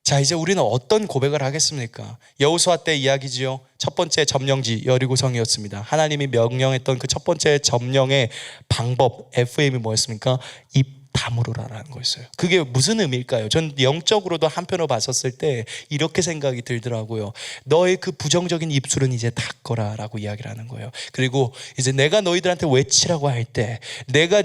Speaker 2: 자, 이제 우리는 어떤 고백을 하겠습니까? 여호수아 때 이야기지요. 첫 번째 점령지 여리고성이었습니다. 하나님이 명령했던 그 첫 번째 점령의 방법, FM이 뭐였습니까? 입 다물어라라는 거였어요. 그게 무슨 의미일까요? 전 영적으로도 한편으로 봤었을 때 이렇게 생각이 들더라고요. 너의 그 부정적인 입술은 이제 닫거라라고 이야기를 하는 거예요. 그리고 이제 내가 너희들한테 외치라고 할 때, 내가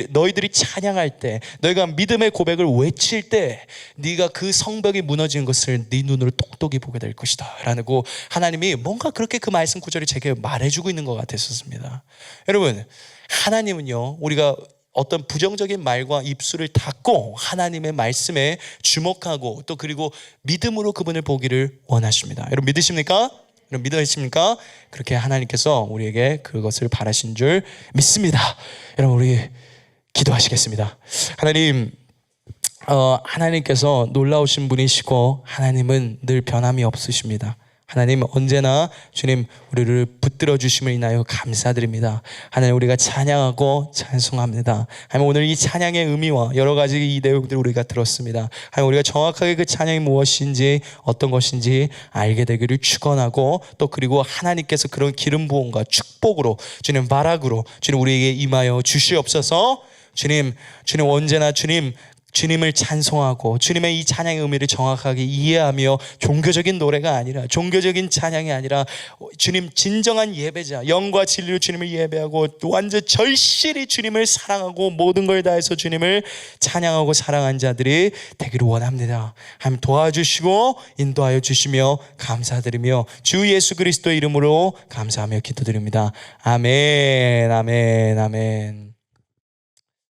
Speaker 2: 너희들이 찬양할 때, 너희가 믿음의 고백을 외칠 때 네가 그 성벽이 무너지는 것을 네 눈으로 똑똑히 보게 될 것이다 라고 하나님이 뭔가 그렇게 그 말씀 구절이 제게 말해주고 있는 것 같았었습니다. 여러분, 하나님은요, 우리가 어떤 부정적인 말과 입술을 닫고 하나님의 말씀에 주목하고 또 그리고 믿음으로 그분을 보기를 원하십니다. 여러분 믿으십니까? 여러분 믿으십니까? 그렇게 하나님께서 우리에게 그것을 바라신 줄 믿습니다. 여러분 우리 기도하시겠습니다. 하나님, 하나님께서 놀라우신 분이시고 하나님은 늘 변함이 없으십니다. 하나님 언제나 주님 우리를 붙들어 주심을 인하여 감사드립니다. 하나님 우리가 찬양하고 찬송합니다. 하나님 오늘 이 찬양의 의미와 여러 가지 이 내용들을 우리가 들었습니다. 하나님 우리가 정확하게 그 찬양이 무엇인지 어떤 것인지 알게 되기를 축원하고 또 그리고 하나님께서 그런 기름 부음과 축복으로 주님 바락으로 주님 우리에게 임하여 주시옵소서. 주님 언제나 주님을 찬송하고 주님의 이 찬양의 의미를 정확하게 이해하며 종교적인 노래가 아니라 종교적인 찬양이 아니라 주님 진정한 예배자, 영과 진리로 주님을 예배하고 완전 절실히 주님을 사랑하고 모든 걸 다해서 주님을 찬양하고 사랑한 자들이 되기를 원합니다. 하나님 도와주시고 인도하여 주시며 감사드리며 주 예수 그리스도의 이름으로 감사하며 기도드립니다. 아멘, 아멘, 아멘.